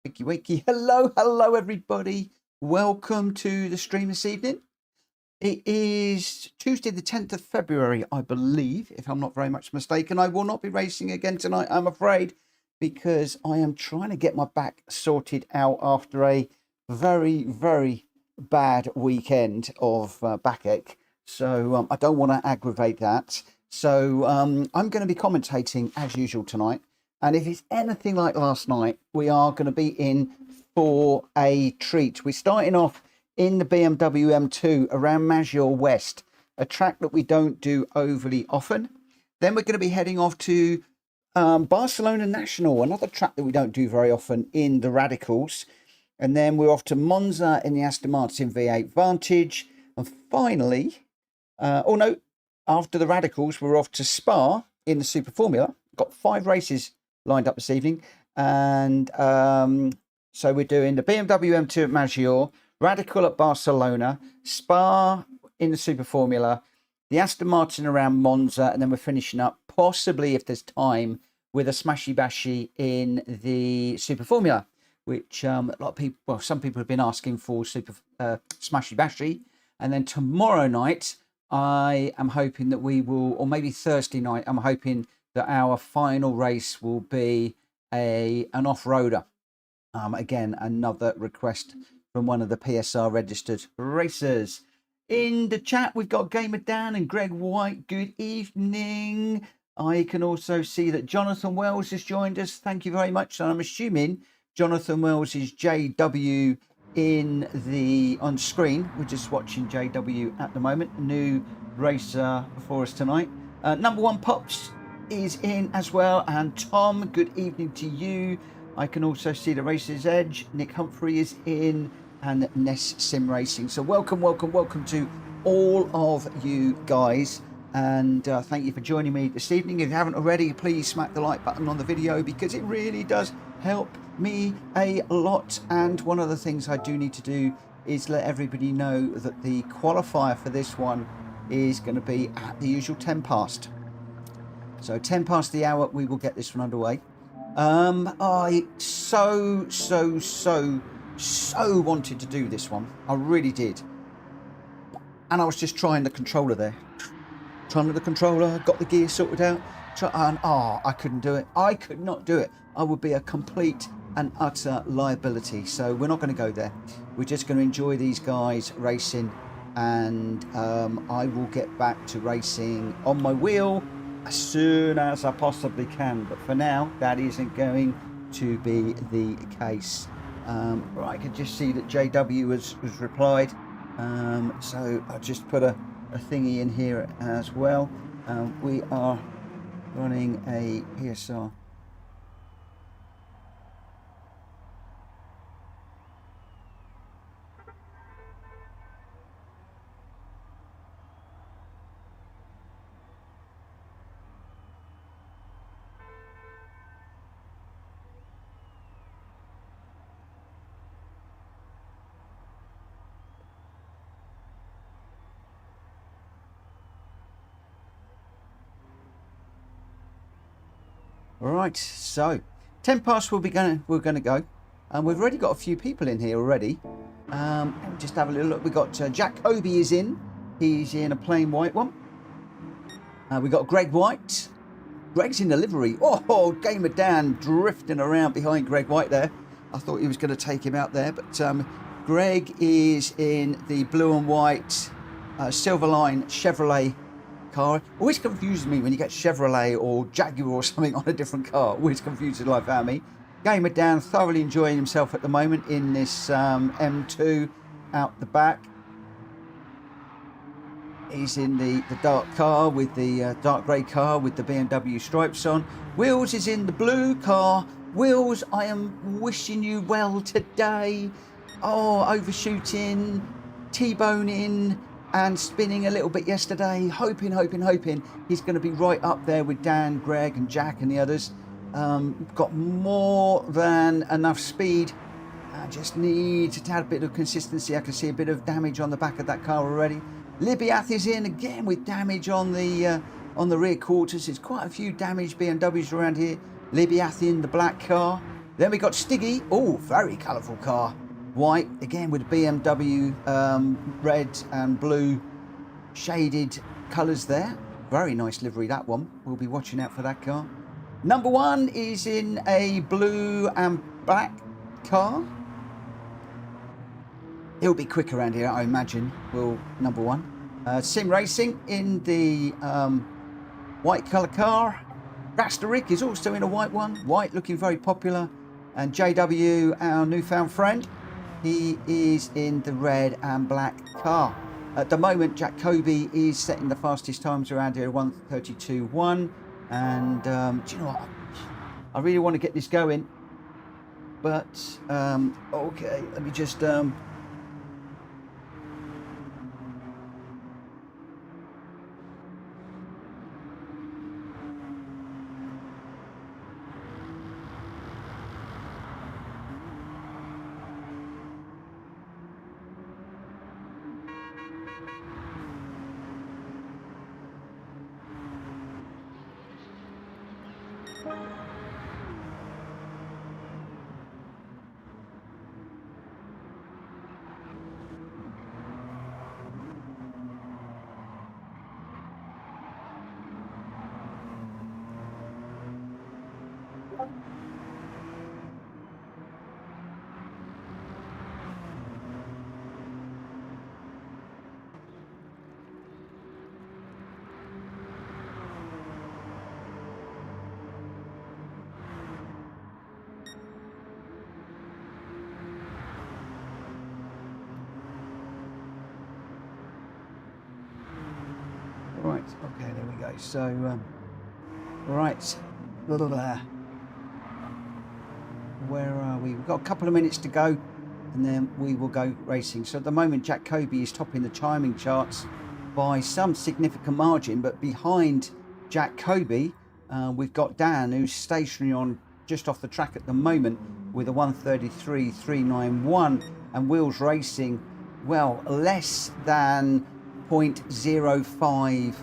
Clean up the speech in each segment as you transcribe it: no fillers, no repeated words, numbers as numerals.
Wakey, wakey. Hello, everybody. Welcome to the stream this evening. It is Tuesday, the 10th of February, I believe, if I'm not very much mistaken. I will not be racing again tonight, I'm afraid, because I am trying to get my back sorted out after a very, very bad weekend of backache. So I don't want to aggravate that. So I'm going to be commentating as usual tonight. And if it's anything like last night, we are going to be in for a treat. We're starting off in the BMW M2 around Maggiore West, a track that we don't do overly often. Then we're going to be heading off to Barcelona National, another track that we don't do very often in the Radicals. And then we're off to Monza in the Aston Martin V8 Vantage. And finally, after the Radicals, we're off to Spa in the Super Formula. Got 5 races lined up this evening, and so we're doing the BMW M2 at Maggiore, Radical at Barcelona, Spa in the Super Formula, the Aston Martin around Monza, and then we're finishing up, possibly if there's time, with a Smashy Bashy in the Super Formula, which a lot of people, well, some people have been asking for Super Smashy Bashy. And then tomorrow night, I am hoping that we will, or maybe Thursday night, I'm hoping that our final race will be an off-roader. Again, another request from one of the PSR registered racers. In the chat, we've got Gamer Dan and Greg White. Good evening. I can also see that Jonathan Wells has joined us. Thank you very much. And I'm assuming Jonathan Wells is JW on screen. We're just watching JW at the moment. New racer for us tonight. Number one Pops is in as well, and Tom, good evening to you. I can also see the Racer's Edge. Nick Humphrey is in, and Ness Sim Racing. So welcome to all of you guys, and thank you for joining me this evening. If you haven't already, please smack the like button on the video, because it really does help me a lot. And one of the things I do need to do is let everybody know that the qualifier for this one is going to be at the usual 10 past. So 10 past the hour, we will get this one underway. I so wanted to do this one. I really did. And I was just trying the controller there. Trying the controller, got the gear sorted out. And I couldn't do it. I could not do it. I would be a complete and utter liability. So we're not going to go there. We're just going to enjoy these guys racing. And I will get back to racing on my wheel as soon as I possibly can, but for now that isn't going to be the case. Right, I can just see that JW has replied, so I just put a thingy in here as well. We are running a PSR. Right, so 10 past we're going to go, and we've already got a few people in here already. Let me just have a little look. We got Jack Kobe is in. He's in a plain white one. We got Greg White. Greg's in the livery. Oh, Gamer Dan drifting around behind Greg White there. I thought he was going to take him out there, but Greg is in the blue and white Silverline Chevrolet car. Always confuses me when you get Chevrolet or Jaguar or something on a different car. Always confuses the life out of me. Gamer Dan thoroughly enjoying himself at the moment in this M2 out the back. He's in the dark car with the dark grey car with the BMW stripes on. Wheels is in the blue car. Wheels, I am wishing you well today. Oh, overshooting, T-boning, and spinning a little bit yesterday. Hoping he's going to be right up there with Dan, Greg and Jack and the others. Got more than enough speed. I just need to add a bit of consistency. I can see a bit of damage on the back of that car already. Libyath is in again with damage on the rear quarters. There's quite a few damaged BMWs around here. Libyath in the black car. Then we got Stiggy. Oh, very colourful car. White, again with BMW red and blue shaded colours there. Very nice livery, that one. We'll be watching out for that car. Number 1 is in a blue and black car. He'll be quick around here, I imagine, will number 1. Sim Racing in the white colour car. Gr.x is also in a white one. White looking very popular. And JW, our newfound friend, he is in the red and black car. At the moment, Jack Kobe is setting the fastest times around here, 1:32.1. And do you know what? I really want to get this going. But, okay, let me just... Right, okay, there we go. So, right, where are we? We've got a couple of minutes to go, and then we will go racing. So at the moment, Jack Kobe is topping the timing charts by some significant margin, but behind Jack Kobe, we've got Dan, who's stationary on just off the track at the moment with a 1:33.391, and Wheels Racing, well, less than 0.05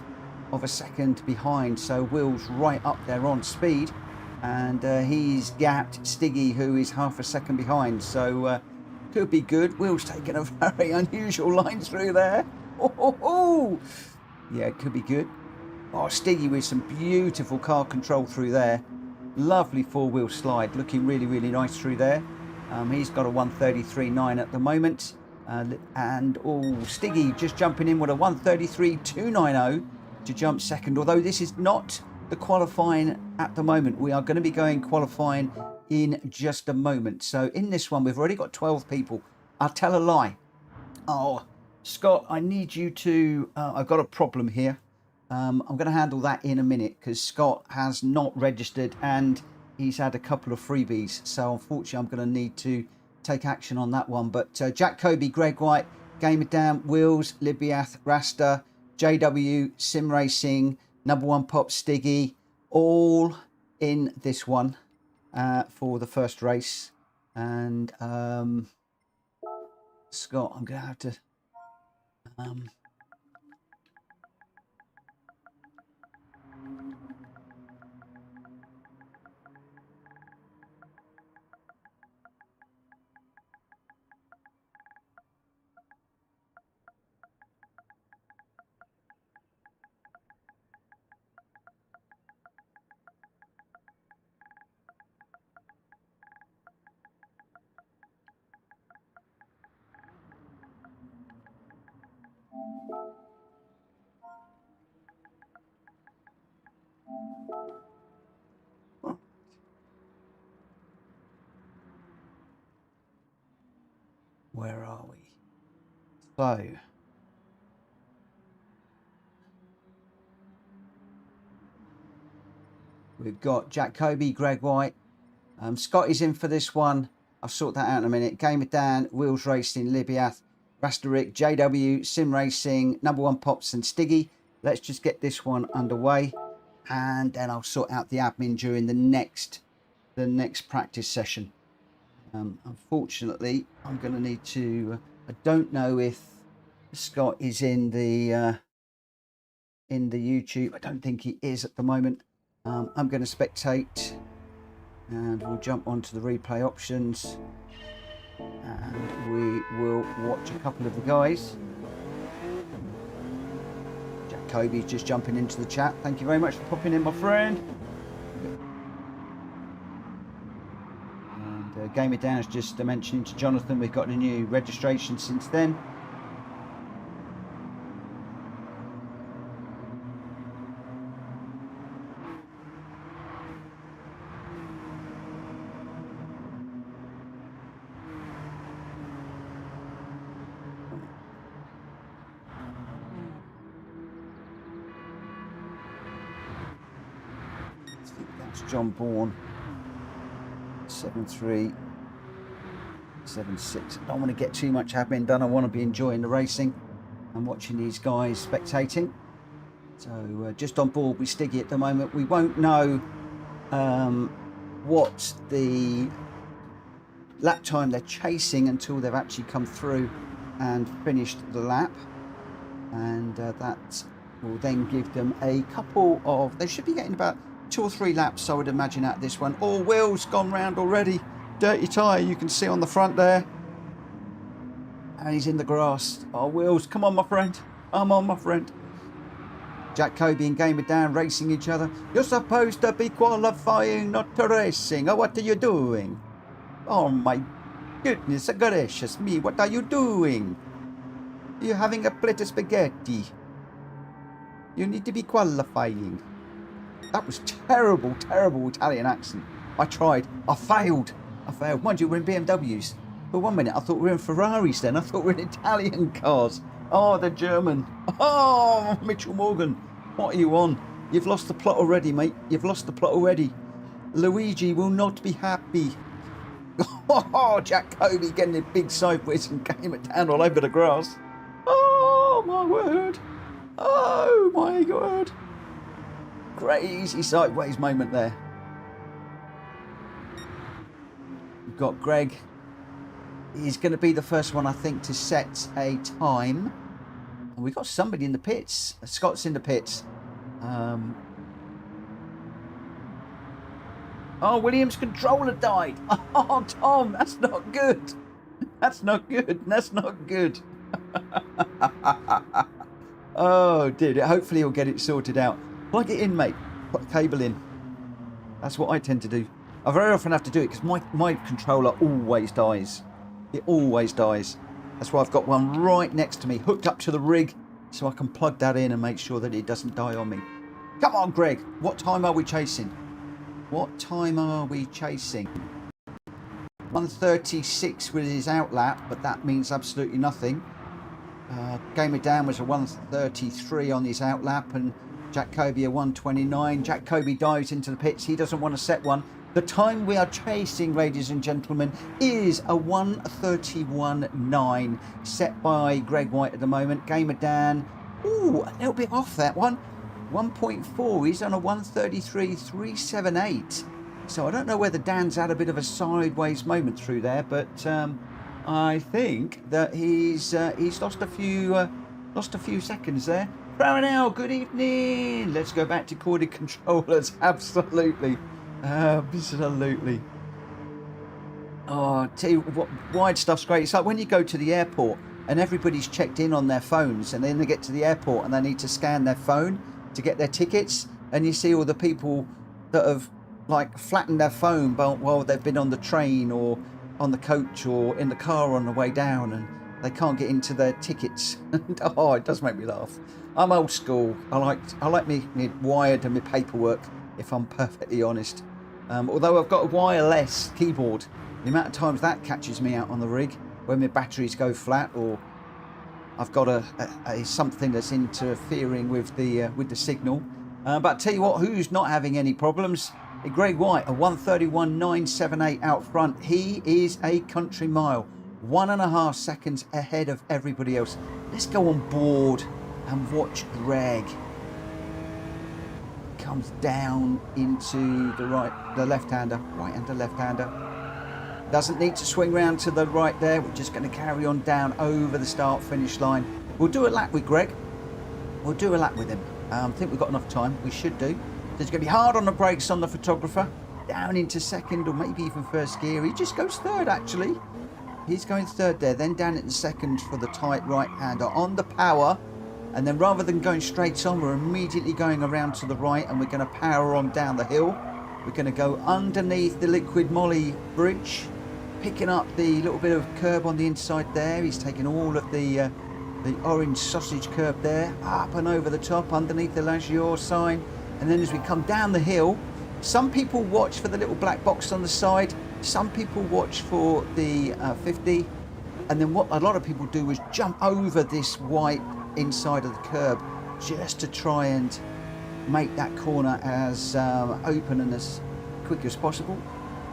of a second behind. So Will's right up there on speed, and he's gapped Stiggy, who is half a second behind. So could be good. Will's taken a very unusual line through there. Oh. Yeah, it could be good. Oh, Stiggy with some beautiful car control through there. Lovely four-wheel slide, looking really, really nice through there. He's got a 1:33.9 at the moment. And Stiggy just jumping in with a 1:33.290 to jump second. Although this is not the qualifying at the moment. We are going to be going qualifying in just a moment. So in this one, we've already got 12 people. I'll tell a lie. Oh, Scott, I need you to... I've got a problem here. I'm going to handle that in a minute because Scott has not registered and he's had a couple of freebies. So unfortunately, I'm going to need to take action on that one. But Jack Kobe, Greg White, Gamer Dan, Wheels, Libiath, Rasta, JW, Sim Racing, Number One Pop, Stiggy, all in this one for the first race. And Scott, I'm going to have to... Where are we? So, we've got Jack Kobe, Greg White. Scott is in for this one. I'll sort that out in a minute. Gamer Dan, Wheels Racing, Libiath, Rasterick, JW, Sim Racing, Number One Pops and Stiggy. Let's just get this one underway, and then I'll sort out the admin during the next practice session. Unfortunately, I'm going to need to... I don't know if Scott is in the YouTube. I don't think he is at the moment. I'm going to spectate And we'll jump onto the replay options. And we will watch a couple of the guys. Jack Kobe's just jumping into the chat. Thank you very much for popping in, my friend. And Gamer Dan's just mentioning to Jonathan we've got a new registration since then. John Bourne 7376. I don't want to get too much admin done. I want to be enjoying the racing and watching these guys spectating. So just on board with Stiggy at the moment. We won't know what the lap time they're chasing until they've actually come through and finished the lap, and that will then give them a couple of, they should be getting about 2 or 3 laps, I would imagine, at this one. All wheels gone round already. Dirty tyre, you can see on the front there. And he's in the grass. Oh, Wills, come on, my friend. Come on, my friend. Jack Kobe and Gamer Dan racing each other. You're supposed to be qualifying, not racing. Oh, what are you doing? Oh, my goodness gracious me. What are you doing? You're having a plate of spaghetti. You need to be qualifying. That was terrible, terrible Italian accent. I tried. I failed. Mind you, we're in BMWs. For 1 minute, I thought we were in Ferraris then. I thought we were in Italian cars. Oh, they're German. Oh, Mitchell Morgan. What are you on? You've lost the plot already, mate. You've lost the plot already. Luigi will not be happy. Oh, Jack Kobe getting it big sideways and came it down all over the grass. Oh, my word. Oh, my word. Crazy sideways moment there. We've got Greg. He's going to be the first one, I think, to set a time. And we've got somebody in the pits. Scott's in the pits. Oh, Williams' controller died. Oh, Tom, that's not good. That's not good. That's not good. Oh, dude. Hopefully he'll get it sorted out. Plug it in, mate. Put a cable in. That's what I tend to do. I very often have to do it because my controller always dies. It always dies. That's why I've got one right next to me, hooked up to the rig, so I can plug that in and make sure that it doesn't die on me. Come on, Greg. What time are we chasing? What time are we chasing? 1:36 with his out lap, but that means absolutely nothing. Gamer Dan was a 1:33 on his out lap, and Jack Kobe a 1:29. Jack Kobe dives into the pits. He doesn't want to set one. The time we are chasing, ladies and gentlemen, is a 1:31.9 set by Greg White at the moment. Gamer Dan, ooh, a little bit off that one. 1.4. He's on a 1:33.378. So I don't know whether Dan's had a bit of a sideways moment through there, but I think that he's lost a few seconds there. From.and, good evening. Let's go back to corded controllers. Absolutely. Absolutely. Oh, tell you what, wide stuff's great. It's like when you go to the airport and everybody's checked in on their phones, and then they get to the airport and they need to scan their phone to get their tickets, and you see all the people that have like flattened their phone while they've been on the train or on the coach or in the car on the way down, and they can't get into their tickets. Oh, it does make me laugh. I'm old school. I like me wired and my paperwork, if I'm perfectly honest. Although I've got a wireless keyboard, the amount of times that catches me out on the rig when my batteries go flat, or I've got a something that's interfering with the signal. But I tell you what, who's not having any problems? Greg White, a 1:31.978 out front. He is a country mile, 1.5 seconds ahead of everybody else. Let's go on board and watch Greg. Comes down into the left-hander, right-hander, left-hander. Doesn't need to swing round to the right there. We're just going to carry on down over the start-finish line. We'll do a lap with Greg. We'll do a lap with him. I think we've got enough time. We should do. It's going to be hard on the brakes on the photographer. down into second or maybe even first gear. He just goes third, actually. He's going third there, then down into second for the tight right-hander on the power. And then rather than going straight on, we're immediately going around to the right and we're going to power on down the hill. We're going to go underneath the liquid moly bridge, picking up the little bit of curb on the inside there. He's taking all of the orange sausage curb there, up and over the top, underneath the Maggiore sign. And then as we come down the hill, some people watch for the little black box on the side. Some people watch for the 50. And then what a lot of people do is jump over this white inside of the curb just to try and make that corner as open and as quick as possible.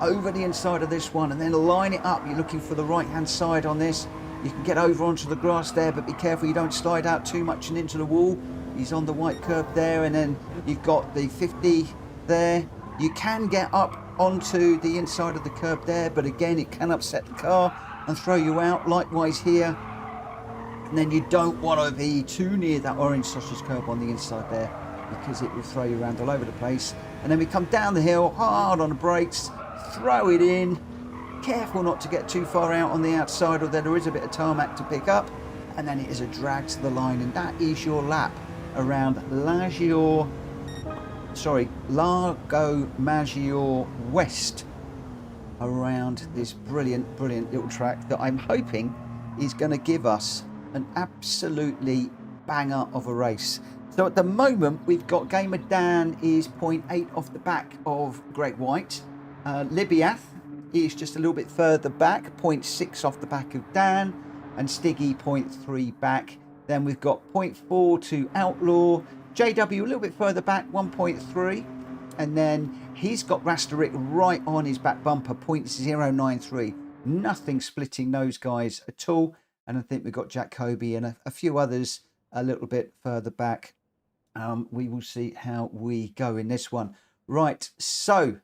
Over the inside of this one and then line it up. You're looking for the right hand side on this. You can get over onto the grass there, but be careful you don't slide out too much and into the wall. He's on the white curb there, and then you've got the 50 there. You can get up onto the inside of the curb there, but again it can upset the car and throw you out. Likewise here. And then you don't want to be too near that orange sausage curb on the inside there, because it will throw you around all over the place. And then we come down the hill, hard on the brakes, throw it in. Careful not to get too far out on the outside, although there is a bit of tarmac to pick up. And then it is a drag to the line, and that is your lap around Lago Maggiore West, around this brilliant little track that I'm hoping is going to give us an absolutely banger of a race. So at the moment we've got Gamer Dan is 0.8 off the back of Gr.x. Lobbies is just a little bit further back, 0.6 off the back of Dan, and Stiggy 0.3 back. Then we've got 0.4 to Outlaw, JW a little bit further back, 1.3, and then he's got Rasterick right on his back bumper, 0.093. Nothing splitting those guys at all. And I think we've got Jack Kobe and a few others a little bit further back. We will see how we go in this one. Right, so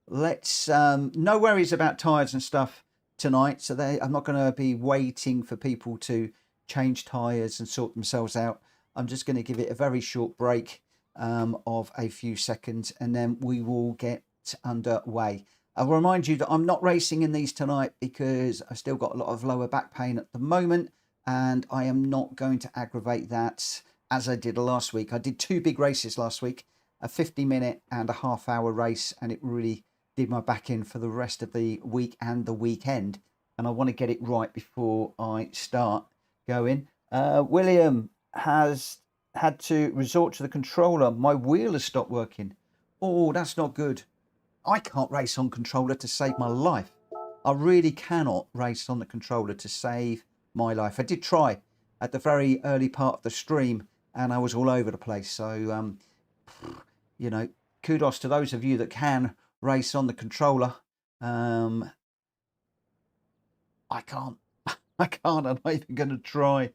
let's no worries about tyres and stuff tonight. So I'm not going to be waiting for people to change tyres and sort themselves out. I'm just going to give it a very short break of a few seconds, and then we will get underway. I'll remind you that I'm not racing in these tonight because I've still got a lot of lower back pain at the moment, and I am not going to aggravate that as I did last week. I did two big races last week, a 50-minute and a half-hour race, and it really did my back in for the rest of the week and the weekend, and I want to get it right before I start going. William has had to resort to the controller. My wheel has stopped working. Oh, that's not good. I can't race on controller to save my life. I really cannot race on the controller to save my life. I did try at the very early part of the stream and I was all over the place. So, you know, kudos to those of you that can race on the controller. I can't. I can't. I'm not even going to try.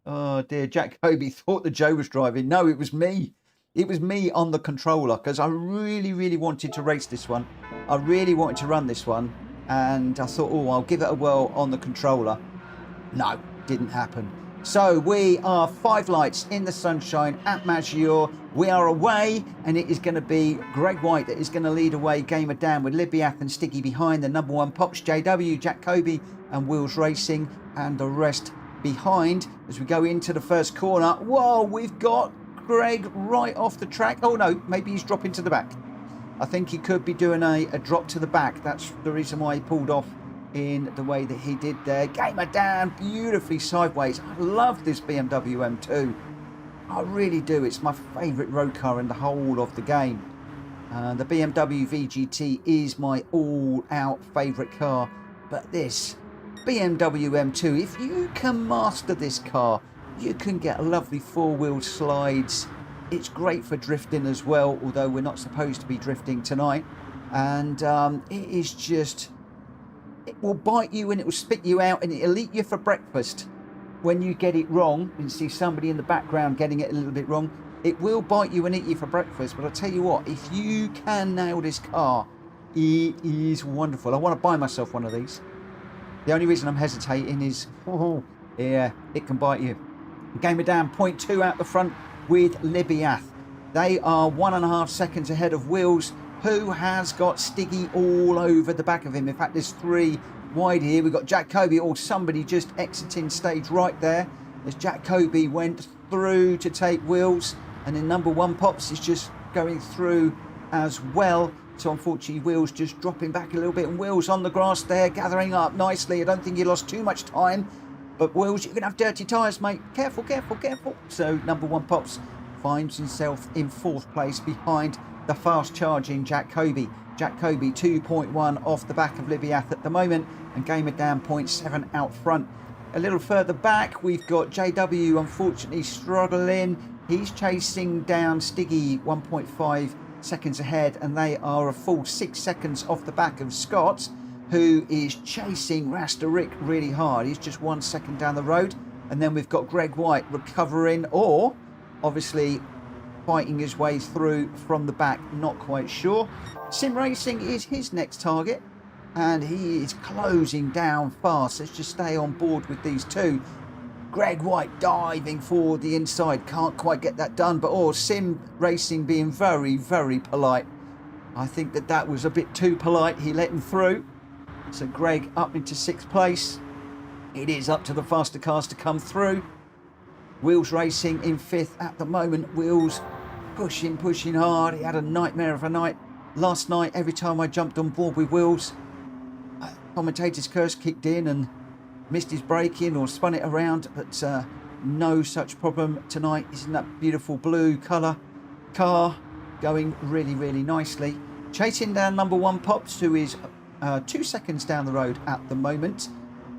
Oh, dear. Jack Kobe thought that Joe was driving. No, it was me. It was me on the controller because I really wanted to race this one. I really wanted to run this one. And I thought, oh, I'll give it a whirl on the controller. No, didn't happen. So we are 5 lights in the sunshine at Maggiore. We are away, and it is going to be Greg White that is going to lead away. Gamer Dan with Lobbies and Sticky behind. The number 1 Pops, JW, Jack Kobe and Wheels Racing, and the rest behind as we go into the first corner. Whoa, we've got Greg right off the track. Oh no, maybe he's dropping to the back. I think he could be doing a drop to the back. That's the reason why he pulled off in the way that he did there. Gamer Dan beautifully sideways. I love this BMW M2. I really do. It's my favourite road car in the whole of the game. The BMW VGT is my all-out favourite car, but this BMW M2, if you can master this car, you can get lovely four-wheel slides. It's great for drifting as well, although we're not supposed to be drifting tonight. And it is just, it will bite you and it will spit you out and it'll eat you for breakfast when you get it wrong. You can see somebody in the background getting it a little bit wrong. It will bite you and eat you for breakfast. But I'll tell you what, if you can nail this car, it is wonderful. I want to buy myself one of these. The only reason I'm hesitating is, oh, yeah, it can bite you. Gamer Dan 0.2 out the front with Lobbies. They are 1.5 seconds ahead of Wheels. who has got Stiggy all over the back of him. In fact, there's 3 wide here. We've got Jacoby, or somebody just exiting stage right there, as Jacoby went through to take Wills, and then number 1 Pops is just going through as well. So unfortunately, Wills just dropping back a little bit, and Wills on the grass there, gathering up nicely. I don't think he lost too much time, but Wills, you're going to have dirty tyres, mate. Careful, careful, careful. So number 1 Pops finds himself in 4th place behind the fast charging Jacoby. Jacoby 2.1 off the back of Libyath at the moment, and Gamer down 0.7 out front. A little further back, we've got JW unfortunately struggling. He's chasing down Stiggy 1.5 seconds ahead, and they are a full 6 seconds off the back of Scott, who is chasing Rasta Rick really hard. He's just 1 second down the road. And then we've got Greg White recovering, or obviously fighting his way through from the back, not quite sure. Sim Racing is his next target, and he is closing down fast. Let's just stay on board with these two. Greg White diving for the inside, can't quite get that done, but Sim Racing being very, very polite. I think that was a bit too polite. He let him through. So Greg up into 6th place. It is up to the faster cars to come through. Wheels Racing in 5th at the moment. Wheels pushing hard. He had a nightmare of a night last night. Every time I jumped on board with Wheels, commentator's curse kicked in and missed his braking or spun it around, but no such problem tonight. Isn't that beautiful blue colour car going really, really nicely? Chasing down number 1 Pops, who is 2 seconds down the road at the moment.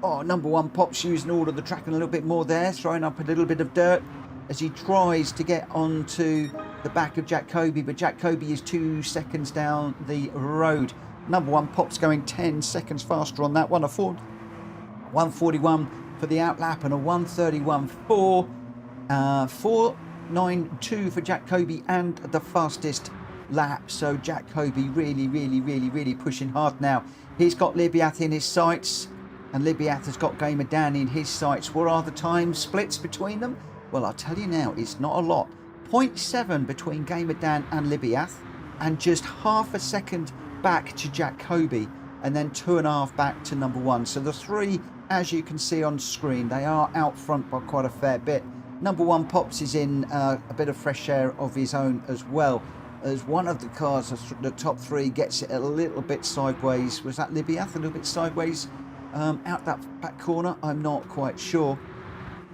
Number 1 Pops using all of the track and a little bit more there, throwing up a little bit of dirt as he tries to get onto the back of Jacoby, but Jacoby is 2 seconds down the road. Number 1 Pops going 10 seconds faster on that one. A 141 for the outlap and a 131.4. 492 for Jacoby and the fastest lap. So Jacoby really pushing hard now. He's got Libyath in his sights, and Libyath has got Gamer Dan in his sights. What are the time splits between them? Well, I'll tell you now, it's not a lot. 0.7 between Gamer Dan and Libyath, and just half a second back to Jacoby, and then 2.5 back to number 1. So the 3, as you can see on screen, they are out front by quite a fair bit. Number 1 Pops is in a bit of fresh air of his own as well, as one of the cars, the top 3, gets it a little bit sideways. Was that Libyath? A little bit sideways out that back corner? I'm not quite sure,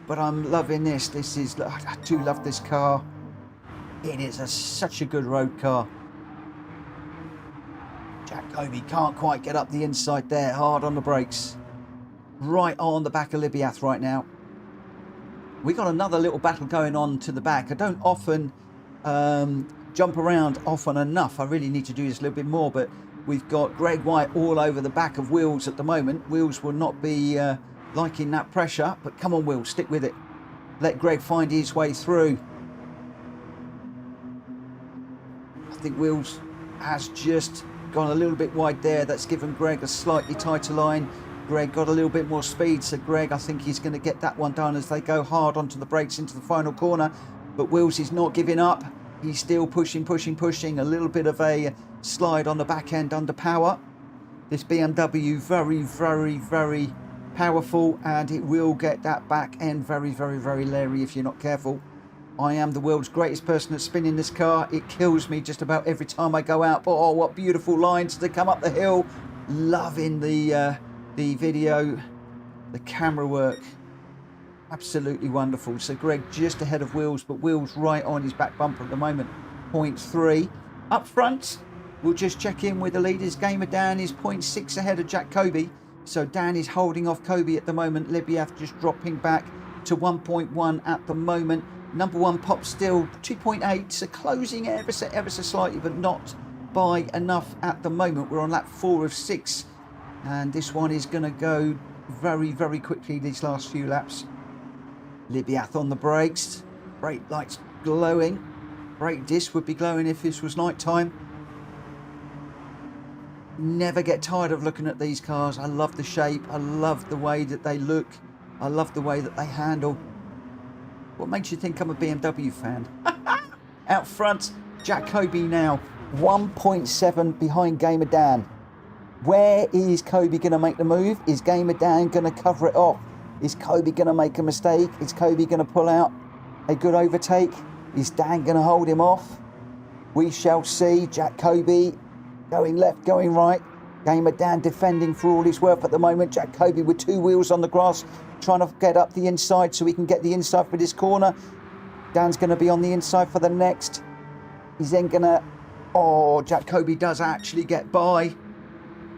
but I'm loving this. I do love this car. It is such a good road car. Jacoby can't quite get up the inside there, hard on the brakes. Right on the back of Libyath right now. We got another little battle going on to the back. I don't often jump around often enough. I really need to do this a little bit more, but we've got Greg White all over the back of Wheels at the moment. Wheels will not be liking that pressure, but come on Wheels, stick with it. Let Greg find his way through. I think Wheels has just gone a little bit wide there. That's given Greg a slightly tighter line. Greg got a little bit more speed, so Greg, I think he's going to get that one done as they go hard onto the brakes into the final corner. But Wheels is not giving up. He's still pushing. A little bit of a slide on the back end under power. This BMW very powerful, and it will get that back end very leery if you're not careful. I am the world's greatest person at spinning this car. It kills me just about every time I go out. But what beautiful lines to come up the hill. Loving the video, the camera work. Absolutely wonderful. So Greg just ahead of Wheels, but Wheels right on his back bumper at the moment. 0.3. Up front, we'll just check in with the leaders. Gamer Dan is 0.6 ahead of Jacoby. So Dan is holding off Kobe at the moment. Libyath just dropping back to 1.1 at the moment. Number 1 Pop still 2.8, so closing ever so slightly, but not by enough at the moment. We're on lap 4 of 6, and this one is going to go very quickly these last few laps. Libyath on the brakes, brake lights glowing. Brake disc would be glowing if this was night time. Never get tired of looking at these cars. I love the shape. I love the way that they look. I love the way that they handle. What makes you think I'm a BMW fan? Out front, Jacoby now 1.7 behind Gamer Dan. Where is Kobe going to make the move? Is Gamer Dan going to cover it off? Is Kobe going to make a mistake? Is Kobe going to pull out a good overtake? Is Dan going to hold him off? We shall see. Jack Kobe going left, going right. Gamer Dan defending for all he's worth at the moment. Jack Kobe with 2 wheels on the grass, trying to get up the inside so he can get the inside for this corner. Dan's going to be on the inside for the next. He's then going to... Oh, Jack Kobe does actually get by.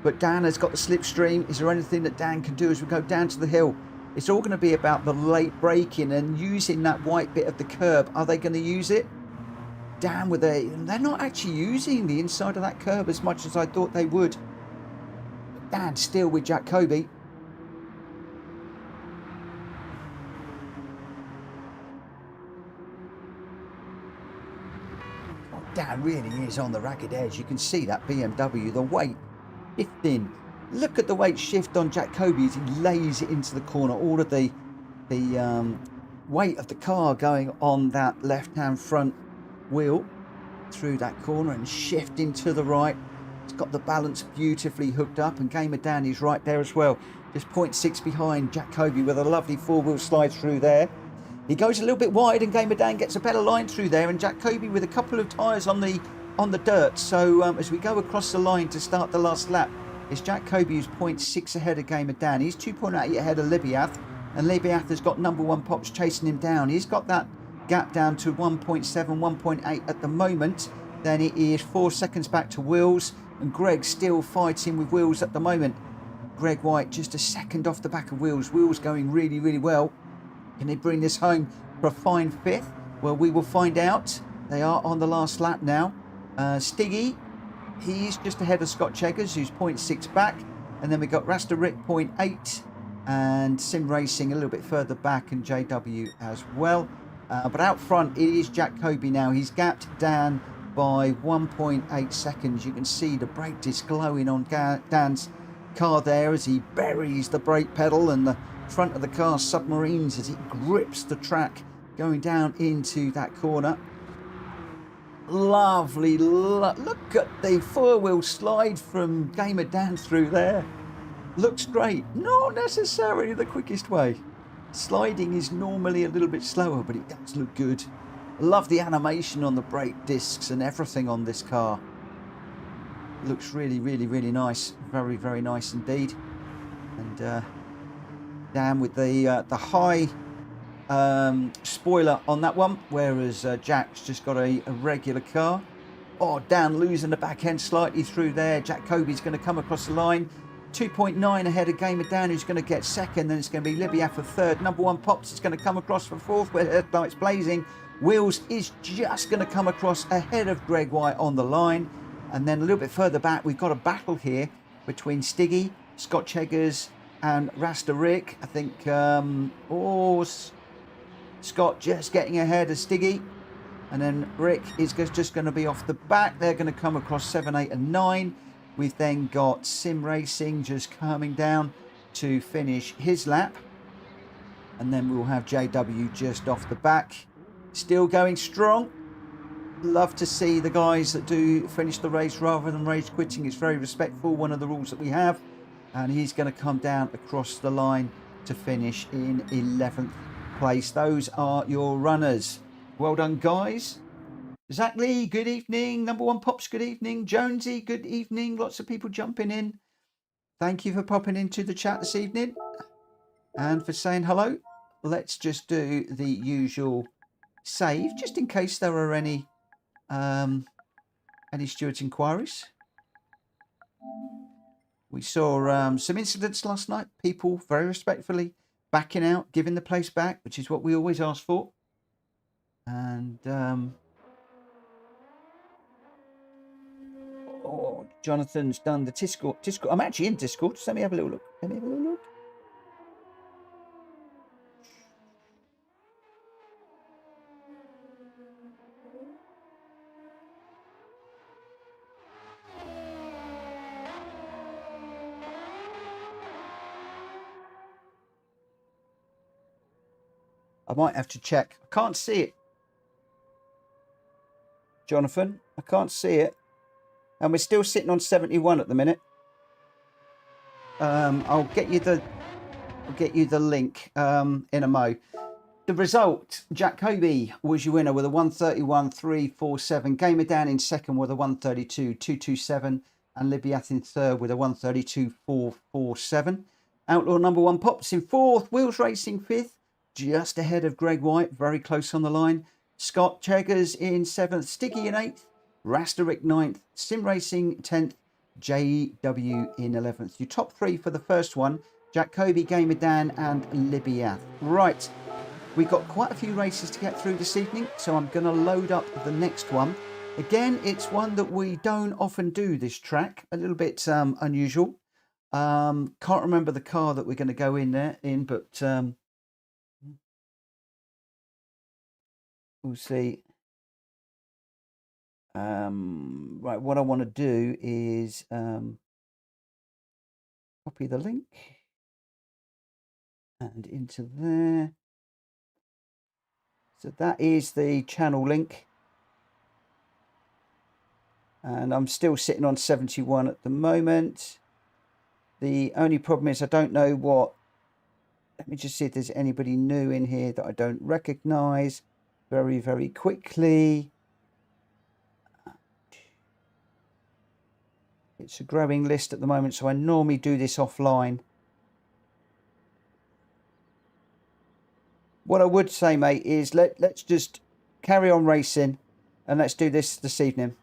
But Dan has got the slipstream. Is there anything that Dan can do as we go down to the hill? It's all going to be about the late braking and using that white bit of the curb. Are they going to use it? Dan with a... They're not actually using the inside of that curb as much as I thought they would. Dan still with Jack Kobe. Oh, Dan really is on the ragged edge. You can see that BMW, the weight shifting. Look at the weight shift on Jack Kobe as he lays it into the corner. All of the weight of the car going on that left-hand front wheel through that corner and shifting to the right. It's got the balance beautifully hooked up, and Gamer Dan is right there as well. Just 0.6 behind Jack Kobe with a lovely 4-wheel slide through there. He goes a little bit wide, and Gamer Dan gets a better line through there, and Jack Kobe with a couple of tyres on the dirt. So as we go across the line to start the last lap, it's Jack Kobe who's 0.6 ahead of Gamer Dan. He's 2.8 ahead of Lobbies, and Lobbies has got number 1 Pops chasing him down. He's got that gap down to 1.7, 1.8 at the moment. Then it is 4 seconds back to Wills, and Gr.x still fighting with Wills at the moment. Greg White just a second off the back of Wills. Wills going really, really well. Can they bring this home for a fine 5th? Well, we will find out. They are on the last lap now. Stiggy, he's just ahead of Scott Cheggers, who's 0.6 back. And then we've got Rasta Rick 0.8 and Sim Racing a little bit further back, and JW as well. But out front, it is Jack Kobe now. He's gapped Dan by 1.8 seconds. You can see the brake disc glowing on Dan's car there as he buries the brake pedal, and the front of the car submarines as it grips the track going down into that corner. Lovely, look at the 4-wheel slide from Gamer Dan through there. Looks great. Not necessarily the quickest way. Sliding is normally a little bit slower, but it does look good. Love the animation on the brake discs and everything on this car. Looks really, really, really nice. Very, very nice indeed. And Dan with the high spoiler on that one, whereas Jack's just got a regular car. Oh, Dan losing the back end slightly through there. Jack Kobe's going to come across the line. 2.9 ahead of Gamer Dan, who's going to get second. Then it's going to be Lobbies for third. Number 1 Pops is going to come across for fourth, where headlights blazing. Wills is just going to come across ahead of Greg White on the line. And then a little bit further back, we've got a battle here between Stiggy, Scott Cheggers, and Rasta Rick. I think Scott just getting ahead of Stiggy. And then Rick is just going to be off the back. They're going to come across 7, 8, and 9. We've then got Sim Racing just coming down to finish his lap. And then we'll have JW just off the back. Still going strong. Love to see the guys that do finish the race rather than rage quitting. It's very respectful, one of the rules that we have. And he's going to come down across the line to finish in 11th place. Those are your runners. Well done, guys. Zach Lee, good evening. Number 1 Pops, good evening. Jonesy, good evening. Lots of people jumping in. Thank you for popping into the chat this evening and for saying hello. Let's just do the usual save, just in case there are any Stuart inquiries. We saw some incidents last night. People very respectfully backing out, giving the place back, which is what we always ask for. And oh, Jonathan's done the Discord. I'm actually in Discord. Just let me have a little look. I might have to check. I can't see it. Jonathan, I can't see it. and we're still sitting on 71 at the minute. I'll get you the link in a mo. The result: Jacoby was your winner with a 131.347. Gamer Dan in second with a 132.227, and Libyath in third with a 132.447. Outlaw number one Pops in fourth. Wheels Racing fifth, just ahead of Greg White, very close on the line. Scott Cheggers in seventh. Sticky in eighth. Rasterick ninth. Sim Racing 10th. JW in 11th. Your top three for the first one: Jacoby, Gamer Dan, and Libyath. Right. We've got quite a few races to get through this evening, so I'm going to load up the next one. Again, it's one that we don't often do, this track. A little bit unusual. Can't remember the car that we're going to go in there but we'll see. Right, what I want to do is copy the link and into there. So that is the channel link. And I'm still sitting on 71 at the moment. The only problem is I don't know what... Let me just see if there's anybody new in here that I don't recognise very, very quickly. It's a growing list at the moment, so I normally do this offline. What I would say, mate, is let's just carry on racing and let's do this evening.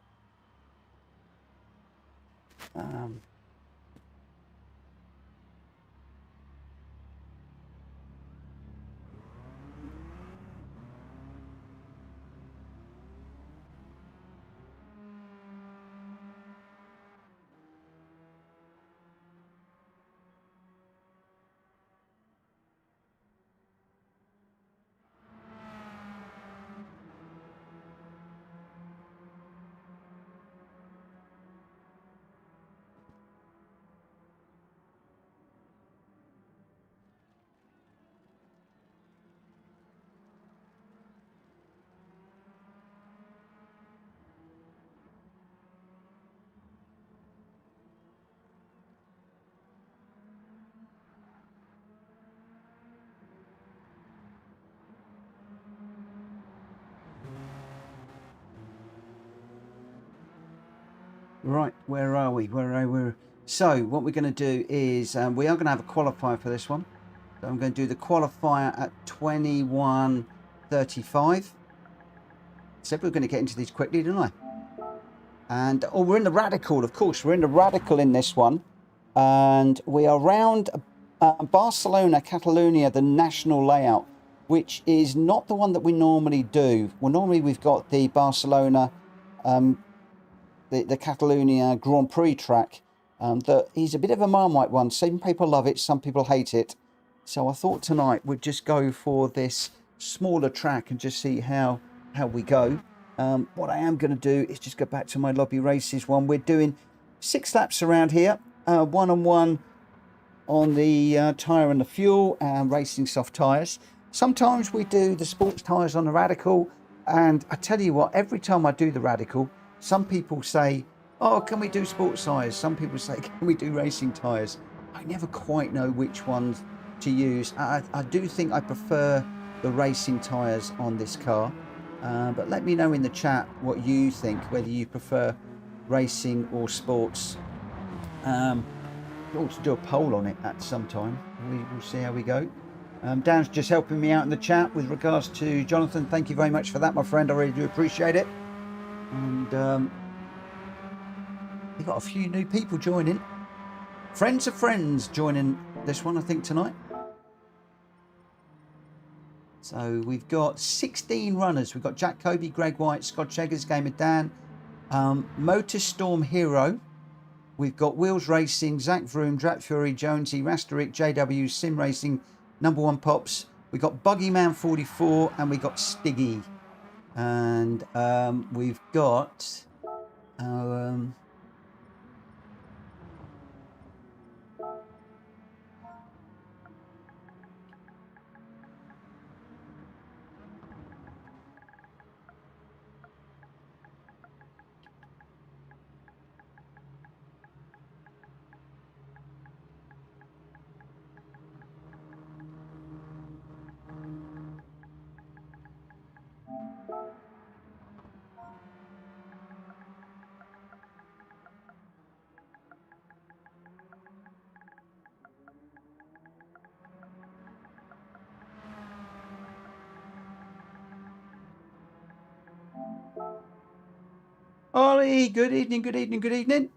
Right, where are we? So what we're going to do is we are going to have a qualifier for this one. So I'm going to do the qualifier at 21:35. Said we were going to get into these quickly, didn't I? And we're in the radical, of course. We're in the radical in this one, and we are round Barcelona, Catalonia, the national layout, which is not the one that we normally do. Well, normally we've got the Barcelona. The Catalonia Grand Prix track, that is a bit of a Marmite one. Some people love it, some people hate it. So I thought tonight we'd just go for this smaller track and just see how we go. What I am going to do is just go back to my lobby races one. We're doing 6 laps around here, 1-on-1 on the tyre and the fuel, and racing soft tyres. Sometimes we do the sports tyres on the radical, and I tell you what, every time I do the radical, some people say, oh, can we do sports tyres? Some people say, can we do racing tyres? I never quite know which ones to use. I do think I prefer the racing tyres on this car. But let me know in the chat what you think, whether you prefer racing or sports. We ought to do a poll on it at some time. We'll see how we go. Dan's just helping me out in the chat with regards to Jonathan. Thank you very much for that, my friend. I really do appreciate it. And we've got a few new people joining. Friends of friends joining this one, I think, tonight. So we've got 16 runners. We've got Jack Kobe, Greg White, Scott Cheggers, Gamer Dan, Motorstorm Hero. We've got Wheels Racing, Zach Vroom, Drat Fury, Jonesy, Rasterick, JW, Sim Racing, Number One Pops. We've got Buggyman 44, and we've got Stiggy. And we've got Ollie, good evening, good evening, good evening.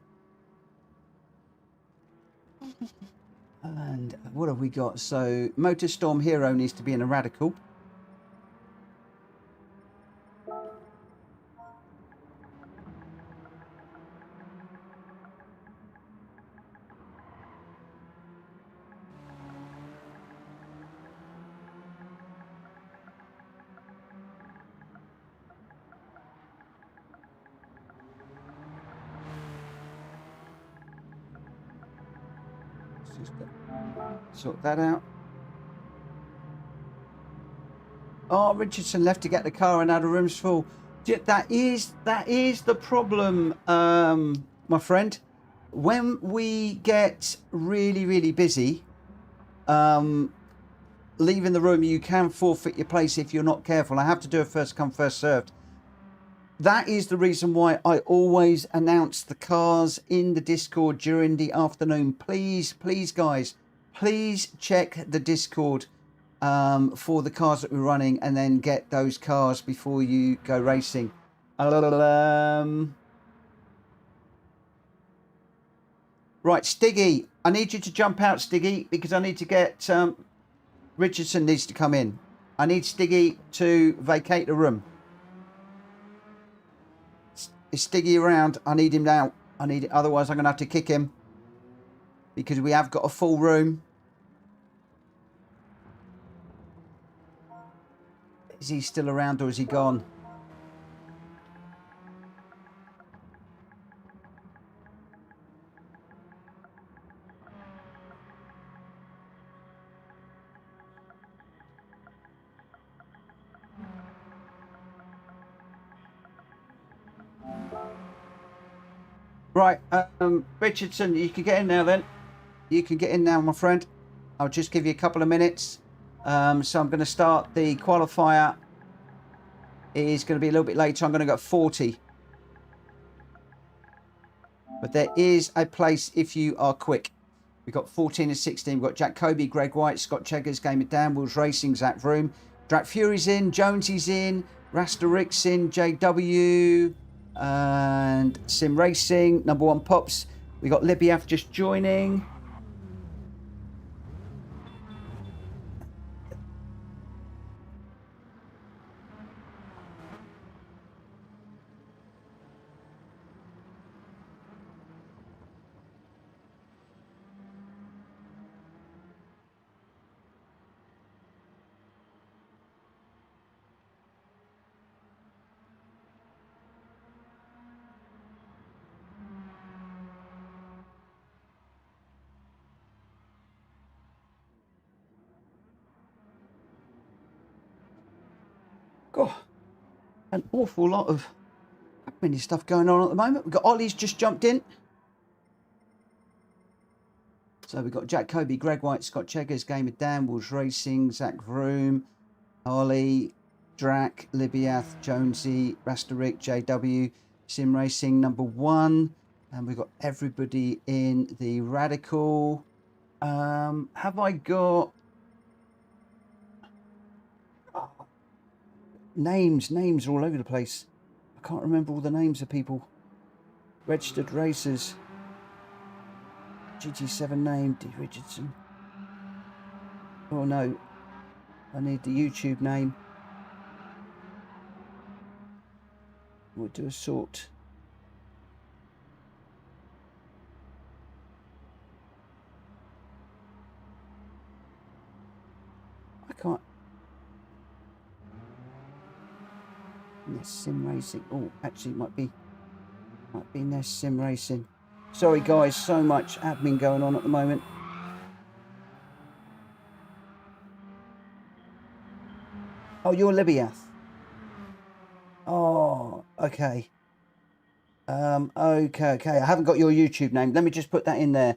And what have we got? So, Motorstorm Hero needs to be in a radical. Sort that out. Oh, Richardson left to get the car and now the room's full. That is the problem, my friend. When we get really, really busy, leaving the room, you can forfeit your place if you're not careful. I have to do a first come, first served. That is the reason why I always announce the cars in the Discord during the afternoon. Please, please, guys, please check the Discord for the cars that we're running and then get those cars before you go racing. Right, Stiggy, I need you to jump out, Stiggy, because I need to get... Richardson needs to come in. I need Stiggy to vacate the room. Is Stiggy around? I need him out. I need it. Otherwise, I'm going to have to kick him. Because we have got a full room. Is he still around or is he gone? Right, Richardson, you can get in now then. You can get in now, my friend. I'll just give you a couple of minutes. So I'm going to start the qualifier. It is going to be a little bit later. I'm going to go 40. But there is a place if you are quick. We've got 14 and 16. We've got Jack Kobe, Gr.x, Scott Cheggers, Game It Down, Wheels Racing, Zach Vroom, Drak Fury's in, Jonesy's in, Gr.x in, JW, and Sim Racing, number one Pops. We got Libiaf just joining. God, an awful lot of admin stuff going on at the moment. We've got Ollie's just jumped in. So we've got Jack Kobe, Gr.x, Scott Cheggers, Game of Dan, Wheels Racing, Zach Vroom, Ollie, Drak, Libiath, Jonesy, Rasterick, JW, Sim Racing number one. And we've got everybody in the Radical. Have I got... Names are all over the place. I can't remember all the names of people. Registered racers. GT7 name, D. Richardson. Oh no, I need the YouTube name. We'll do a sort. I can't. Ness Sim Racing. Oh, actually, it might be Ness Sim Racing. Sorry, guys, so much admin going on at the moment. Oh, you're Libiath. Oh, okay. Okay. I haven't got your YouTube name. Let me just put that in there.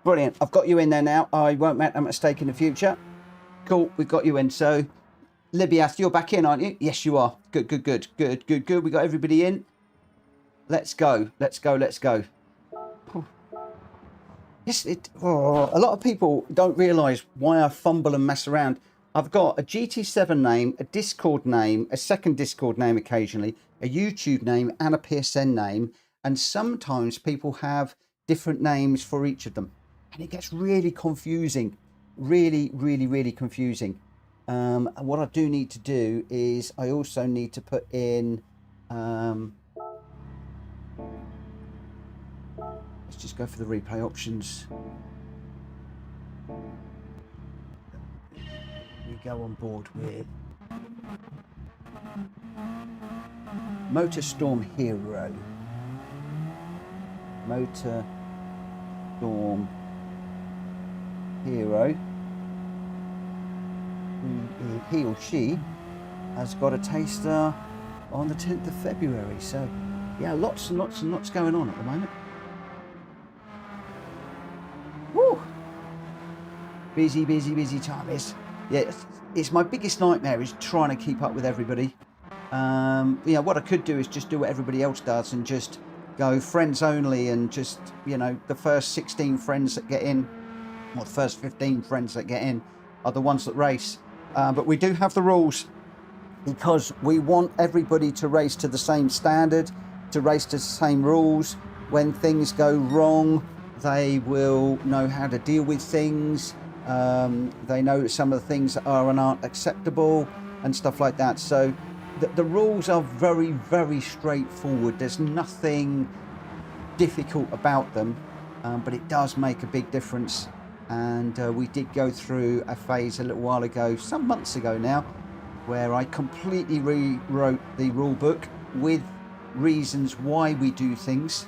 Brilliant. I've got you in there now. I won't make that mistake in the future. Cool. We've got you in. So, Libiath, you're back in, aren't you? Yes, you are. Good. We got everybody in. Let's go. Yes, a lot of people don't realise why I fumble and mess around. I've got a GT7 name, a Discord name, a second Discord name occasionally, a YouTube name and a PSN name. And sometimes people have different names for each of them. And it gets really confusing. Really, really, really confusing. And what I do need to do is I also need to put in... let's just go for the replay options. We go on board with Motorstorm Hero. Motorstorm Hero. He or she has got a taster on the 10th of February. So, yeah, lots and lots and lots going on at the moment. Woo! Busy, busy, busy time is. Yeah, it's my biggest nightmare is trying to keep up with everybody. What I could do is just do what everybody else does and just go friends only and just, the first 16 friends that get in, or the first 15 friends that get in are the ones that race. But we do have the rules because we want everybody to race to the same standard, to race to the same rules. When things go wrong, they will know how to deal with things. They know some of the things that are and aren't acceptable and stuff like that. So the rules are very, very straightforward. There's nothing difficult about them, but it does make a big difference. And we did go through a phase a little while ago, some months ago now, where I completely rewrote the rule book with reasons why we do things.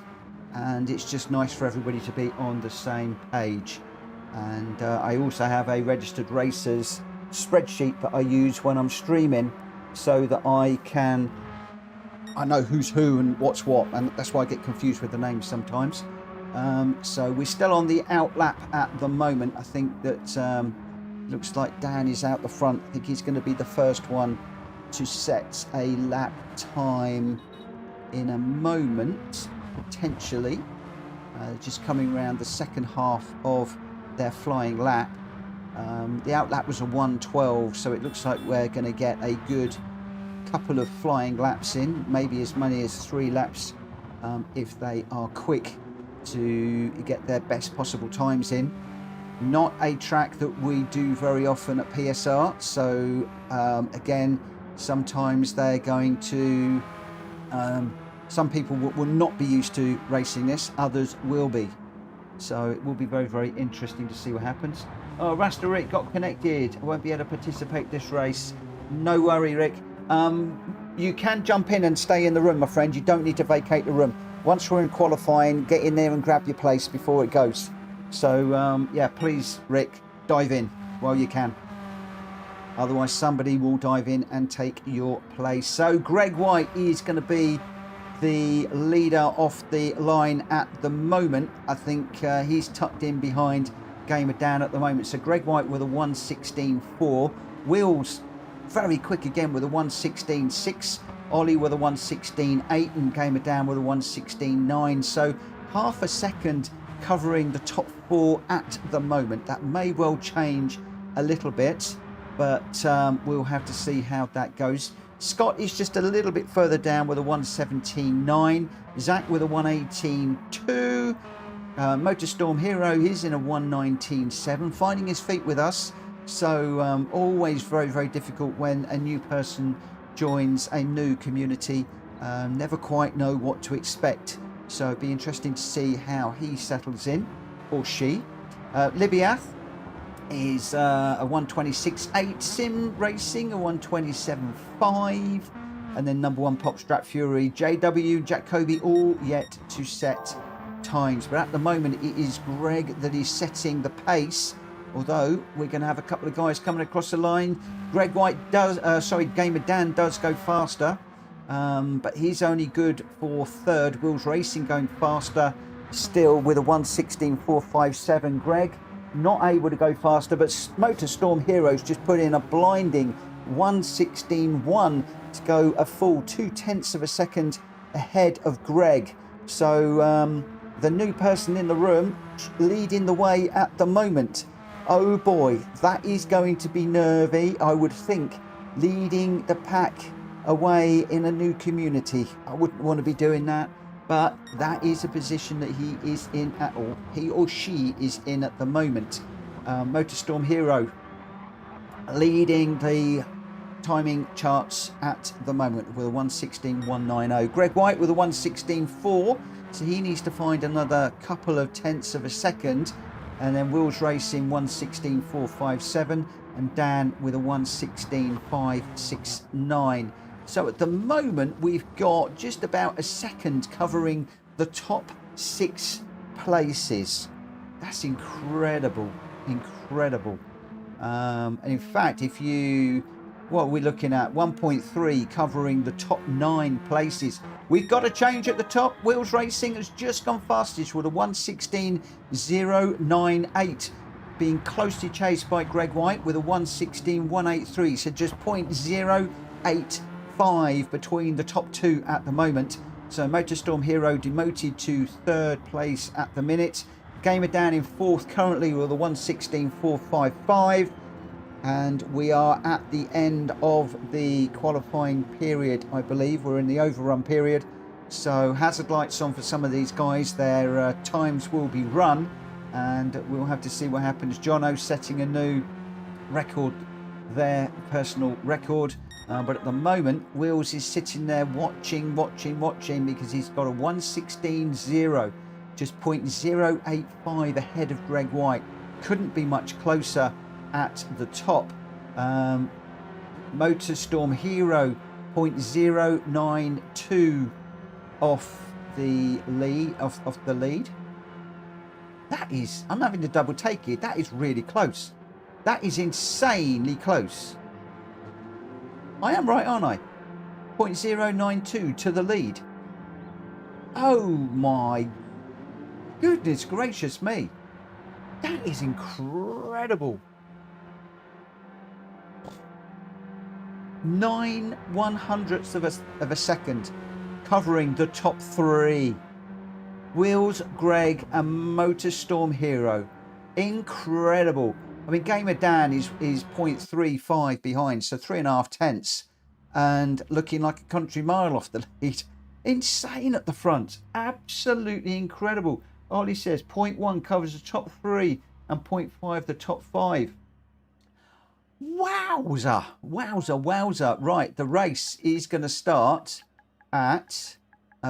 And it's just nice for everybody to be on the same page. And I also have a registered racers spreadsheet that I use when I'm streaming so that I know who's who and what's what, and that's why I get confused with the names sometimes. So we're still on the out lap at the moment. I think that looks like Dan is out the front. I think he's going to be the first one to set a lap time in a moment, potentially. Just coming around the second half of their flying lap. The out lap was a 1:12, so it looks like we're going to get a good couple of flying laps in, maybe as many as 3 laps if they are quick to get their best possible times in. Not a track that we do very often at PSR, so again, sometimes they're going to some people will not be used to racing this, others will be. So it will be very, very interesting to see what happens. Oh, Rasta Rick got connected. I won't be able to participate this race. No worry, Rick. You can jump in and stay in the room, my friend. You don't need to vacate the room. Once we're in qualifying, get in there and grab your place before it goes. So, yeah, please, Rick, dive in while you can. Otherwise, somebody will dive in and take your place. So, Greg White is going to be the leader off the line at the moment. I think he's tucked in behind Gamer Dan at the moment. So Greg White with a 1:16.4. Wills very quick again with a 1:16.6. Ollie with a 1:16.8 and Gamer Dan with a 1:16.9. So half a second covering the top 4 at the moment. That may well change a little bit, but we'll have to see how that goes. Scott is just a little bit further down with a 1:17.9. Zach with a 1:18.2. Motorstorm Hero is in a 1:19.7, finding his feet with us. So always very, very difficult when a new person joins a new community. Never quite know what to expect. So it'd be interesting to see how he settles in, or she. Libiath is a 1:26.8, Sim Racing a 1:27.5, and then number 1 Popstrap Fury, JW, Jacoby, all yet to set times. But at the moment it is Greg that is setting the pace, although we're going to have a couple of guys coming across the line. Greg White does, Gamer Dan does go faster, but he's only good for third. Wills Racing going faster still with a 1:16.457. Greg not able to go faster, but Motorstorm Heroes just put in a blinding 1:16.1 to go a full 0.2 of a second ahead of Greg. So the new person in the room, leading the way at the moment. Oh boy, that is going to be nervy, I would think, leading the pack away in a new community. I wouldn't want to be doing that, but that is a position that he is in or he or she is in at the moment. Motorstorm Hero leading the timing charts at the moment with a 1:16.190. Greg White with a 1:16.4, so he needs to find another couple of tenths of a second. And then Wills Racing 1:16.457, and Dan with a 1:16.569. So at the moment we've got just about a second covering the top 6 places. That's incredible, incredible. And in fact, if you, what are we looking at? 1.3 covering the top 9 places. We've got a change at the top. Wills Racing has just gone fastest with a 1:16.098, being closely chased by Greg White with a 1:16.183. So just 0.085 between the top 2 at the moment. So Motorstorm Hero demoted to 3rd place at the minute. Gamer down in 4th currently with a 1:16.455. And we are at the end of the qualifying period, I believe. We're in the overrun period. So hazard lights on for some of these guys. Their times will be run. And we'll have to see what happens. Jono setting a new record, their personal record. But at the moment, Wills is sitting there watching, because he's got a 1:16.0. Just 0.085 ahead of Greg White. Couldn't be much closer at the top. Motorstorm Hero 0.092 off the lead. That is, I'm having to double take it. That is really close. That is insanely close. I am right, aren't I? 0.092 to the lead. Oh my goodness gracious me. That is incredible. 9/100ths of a second covering the top 3. Wills, Greg and Motorstorm Hero. Incredible. I mean, Gamer Dan is 0.35 behind, so 3.5 tenths, and looking like a country mile off the lead. Insane at the front. Absolutely incredible. Ollie says 0.1 covers the top 3 and 0.5 the top 5. Wowza, wowza, wowza. Right, the race is going to start at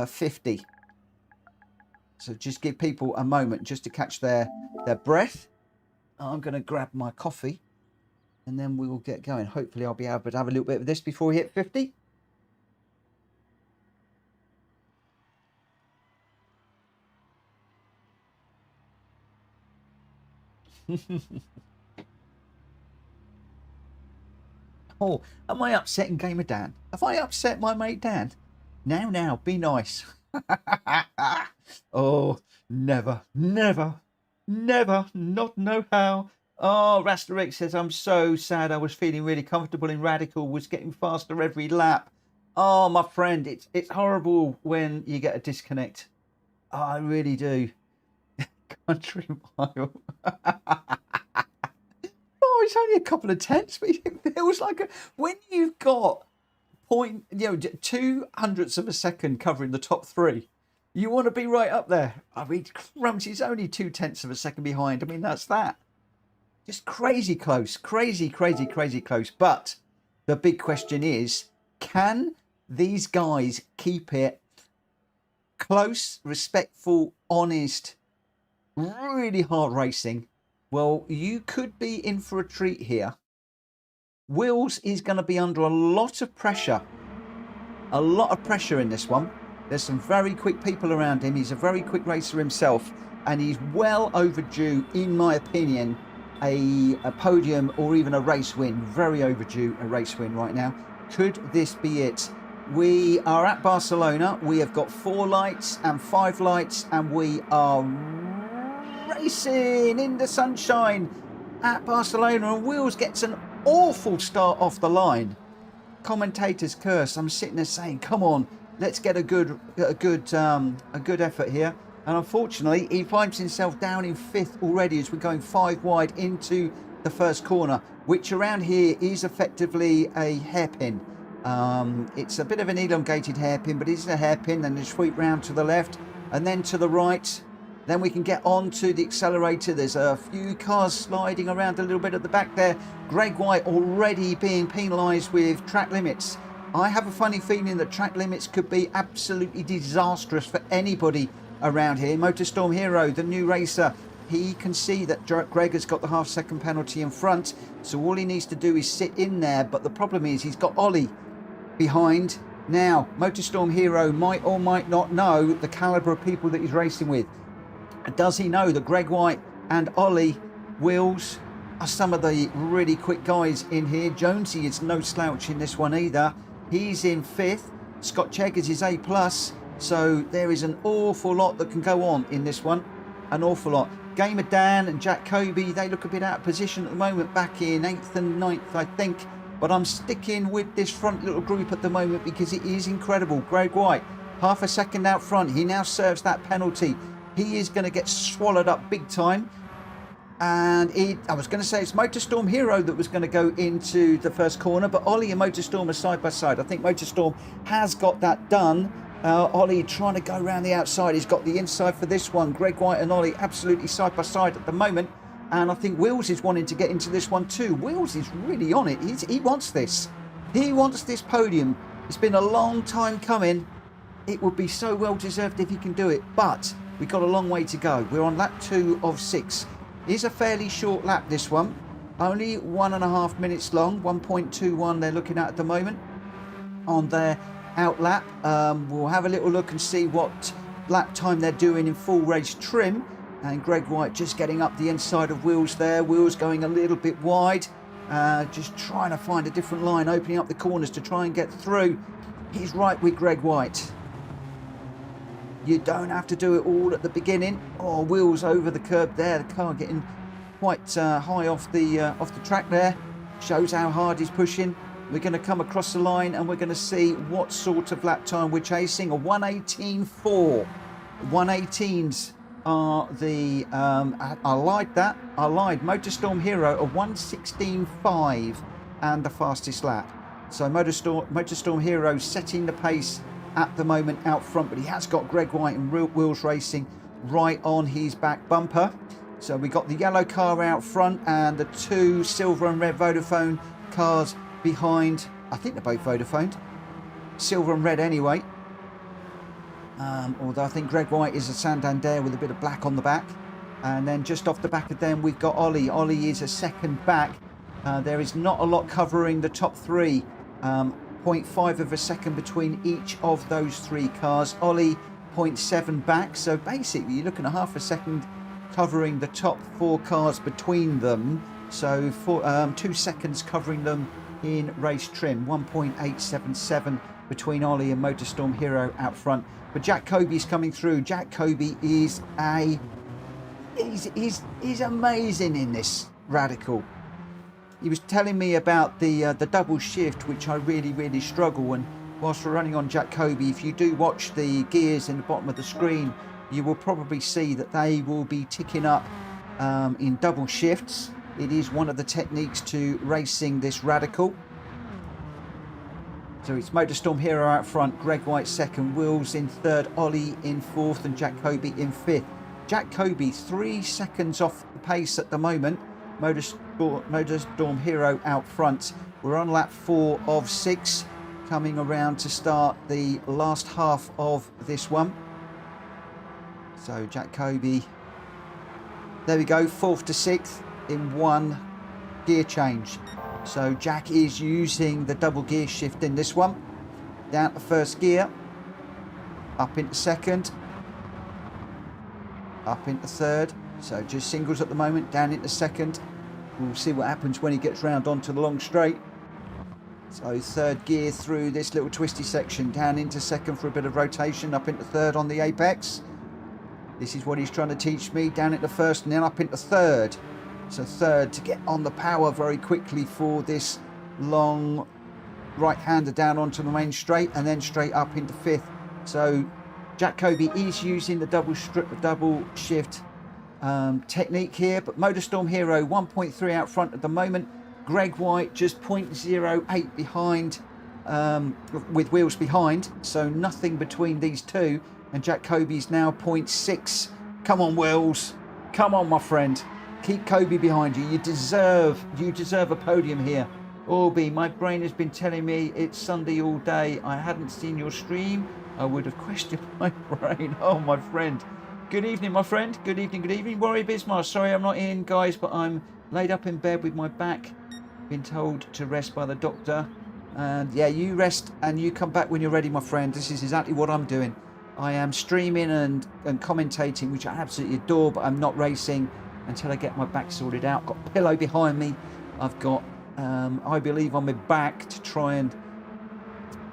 50. So just give people a moment just to catch their breath. I'm going to grab my coffee and then we will get going. Hopefully I'll be able to have a little bit of this before we hit 50. Oh, am I upsetting Gamer Dan? Have I upset my mate Dan? Now, be nice. Oh, never, not know how. Oh, Gr.x says, I'm so sad. I was feeling really comfortable in Radical, was getting faster every lap. Oh, my friend, it's horrible when you get a disconnect. Oh, I really do. Country mile. Oh, it's only a couple of tenths, but it feels like when you've got 0.200ths of a second covering the top 3, you want to be right up there. I mean, crumbs, he's only 0.2 of a second behind. I mean, that's that. Just crazy close, crazy close. But the big question is, can these guys keep it close, respectful, honest, really hard racing? Well, you could be in for a treat here. Wills is going to be under a lot of pressure. A lot of pressure in this one. There's some very quick people around him. He's a very quick racer himself. And he's well overdue, in my opinion, a podium or even a race win. Very overdue a race win right now. Could this be it? We are at Barcelona. We have got 4 lights and 5 lights. And we are racing in the sunshine at Barcelona, and Wills gets an awful start off the line. Commentator's curse. I'm sitting there saying, come on, let's get a good effort here. And unfortunately, he finds himself down in 5th already as we're going 5 wide into the first corner, which around here is effectively a hairpin. It's a bit of an elongated hairpin, but it's a hairpin. Then a sweep round to the left and then to the right. Then we can get on to the accelerator. There's a few cars sliding around a little bit at the back there. Gr.x already being penalised with track limits. I have a funny feeling that track limits could be absolutely disastrous for anybody around here. Motorstorm Hero, the new racer, he can see that Greg has got the half-second penalty in front, so all he needs to do is sit in there. But the problem is he's got Ollie behind. Now, Motorstorm Hero might or might not know the calibre of people that he's racing with. Does he know that Gr.x and Ollie Wheels are some of the really quick guys in here? Jonesy is no slouch in this one either. He's in 5th. Scott Cheggers is A+. So there is an awful lot that can go on in this one. An awful lot. Gamer Dan and Jack Kobe, they look a bit out of position at the moment, back in 8th and 9th, I think. But I'm sticking with this front little group at the moment because it is incredible. Gr.x, half a second out front. He now serves that penalty. He is going to get swallowed up big time. And I was going to say it's Motorstorm Hero that was going to go into the first corner, but Ollie and Motorstorm are side by side. I think Motorstorm has got that done. Ollie trying to go around the outside. He's got the inside for this one. Gr.x and Ollie absolutely side by side at the moment. And I think Wheels is wanting to get into this one too. Wheels is really on it. He wants this. He wants this podium. It's been a long time coming. It would be so well deserved if he can do it. But we've got a long way to go. We're on lap 2 of 6. It's a fairly short lap, this one. Only 1.5 minutes long. 1.21 they're looking at the moment on their out lap. We'll have a little look and see what lap time they're doing in full race trim. And Gr.x just getting up the inside of Wheels there. Wheels going a little bit wide. Just trying to find a different line, opening up the corners to try and get through. He's right with Gr.x. You don't have to do it all at the beginning. Oh, Wheels over the curb there. The car getting quite high off the track there. Shows how hard he's pushing. We're going to come across the line and we're going to see what sort of lap time we're chasing. A 1:18.4. 1:18s are the... I lied that. I lied. Motorstorm Hero, a 1:16.5 and the fastest lap. So Motorstorm Hero setting the pace at the moment out front, but he has got Gr.x and Wheels Racing right on his back bumper. So we got the yellow car out front and the 2 silver and red Vodafone cars behind. I think they're both Vodafone. Silver and red anyway. Although I think Gr.x is a Santander with a bit of black on the back. And then just off the back of them we've got Ollie. Ollie is a second back. There is not a lot covering the top 3. 0.5 of a second between each of those 3 cars. Ollie 0.7 back, so basically you're looking at half a second covering the top 4 cars between them. So 2 seconds covering them in race trim. 1.877 between Ollie and Motorstorm Hero out front. But Jack Kobe's coming through. Jack Kobe is he's amazing in this Radical. He was telling me about the double shift, which I really struggle. And whilst we're running on Jack Kobe, if you do watch the gears in the bottom of the screen, you will probably see that they will be ticking up in double shifts. It is one of the techniques to racing this Radical. So it's Motorstorm Hero out front, Gr.x second, Wheels in third, Ollie in fourth, and Jack Kobe in fifth. Jack Kobe 3 seconds off the pace at the moment. Motorstorm Hero out front. We're on lap 4 of 6, coming around to start the last half of this one. So Jack Kobe, there we go, 4th to 6th in 1 gear change. So Jack is using the double gear shift in this one. Down to first gear, up into second, up into third. So just singles at the moment, down into second. We'll see what happens when he gets round onto the long straight. So third gear through this little twisty section, down into second for a bit of rotation, up into third on the apex. This is what he's trying to teach me, down into first and then up into third. So third to get on the power very quickly for this long right-hander down onto the main straight and then straight up into fifth. So Jacoby is using the double shift technique here, but Motorstorm Hero 1.3 out front at the moment. Greg White just 0.08 behind, with wheels behind, so nothing between these two. And Jacoby's now 0.6. Come on, Wills. Come on, my friend. Keep Kobe behind you. You deserve a podium here. Orby, my brain has been telling me it's Sunday all day. I hadn't seen your stream. I would have questioned my brain. Oh, my friend. Good evening, my friend. Good evening, good evening. Warrior Bismarck. Sorry I'm not in, guys, but I'm laid up in bed with my back. Been told to rest by the doctor. And yeah, you rest and you come back when you're ready, my friend. This is exactly what I'm doing. I am streaming and commentating, which I absolutely adore, but I'm not racing until I get my back sorted out. Got a pillow behind me. I've got, I believe, on my back to try and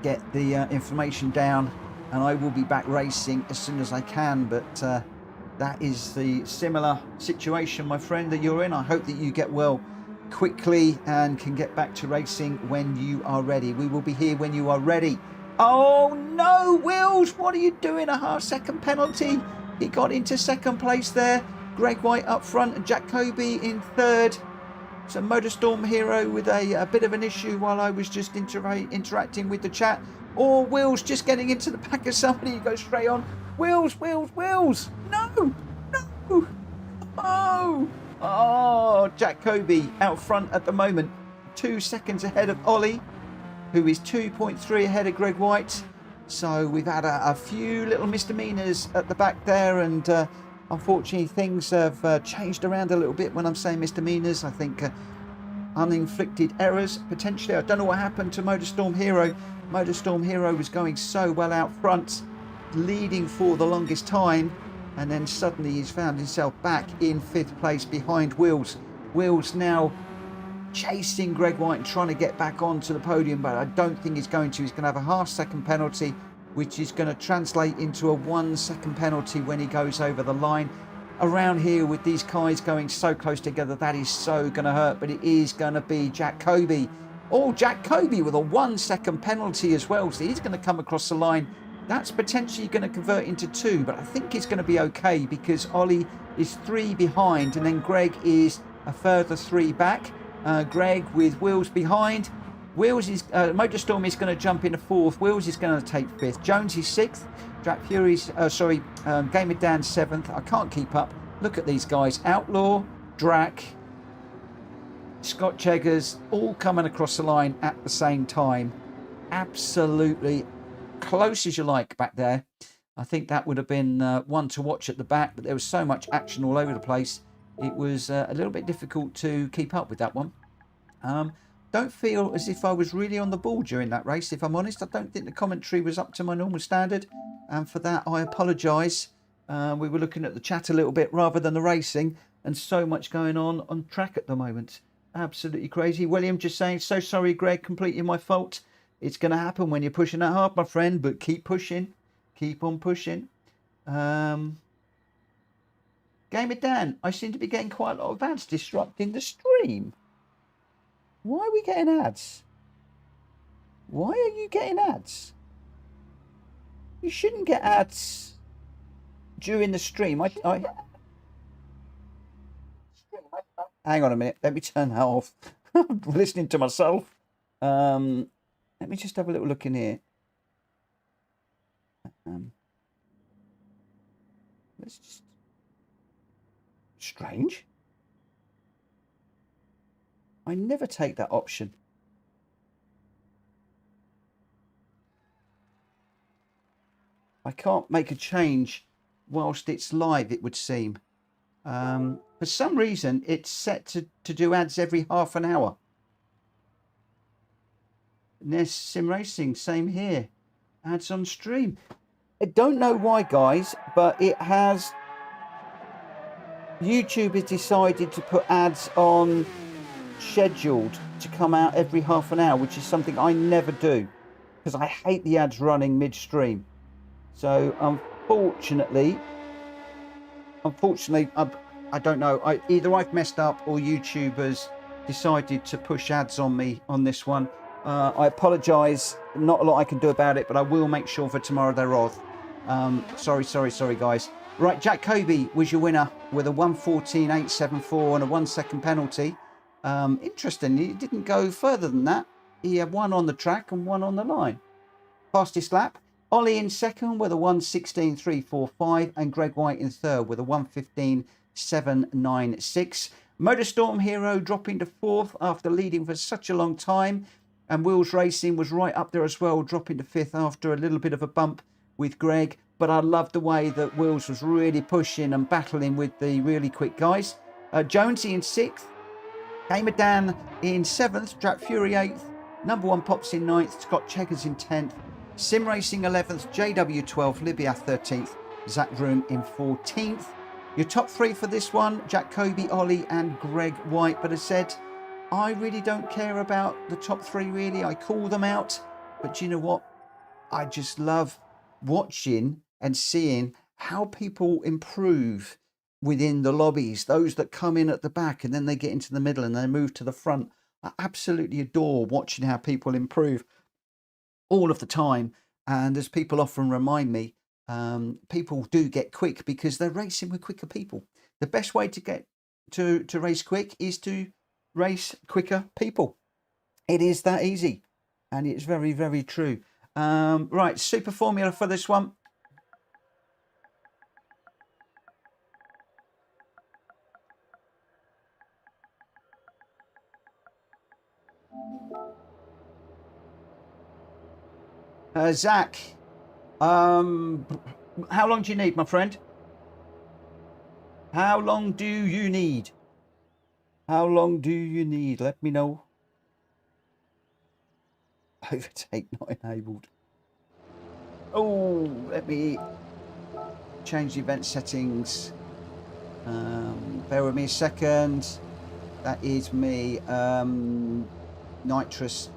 get the information down. And I will be back racing as soon as I can. But that is the similar situation, my friend, that you're in. I hope that you get well quickly and can get back to racing when you are ready. We will be here when you are ready. Oh no, Wills, what are you doing? A half-second penalty. He got into second place there. Greg White up front and Jacoby in third. So Motorstorm Hero with a bit of an issue while I was just interacting with the chat. Or Wills just getting into the back of somebody. He goes straight on. Wills. No. Oh, Jacoby out front at the moment. 2 seconds ahead of Ollie, who is 2.3 ahead of Greg White. So we've had a few little misdemeanors at the back there, and unfortunately things have changed around a little bit when I'm saying misdemeanors. I think uninflicted errors, potentially. I don't know what happened to Motorstorm Hero. Motorstorm Hero was going so well out front, leading for the longest time, and then suddenly he's found himself back in 5th place behind Wills. Wills now chasing Greg White and trying to get back onto the podium, but I don't think he's going to. He's going to have a half-second penalty, which is going to translate into a 1-second penalty when he goes over the line. Around here with these guys going so close together, that is so going to hurt, but it is going to be Jacoby. Oh, Jacoby with a 1-second penalty as well, so he's going to come across the line. That's potentially going to convert into 2, but I think it's going to be okay because Ollie is 3 behind, and then Greg is a further 3 back. Greg with Wills behind. Wills is Motorstorm is going to jump into 4th. Wills is going to take 5th. Jones is 6th. Drap Fury's Gamer Dan 7th. I can't keep up. Look at these guys: Outlaw, Drac, Scott Cheggers, all coming across the line at the same time. Absolutely close as you like back there. I think that would have been one to watch at the back, but there was so much action all over the place. It was a little bit difficult to keep up with that one. Don't feel as if I was really on the ball during that race, if I'm honest. I don't think the commentary was up to my normal standard, and for that I apologise. We were looking at the chat a little bit rather than the racing, and so much going on track at the moment. Absolutely crazy. William just saying, so sorry Greg, completely my fault. It's going to happen when you're pushing that hard, my friend, but keep pushing. Keep on pushing. Gamer Dan, I seem to be getting quite a lot of ads disrupting the stream. Why are we getting ads? Why are you getting ads? You shouldn't get ads during the stream. Hang on a minute. Let me turn that off. I'm listening to myself. Let me just have a little look in here. Let's just... Strange. I never take that option. I can't make a change whilst it's live, it would seem. For some reason, it's set to do ads every half an hour. NES Sim Racing, same here. Ads on stream. I don't know why, guys, but it has... YouTube has decided to put ads on scheduled to come out every half an hour, which is something I never do because I hate the ads running midstream. So unfortunately, I don't know. Either I've messed up or YouTube has decided to push ads on me on this one. I apologise. Not a lot I can do about it, but I will make sure for tomorrow they're off. Sorry, guys. Right, Jack Kobe was your winner with a 1:14.874 and a 1 second penalty. Interesting, he didn't go further than that. He had one on the track and one on the line. Fastest lap, Ollie in second with a 1:16.345 and Greg White in third with a 1:15.796. Motorstorm Hero dropping to fourth after leading for such a long time, and Wheels Racing was right up there as well, dropping to fifth after a little bit of a bump with Greg. But I love the way that Wheels was really pushing and battling with the really quick guys. Jonesy in sixth, Gamer Dan in seventh, Jack Fury eighth, number one Pops in ninth, Scott Cheggers in 10th, Sim Racing 11th, JW 12th, Libya 13th, Zach Vroom in 14th. Your top three for this one, Jack Kobe, Ollie and Greg White. But as said, I really don't care about the top three really. I call them out. But you know what? I just love watching and seeing how people improve within the lobbies, those that come in at the back and then they get into the middle and they move to the front. I absolutely adore watching how people improve all of the time. And as people often remind me, people do get quick because they're racing with quicker people. The best way to get to race quick is to race quicker people. It is that easy, and it's very, very true. Right, super formula for this one. Zach, how long do you need, my friend? How long do you need? How long do you need? Let me know. Overtake not enabled. Oh, let me change the event settings. Bear with me a second. That is me. Nitrous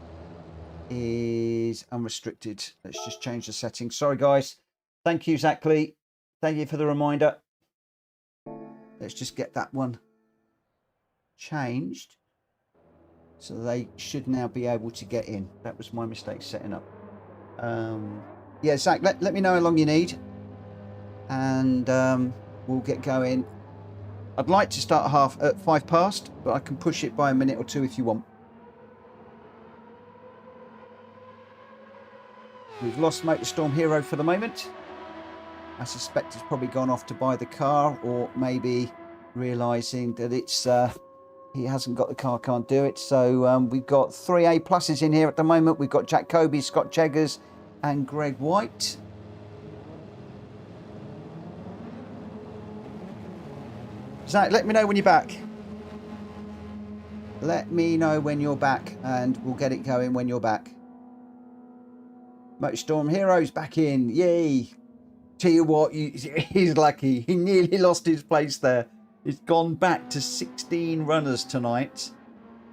is unrestricted. Let's just change the settings. Sorry, guys. Thank you, Zach Lee. Thank you for the reminder. Let's just get that one changed. So they should now be able to get in. That was my mistake setting up. Yeah, Zach, let me know how long you need. And we'll get going. I'd like to start at 5 past, but I can push it by a minute or two if you want. We've lost Motorstorm Hero for the moment. I suspect he's probably gone off to buy the car, or maybe realising that it's he hasn't got the car, can't do it. So we've got 3 A pluses in here at the moment. We've got Jack Kobe, Scott Cheggers and Greg White. Zach, let me know when you're back. Let me know when you're back and we'll get it going when you're back. Motorstorm Hero's back in. Yay. Tell you what, he's lucky. He nearly lost his place there. He's gone back to 16 runners tonight.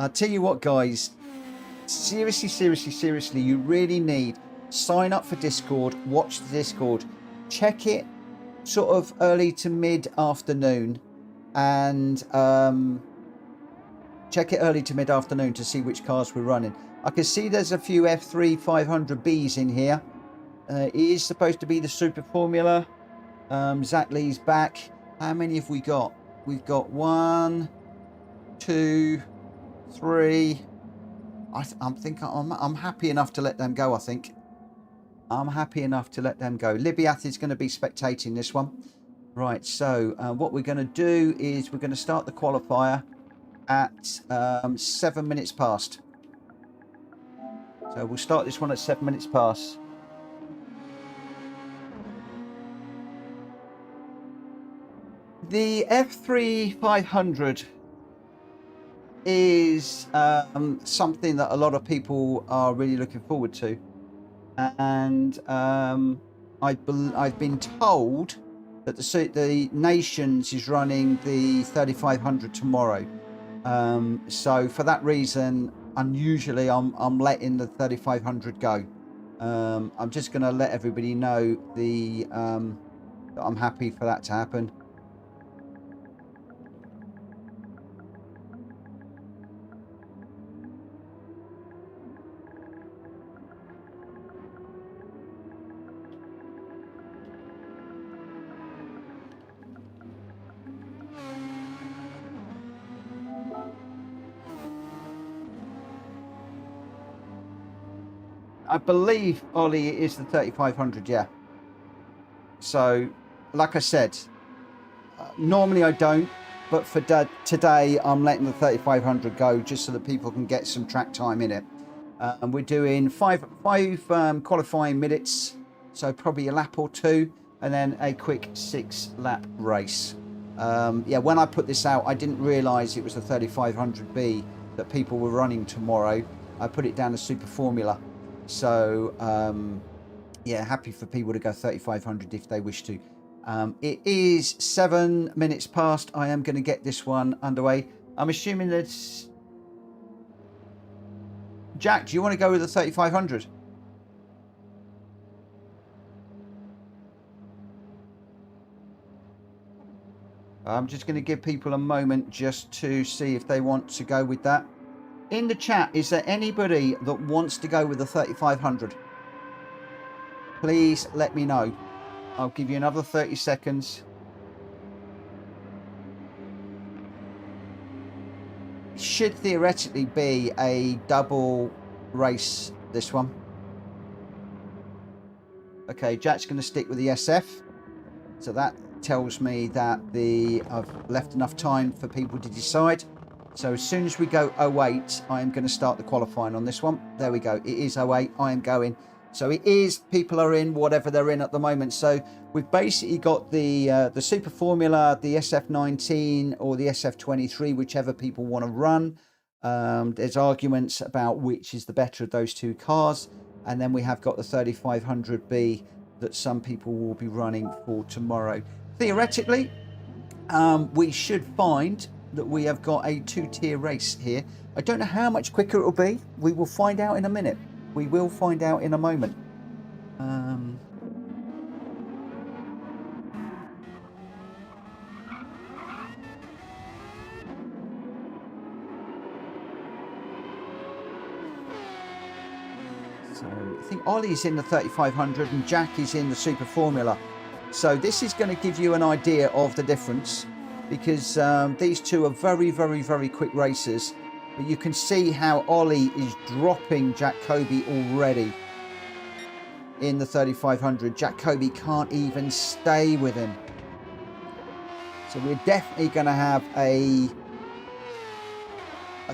I'll tell you what, guys. Seriously, you really need sign up for Discord. Watch the Discord. Check it sort of early to mid-afternoon. And check it early to mid-afternoon to see which cars we're running. I can see there's a few F3 500Bs in here. It is supposed to be the Super Formula. Zach Lee's back. How many have we got? We've got 1, 2, 3. I'm happy enough to let them go, I think. I'm happy enough to let them go. Libyath is going to be spectating this one. Right, so what we're going to do is we're going to start the qualifier at 7 minutes past. So we'll start this one at 7 minutes past. The F3 500 is something that a lot of people are really looking forward to. And I've been told that the Nations is running the 3500 tomorrow. So for that reason, unusually, I'm letting the 3500 go. I'm just going to let everybody know that I'm happy for that to happen. I believe, Ollie, it is the 3500, yeah. So, like I said, normally I don't, but for today I'm letting the 3500 go just so that people can get some track time in it. And we're doing five qualifying minutes, so probably a lap or two, and then a quick 6-lap race. Yeah, when I put this out, I didn't realise it was the 3500B that people were running tomorrow. I put it down as Super Formula. So, yeah, happy for people to go 3500 if they wish to. It is 7 minutes past. I am going to get this one underway. I'm assuming that... Jack, do you want to go with the 3500? I'm just going to give people a moment just to see if they want to go with that. In the chat, is there anybody that wants to go with the 3500? Please let me know. I'll give you another 30 seconds. It should theoretically be a double race, this one. Okay, Jack's going to stick with the SF. So that tells me that I've left enough time for people to decide. So as soon as we go 08, I am going to start the qualifying on this one. There we go. It is 08. I am going. So it is, people are in whatever they're in at the moment. So we've basically got the Super Formula, the SF19 or the SF23, whichever people want to run. There's arguments about which is the better of those two cars. And then we have got the 3500B that some people will be running for tomorrow. Theoretically, we should find that we have got a two-tier race here. I don't know how much quicker it will be. We will find out in a minute. We will find out in a moment. So I think Ollie's in the 3500 and Jack is in the Super Formula. So this is going to give you an idea of the difference, because these two are very, very, very quick racers. But you can see how Ollie is dropping Jack Kobe already in the 3500. Jack Kobe can't even stay with him. So we're definitely going to have a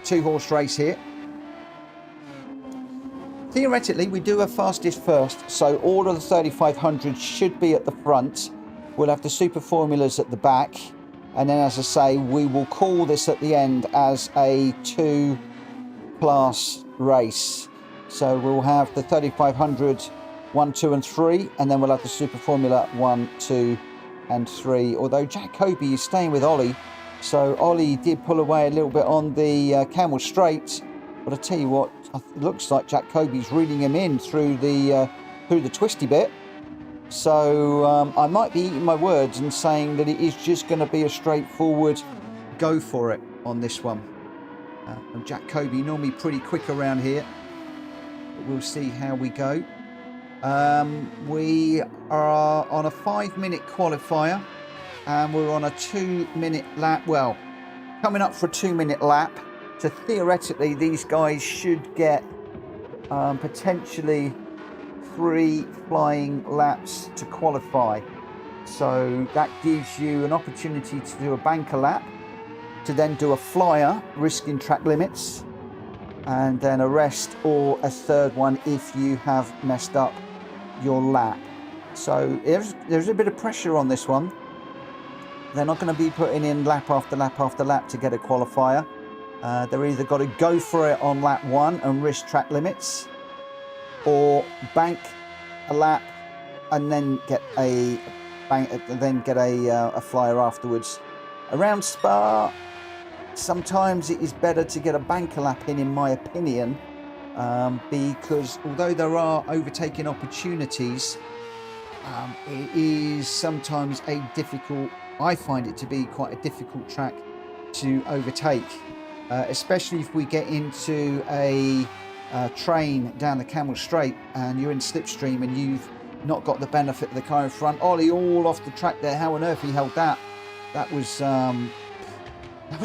two-horse race here. Theoretically, we do a fastest first, so all of the 3500 should be at the front. We'll have the Super Formulas at the back. And then, as I say, we will call this at the end as a two-class race. So we'll have the 3500 1, 2 and 3, and then we'll have the Super Formula 1, 2 and 3. Although Jack Kobe is staying with Ollie, so Ollie did pull away a little bit on the Camel Straight. But I tell you what, it looks like Jack Kobe's reading him in through the twisty bit. So I might be eating my words and saying that it is just going to be a straightforward go for it on this one. And Jack Kobe normally pretty quick around here, but we'll see how we go. We are on a 5-minute qualifier and we're on a 2-minute lap. Well, coming up for a 2-minute lap. So theoretically, these guys should get potentially 3 flying laps to qualify. So that gives you an opportunity to do a banker lap, to then do a flyer, risking track limits, and then a rest or a third one if you have messed up your lap. So there's a bit of pressure on this one. They're not going to be putting in lap after lap after lap to get a qualifier. They're either got to go for it on lap 1 and risk track limits, or bank a lap and then get a flyer afterwards. Around Spa, sometimes it is better to get a banker lap in my opinion, because although there are overtaking opportunities, it is sometimes I find it to be quite a difficult track to overtake, especially if we get into a train down the Camel Straight and you're in slipstream and you've not got the benefit of the car in front. Ollie all off the track there. How on earth he held that? That was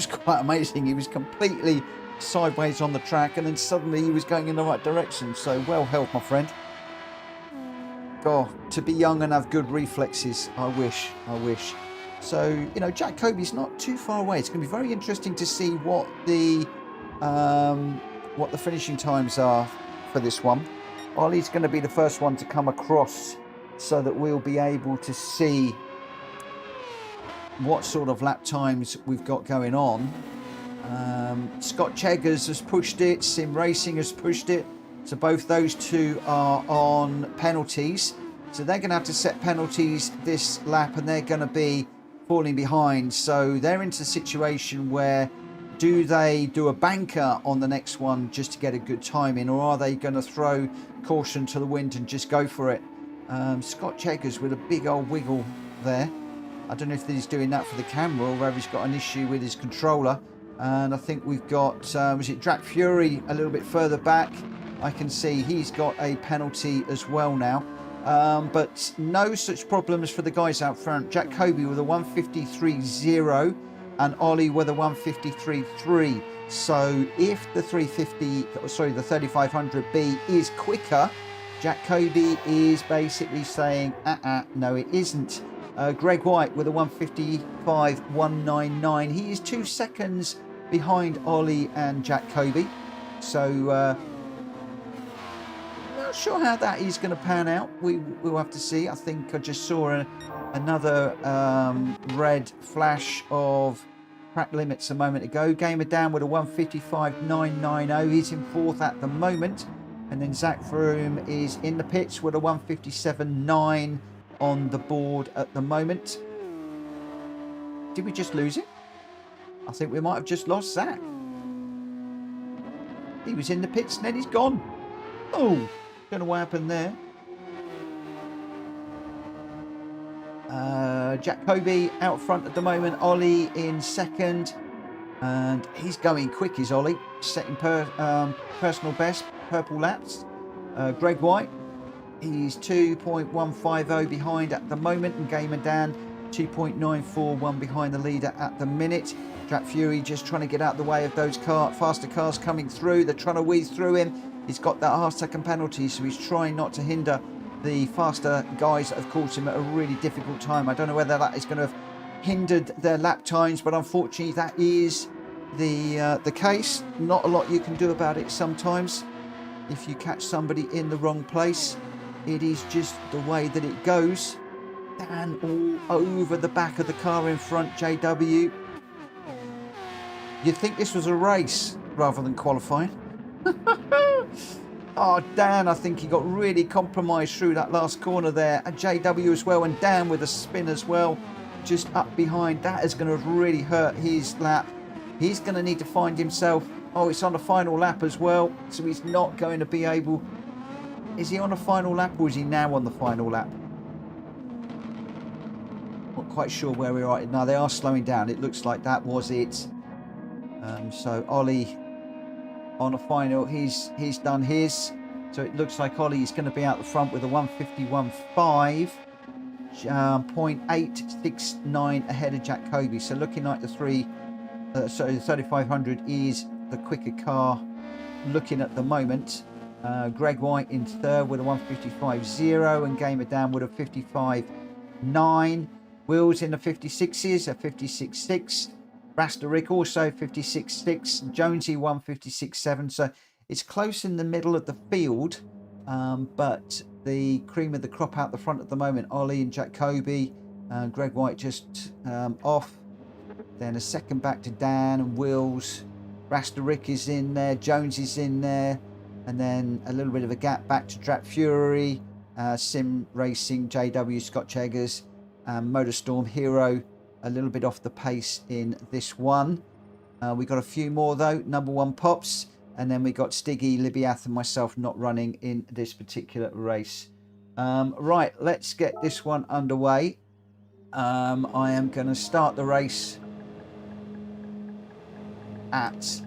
quite amazing. He was completely sideways on the track, and then suddenly he was going in the right direction. So well held, my friend. God, to be young and have good reflexes. I wish. So, you know, Jack Kobe's not too far away. It's going to be very interesting to see what the finishing times are for this one. Ollie's going to be the first one to come across so that we'll be able to see what sort of lap times we've got going on. Scott Cheggers has pushed it. Sim Racing has pushed it. So both those two are on penalties. So they're going to have to set penalties this lap, and they're going to be falling behind. So they're into a situation where, do they do a banker on the next one just to get a good time in, or are they going to throw caution to the wind and just go for it? Scott Cheggers with a big old wiggle there. I don't know if he's doing that for the camera or whether he's got an issue with his controller. And I think we've got, was it Jack Fury a little bit further back? I can see he's got a penalty as well now. But no such problems for the guys out front. Jack Kobe with a 153.0 and Ollie with a 153.3. So if the 3500B is quicker, Jack Kobe is basically saying, no, it isn't. Greg White with a 155.199. He is 2 seconds behind Ollie and Jack Kobe. So not sure how that is going to pan out. We'll have to see. I think I just saw another red flash of track limits a moment ago. Gamer down with a 155.990. He's in fourth at the moment. And then Zach Vroom is in the pits with a 157.9 on the board at the moment. Did we just lose it? I think we might have just lost Zach. He was in the pits and then he's gone. Oh, don't know what happened there. Jack Kobe out front at the moment. Ollie in second. And he's going quick, is Ollie. Setting personal best, purple laps. Greg White, he's 2.150 behind at the moment. And Gamer Dan, 2.941 behind the leader at the minute. Jack Fury just trying to get out of the way of those faster cars coming through. They're trying to weave through him. He's got that half-second penalty, so he's trying not to hinder the faster guys that have caught him at a really difficult time. I don't know whether that is going to have hindered their lap times, but unfortunately that is the case. Not a lot you can do about it sometimes. If you catch somebody in the wrong place, it is just the way that it goes. Dan all over the back of the car in front, JW. You'd think this was a race rather than qualifying. Oh, Dan, I think he got really compromised through that last corner there. And JW as well, and Dan with a spin as well, just up behind. That is going to really hurt his lap. He's going to need to find himself. Oh, it's on the final lap as well, so he's not going to be able... Is he on the final lap, or is he now on the final lap? Not quite sure where we are. Now, they are slowing down. It looks like that was it. So Ollie on a final, he's done his. So it looks like Ollie is going to be out the front with a 151.5, 0.869 ahead of Jack Kobe. So looking like the 3500 is the quicker car looking at the moment. Greg White in third with a 155.0 and Gamer down with a 55.9. Wills in the 56s, a 56.6. Rasterick also 56.6, Jonesy 156.7. So it's close in the middle of the field, but the cream of the crop out the front at the moment, Ollie and Jack Kobe, Greg White just off. Then a second back to Dan and Wills. Rasterick is in there, Jones is in there, and then a little bit of a gap back to Jack Fury, Sim Racing, JW, Scott Cheggers, Motorstorm Hero. A little bit off the pace in this one. We got a few more though. Number one Pops, and then we got Stiggy, Libyath, and myself not running in this particular race. Right, let's get this one underway. I am going to start the race at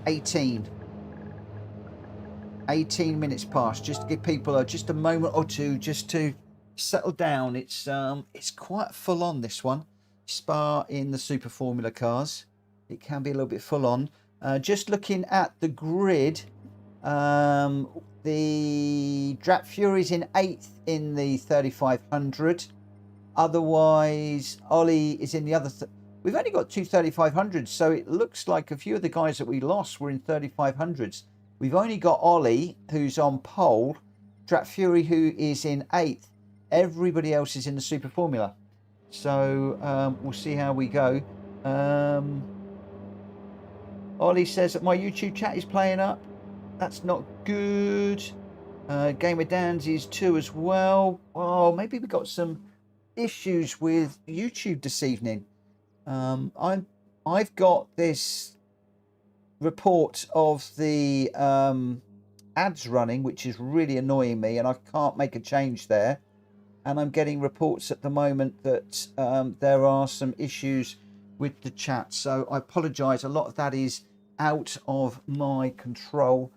18 minutes past, just to give people just a moment or two just to settle down. It's quite full on, this one. Spa in the Super Formula cars. it can be a little bit full on. Just looking at the grid, the Drat Fury's in 8th in the 3500. Otherwise, Ollie is in the other. We've only got two 3500s, so it looks like a few of the guys that we lost were in 3500s. We've only got Ollie, who's on pole, Drat Fury, who is in 8th. Everybody else is in the Super Formula. So we'll see how we go. Ollie says that my YouTube chat is playing up. That's not good. Game of Dan's is 2 as well. Oh, maybe we got some issues with YouTube this evening. I've got this report of the ads running, which is really annoying me, and I can't make a change there. And I'm getting reports at the moment that there are some issues with the chat, so I apologize. A lot of that is out of my control.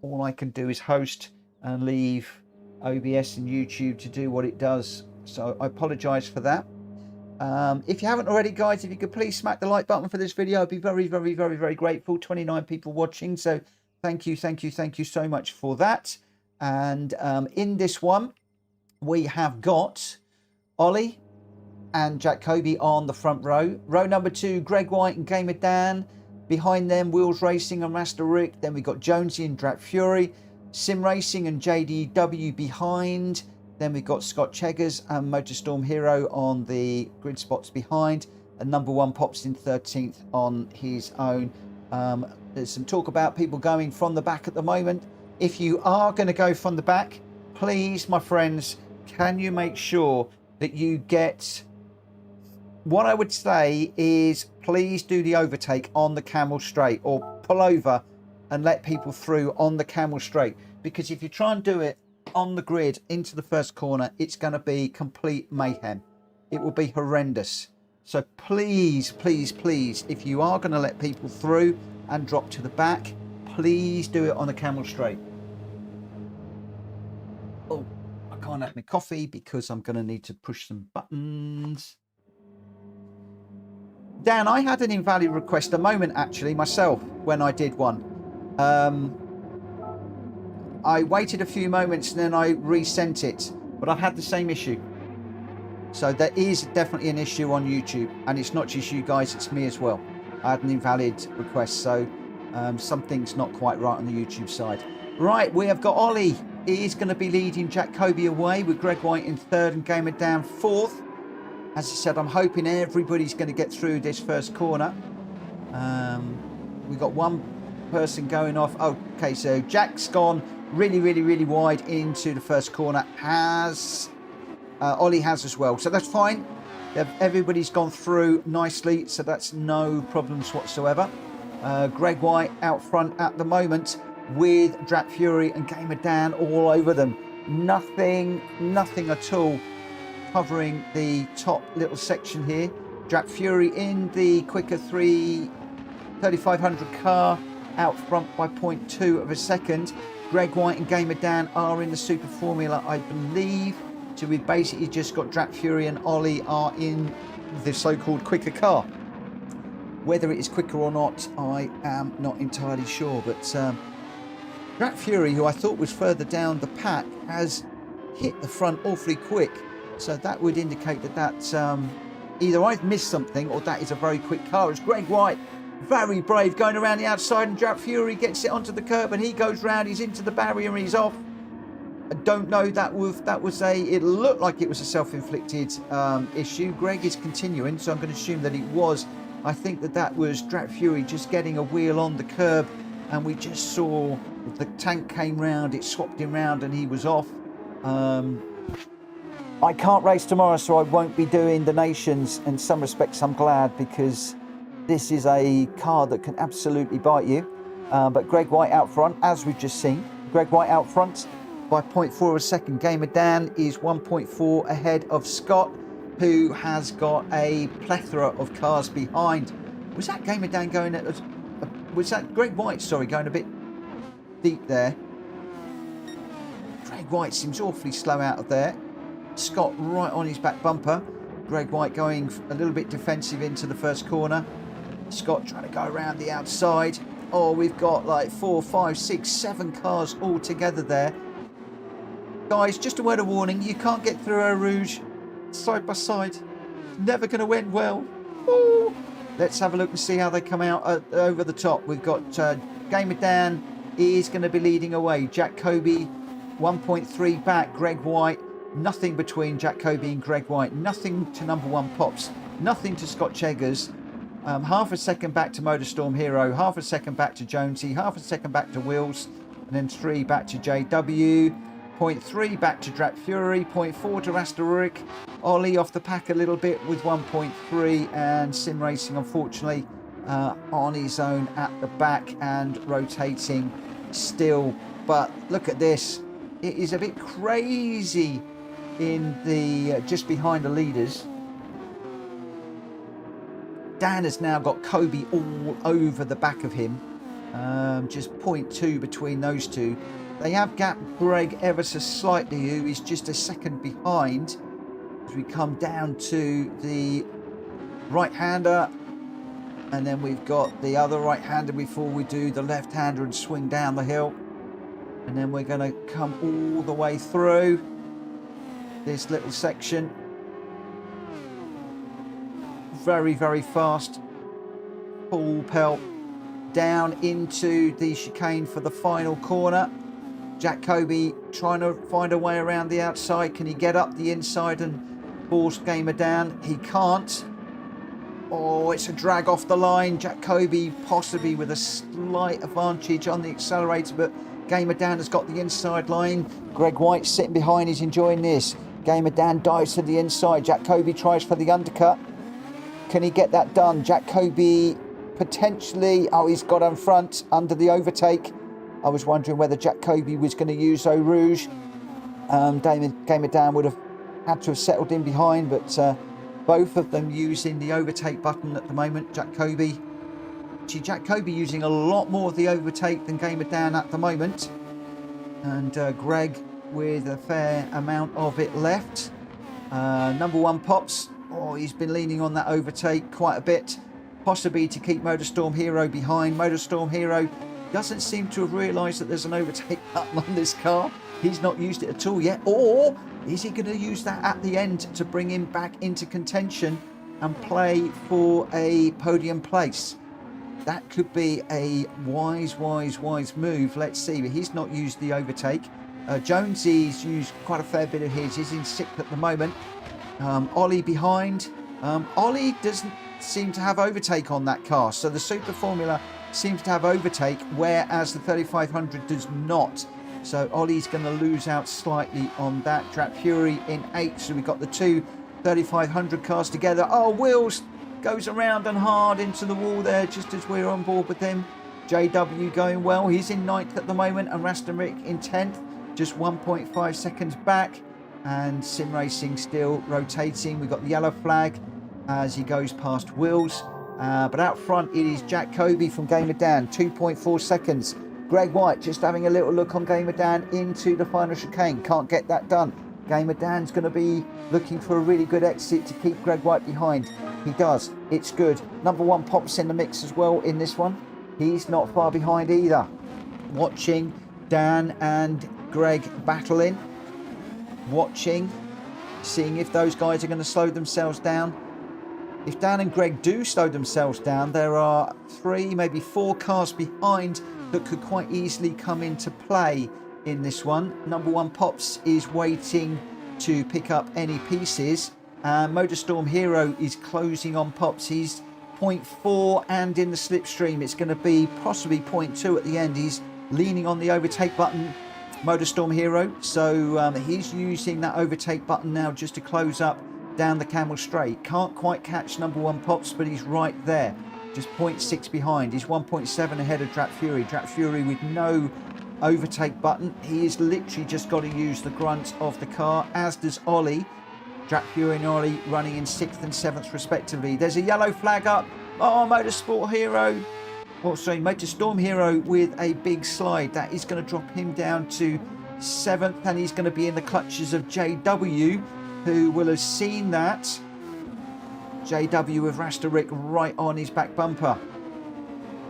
All I can do is host and leave OBS and YouTube to do what it does, so I apologize for that. If you haven't already, guys, if you could please smack the like button for this video, I'd be very, very, very, very grateful. 29 people watching, so thank you so much for that. And in this one, we have got Ollie and Jacoby on the front row. Row number 2, Greg White and Gamer Dan. Behind them, Wheels Racing and Master Rick. Then we've got Jonesy and Drat Fury. Sim Racing and JDW behind. Then we've got Scott Cheggers and Motorstorm Hero on the grid spots behind. And number 1 pops in 13th on his own. There's some talk about people going from the back at the moment. If you are going to go from the back, please, my friends, can you make sure that you get... What I would say is please do the overtake on the camel straight, or pull over and let people through on the camel straight. Because if you try and do it on the grid into the first corner, it's going to be complete mayhem. It will be horrendous. So please, please, please, if you are going to let people through and drop to the back, please do it on the camel straight. Oh, I can't have my coffee because I'm going to need to push some buttons. Dan, I had an invalid request a moment actually myself when I did one. I waited a few moments and then I resent it, but I had the same issue. So there is definitely an issue on YouTube, and it's not just you guys, it's me as well. I had an invalid request, so something's not quite right on the YouTube side. Right, we have got Ollie. He is going to be leading Jacoby away with Greg White in 3rd and Gamer Dan 4th. As I said, I'm hoping everybody's going to get through this first corner. We've got one person going off. Okay, so Jack's gone really, really, really wide into the first corner. Ollie has as well. So that's fine. Everybody's gone through nicely, so that's no problems whatsoever. Greg White out front at the moment with Drat Fury and Gamer Dan all over them. Nothing at all covering the top little section here. Drat Fury in the quicker 3500 car, out front by 0.2 of a second. Greg White and Gamer Dan are in the Super Formula, I believe. So we've basically just got Drat Fury and Ollie are in the so-called quicker car. Whether it is quicker or not, I am not entirely sure. But Drat Fury, who I thought was further down the pack, has hit the front awfully quick. So that would indicate that that's either I've missed something or that is a very quick car. It's Greg White, very brave, going around the outside, and Drat Fury gets it onto the curb and he goes round, he's into the barrier and he's off. I don't know, it looked like it was a self-inflicted issue. Greg is continuing, so I'm going to assume that it was. I think that was Drat Fury just getting a wheel on the curb, and we just saw the tank came round, it swapped him round and he was off. I can't race tomorrow, so I won't be doing the nations. In some respects, I'm glad, because this is a car that can absolutely bite you. But Greg White out front, as we've just seen. Greg White out front by 0.4 of a second. Gamer Dan is 1.4 ahead of Scott, who has got a plethora of cars behind. Was that Gamer Dan going at... was that Greg White, sorry, going a bit deep there? Greg White seems awfully slow out of there. Scott right on his back bumper. Greg White going a little bit defensive into the first corner. Scott trying to go around the outside. Oh, we've got like 4, 5, 6, 7 cars all together there. Guys, just a word of warning, you can't get through Eau Rouge side by side. Never going to end well. Ooh. Let's have a look and see how they come out over the top. We've got Gamer Dan is going to be leading away. Jack Kobe 1.3 back. Greg White, nothing between Jack Kobe and Greg White. Nothing to number 1 Pops. Nothing to Scott Cheggers. Half a second back to Motorstorm Hero. Half a second back to Jonesy. Half a second back to Wills. And then 3 back to JW. 0.3 back to Drap Fury, 0.4 to Rasteric. Ollie off the pack a little bit with 1.3, and Sim Racing unfortunately on his own at the back and rotating still. But look at this, it is a bit crazy in the just behind the leaders. Dan has now got Kobe all over the back of him, just 0.2 between those two. They have gapped Greg ever so slightly, who is just a second behind. As we come down to the right-hander, and then we've got the other right-hander before we do the left-hander and swing down the hill. And then we're going to come all the way through this little section. Very, very fast. Full pelt down into the chicane for the final corner. Jack Kobe trying to find a way around the outside. Can he get up the inside and force Gamer down? He can't. Oh, it's a drag off the line. Jack Kobe possibly with a slight advantage on the accelerator, but Gamer Dan has got the inside line. Greg White sitting behind, he's enjoying this. Gamer Dan dives to the inside. Jack Kobe tries for the undercut. Can he get that done? Jack Kobe potentially, oh, he's got on front under the overtake. I was wondering whether Jack Kobe was going to use Eau Rouge. Gamer Dan would have had to have settled in behind, but both of them using the overtake button at the moment. Jack Kobe using a lot more of the overtake than Gamer Dan at the moment. And Greg with a fair amount of it left. Number 1 Pops. Oh, he's been leaning on that overtake quite a bit. Possibly to keep Motorstorm Hero behind. Motorstorm Hero doesn't seem to have realised that there's an overtake button on this car. He's not used it at all yet. Or is he going to use that at the end to bring him back into contention and play for a podium place? That could be a wise move. Let's see. But he's not used the overtake. Jonesy's used quite a fair bit of his. He's in 6th at the moment. Ollie behind. Ollie doesn't seem to have overtake on that car. So the Super Formula seems to have overtake, whereas the 3500 does not. So Ollie's going to lose out slightly on that. Drap Fury in 8th. So we've got the two 3500 cars together. Oh, Wills goes around and hard into the wall there just as we're on board with him. JW going well. He's in 9th at the moment, and Rasteric in 10th. Just 1.5 seconds back. And Sim Racing still rotating. We've got the yellow flag as he goes past Wills. But out front it is Jack Kobe from Gamer Dan, 2.4 seconds. Greg White just having a little look on Gamer Dan into the final chicane. Can't get that done. Gamer Dan's going to be looking for a really good exit to keep Greg White behind. He does. It's good. Number 1 Pops in the mix as well in this one. He's not far behind either. Watching Dan and Greg battling. Watching. Seeing if those guys are going to slow themselves down. If Dan and Greg do slow themselves down, there are 3, maybe 4 cars behind that could quite easily come into play in this one. Number 1 Pops is waiting to pick up any pieces. Motorstorm Hero is closing on Pops. He's 0.4 and in the slipstream. It's going to be possibly 0.2 at the end. He's leaning on the overtake button, Motorstorm Hero. So he's using that overtake button now just to close up down the Camel Straight. Can't quite catch number 1 Pops, but he's right there. Just 0.6 behind. He's 1.7 ahead of Drap Fury. Drap Fury with no overtake button. He is literally just got to use the grunt of the car, as does Ollie. Drap Fury and Ollie running in 6th and 7th respectively. There's a yellow flag up. Oh, Motorsport Hero. Oh, sorry, Motorstorm Hero with a big slide. That is going to drop him down to 7th, and he's going to be in the clutches of JW, who will have seen that. JW with Rasterik right on his back bumper.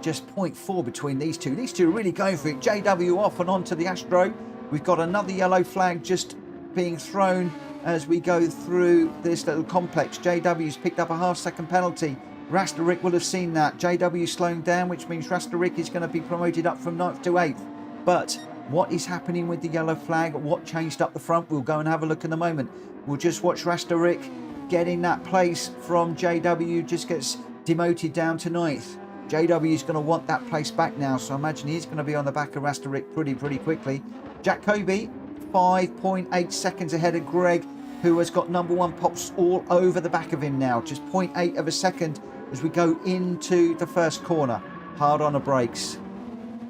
Just 0.4 between these two. These two are really going for it. JW off and onto the Astro. We've got another yellow flag just being thrown as we go through this little complex. JW's picked up a half-second penalty. Rasterik will have seen that. JW slowing down, which means Rasterik is going to be promoted up from 9th to 8th. But what is happening with the yellow flag? What changed up the front? We'll go and have a look in a moment. We'll just watch Rasterik getting that place from JW. Just gets demoted down to 9th. JW is going to want that place back now, so I imagine he's going to be on the back of Rasterik pretty quickly. Jacoby, 5.8 seconds ahead of Greg, who has got number 1 pops all over the back of him now. Just 0.8 of a second as we go into the first corner. Hard on the brakes.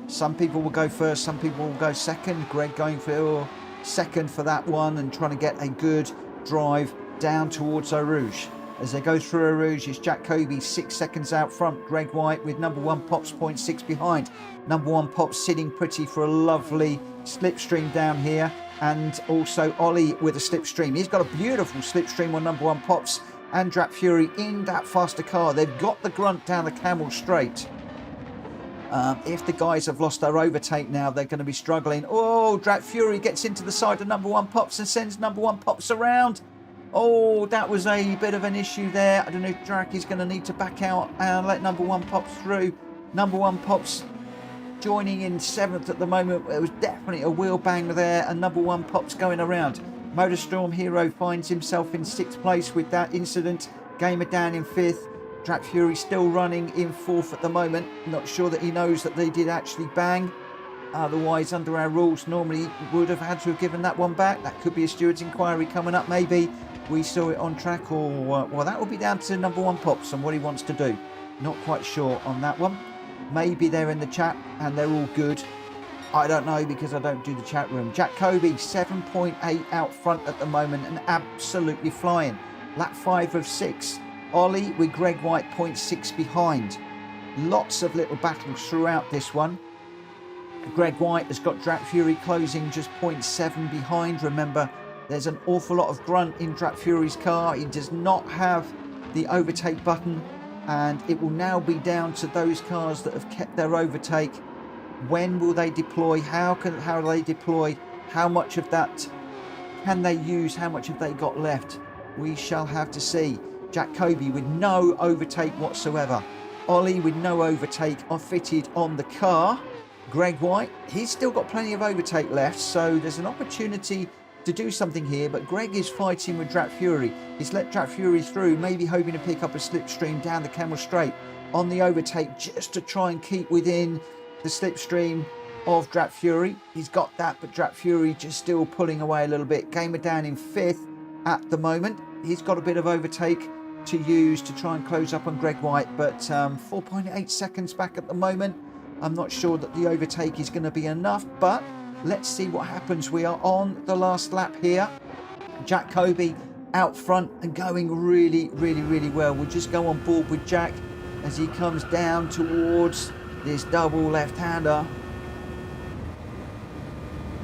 Some people will go first, some people will go second. Greg going for second for that one and trying to get a good drive down towards Eau Rouge. As they go through Eau Rouge, it's Jacoby 6 seconds out front. Greg White with number 1 pops 0.6 behind. Number 1 pops sitting pretty for a lovely slipstream down here. And also Ollie with a slipstream. He's got a beautiful slipstream on number 1 pops. And Drap Fury in that faster car. They've got the grunt down the Camel straight. If the guys have lost their overtake now, they're going to be struggling. Oh, Drap Fury gets into the side of number 1 pops and sends number 1 pops around. Oh, that was a bit of an issue there. I don't know if Gr.x is going to need to back out and let number 1 pops through. Number 1 pops joining in 7th at the moment. There was definitely a wheel bang there, and number 1 pops going around. Motorstorm Hero finds himself in 6th place with that incident. Gamer down in 5th. Drap Fury still running in 4th at the moment. Not sure that he knows that they did actually bang. Otherwise, under our rules, normally would have had to have given that one back. That could be a steward's inquiry coming up, maybe. We saw it on track, or well, that will be down to number 1 pops and what he wants to do. Not quite sure on that one. Maybe they're in the chat and they're all good. I don't know because I don't do the chat room. Jacoby 7.8 out front at the moment and absolutely flying. Lap 5 of 6. Ollie with Greg White 0.6 behind. Lots of little battles throughout this one. Greg White has got Drap Fury closing just 0.7 behind. Remember, there's an awful lot of grunt in Drap Fury's car. He does not have the overtake button, and it will now be down to those cars that have kept their overtake. When will they deploy? How do they deploy? How much of that can they use? How much have they got left? We shall have to see. Jacoby with no overtake whatsoever. Ollie with no overtake fitted on the car. Greg White, he's still got plenty of overtake left, so there's an opportunity to do something here, but Greg is fighting with Drap Fury. He's let Drap Fury through, maybe hoping to pick up a slipstream down the Camel straight on the overtake just to try and keep within the slipstream of Drap Fury. He's got that, but Drap Fury just still pulling away a little bit. Gamer down in 5th at the moment. He's got a bit of overtake to use to try and close up on Greg White, but 4.8 seconds back at the moment. I'm not sure that the overtake is going to be enough, but let's see what happens. We are on the last lap here. Jacoby out front and going really well. We'll just go on board with Jack as he comes down towards this double left-hander.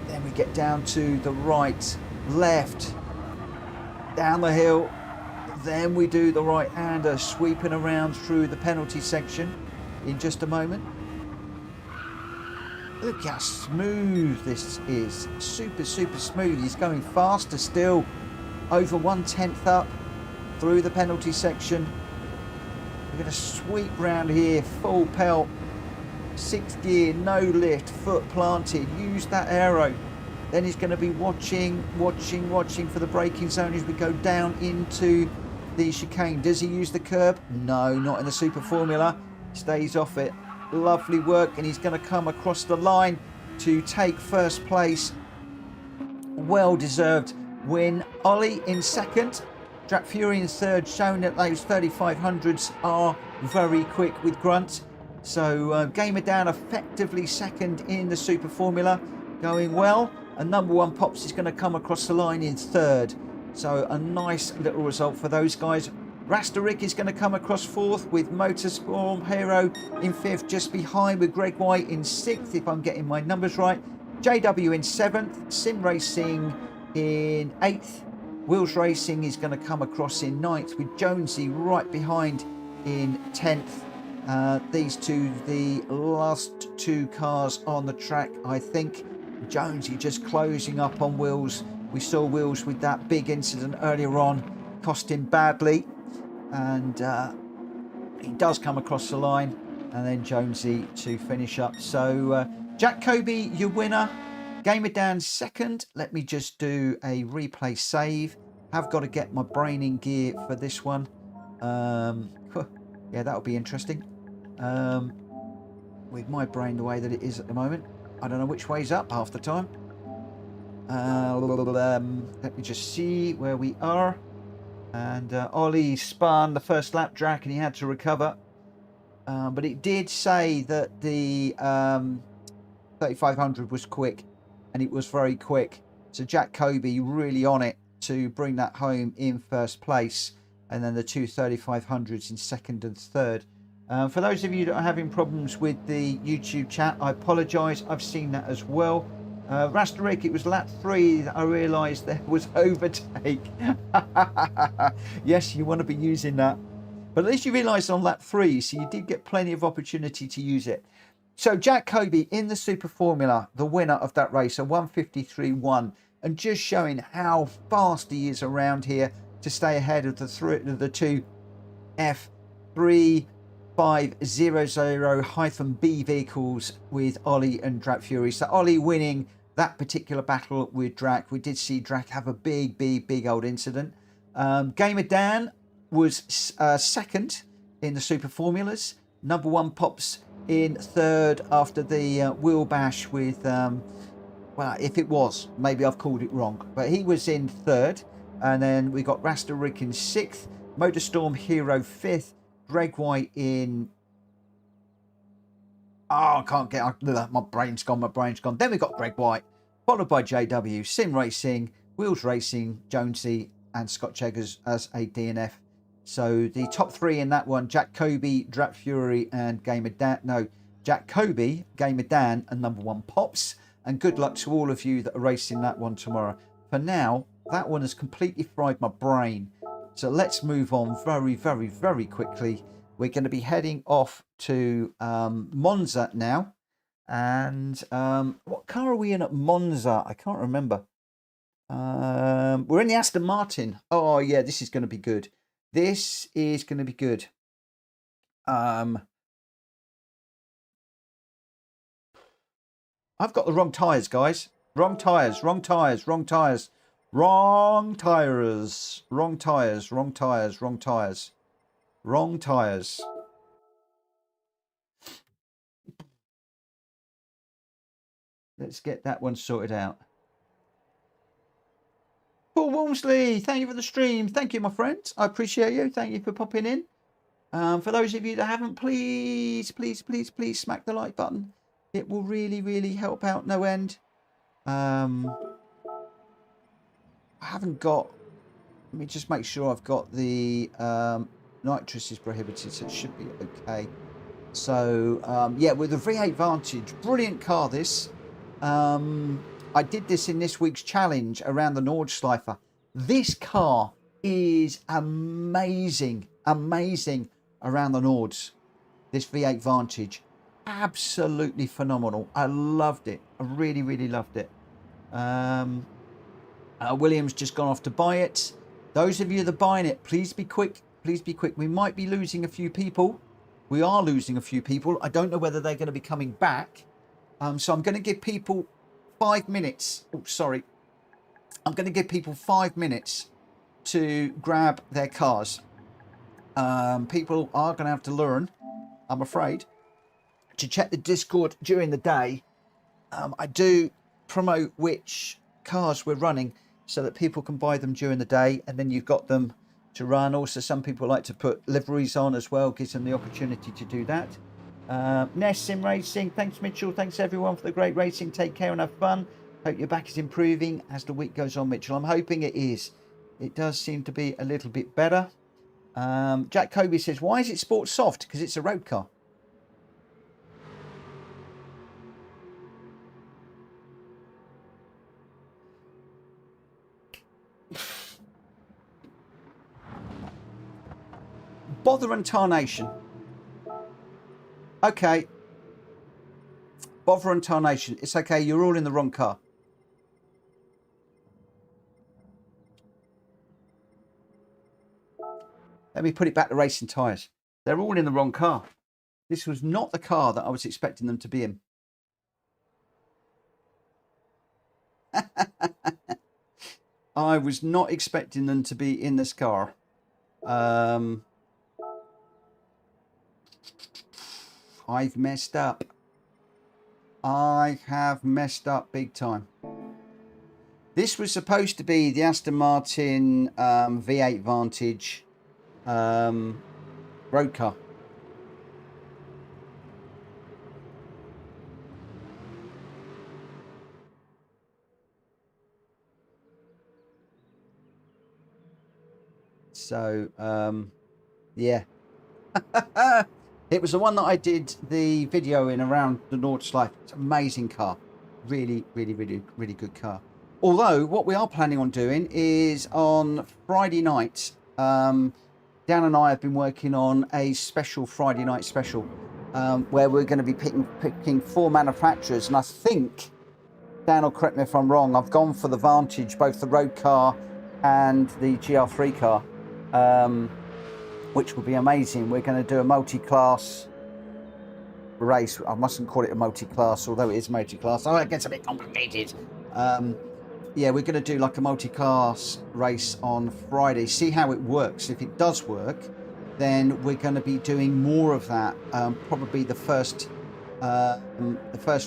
Then we get down to the right, left, down the hill. Then we do the right-hander, sweeping around through the penalty section in just a moment. Look how smooth this is. Super smooth. He's going faster still. Over 1/10 up through the penalty section. We're going to sweep round here, full pelt. 6th gear, no lift, foot planted. Use that aero. Then he's going to be watching for the braking zone as we go down into the chicane. Does he use the curb? No, not in the Super Formula. Stays off it. Lovely work, and he's going to come across the line to take first place. Well deserved win. Ollie in 2nd, Drap Fury in 3rd, showing that those 3500s are very quick with grunt. So Gamer down effectively 2nd in the Super Formula, going well. And number 1 Pops is going to come across the line in 3rd. So a nice little result for those guys. Rasterik is going to come across 4th with Motorstorm Hero in 5th, just behind with Greg White in 6th, if I'm getting my numbers right. JW in 7th, Sim Racing in 8th, Wheels Racing is going to come across in 9th, with Jonesy right behind in 10th. These two, the last 2 cars on the track, I think. Jonesy just closing up on Wheels. We saw Wheels with that big incident earlier on, cost him badly, and he does come across the line, and then Jonesy to finish up. So Jack Kobe, your winner. Gamer Dan second. Let me just do a replay save. Have got to get my brain in gear for this one. Yeah, that'll be interesting. With my brain the way that it is at the moment, I don't know which way's up half the time. Let me just see where we are. And Ollie spun the first lap track and he had to recover. But it did say that the 3500 was quick, and it was very quick. So Jack Kobe really on it to bring that home in first place, and then the 2 3500s in second and third. For those of you that are having problems with the YouTube chat, I apologise. I've seen that as well. Rasterik, it was lap 3 that I realised there was overtake. Yes, you want to be using that. But at least you realised on lap 3, so you did get plenty of opportunity to use it. So Jack Kobe in the Super Formula, the winner of that race, a 153.1, and just showing how fast he is around here to stay ahead of the 2 F3500-B vehicles with Ollie and Drak Fury. So Ollie winning that particular battle with Drak. We did see Drak have a big old incident. Gamer Dan was second in the Super Formulas. Number 1 Pops in third after the wheel bash with, well, if it was, maybe I've called it wrong, but he was in third. And then we got Rasta Rick in 6th, Motorstorm Hero 5th, Greg White in, oh, I can't get, my brain's gone. Then we got Greg White, followed by JW, Sim Racing, Wheels Racing, Jonesy, and Scott Cheggers as a DNF. So the top 3 in that one, Jack Kobe, Drak Fury, and Gamer Dan. No, Jack Kobe, Gamer Dan, and number 1 Pops. And good luck to all of you that are racing that one tomorrow. For now, that one has completely fried my brain. So let's move on very quickly. We're going to be heading off to Monza now. And what car are we in at Monza? I can't remember. We're in the Aston Martin. Oh, yeah, this is going to be good. This is going to be good. I've got the wrong tyres, guys. Wrong tyres. Let's get that one sorted out. Paul Walmsley, thank you for the stream. Thank you, my friend. I appreciate you. Thank you for popping in. For those of you that haven't, please smack the like button. It will really help out no end. I haven't got, let me just make sure I've got the nitrous is prohibited, so it should be okay. So yeah, with the V8 Vantage, brilliant car this. I did this in this week's challenge around the Nordschleife. This car is amazing around the Nords. This V8 Vantage, absolutely phenomenal. I loved it. I really loved it. William's just gone off to buy it. Those of you that are buying it, please be quick. We might be losing a few people. We are losing a few people. I don't know whether they're going to be coming back. So I'm going to give people 5 minutes. Oh, sorry. I'm going to give people 5 minutes to grab their cars. People are going to have to learn, I'm afraid, to check the Discord during the day. I do promote which cars we're running so that people can buy them during the day, and then you've got them to run. Also, some people like to put liveries on as well, gives them the opportunity to do that. Ness Sim Racing, thanks Mitchell, thanks everyone for the great racing. Take care and have fun. Hope your back is improving as the week goes on, Mitchell. I'm hoping it is. It does seem to be a little bit better. Jack Kobe says, why is it sport soft? Because it's a road car. Bother and tarnation. Okay. Bother and tarnation. It's okay. You're all in the wrong car. Let me put it back to racing tyres. They're all in the wrong car. This was not the car that I was expecting them to be in. I was not expecting them to be in this car. I've messed up. I have messed up big time. This was supposed to be the Aston Martin V8 Vantage road car. So, yeah. It was the one that I did the video in around the Nord's Life. It's an amazing car. Really, really, really, really good car. Although, what we are planning on doing is on Friday night, Dan and I have been working on a special Friday night special where we're going to be picking 4 manufacturers. And I think, Dan will correct me if I'm wrong, I've gone for the Vantage, both the road car and the GR3 car. Which will be amazing. We're going to do a multi-class race. I mustn't call it a multi-class, although it is multi-class. Oh, it gets a bit complicated. Yeah, we're going to do like a multi-class race on Friday. See how it works. If it does work, then we're going to be doing more of that. Probably the first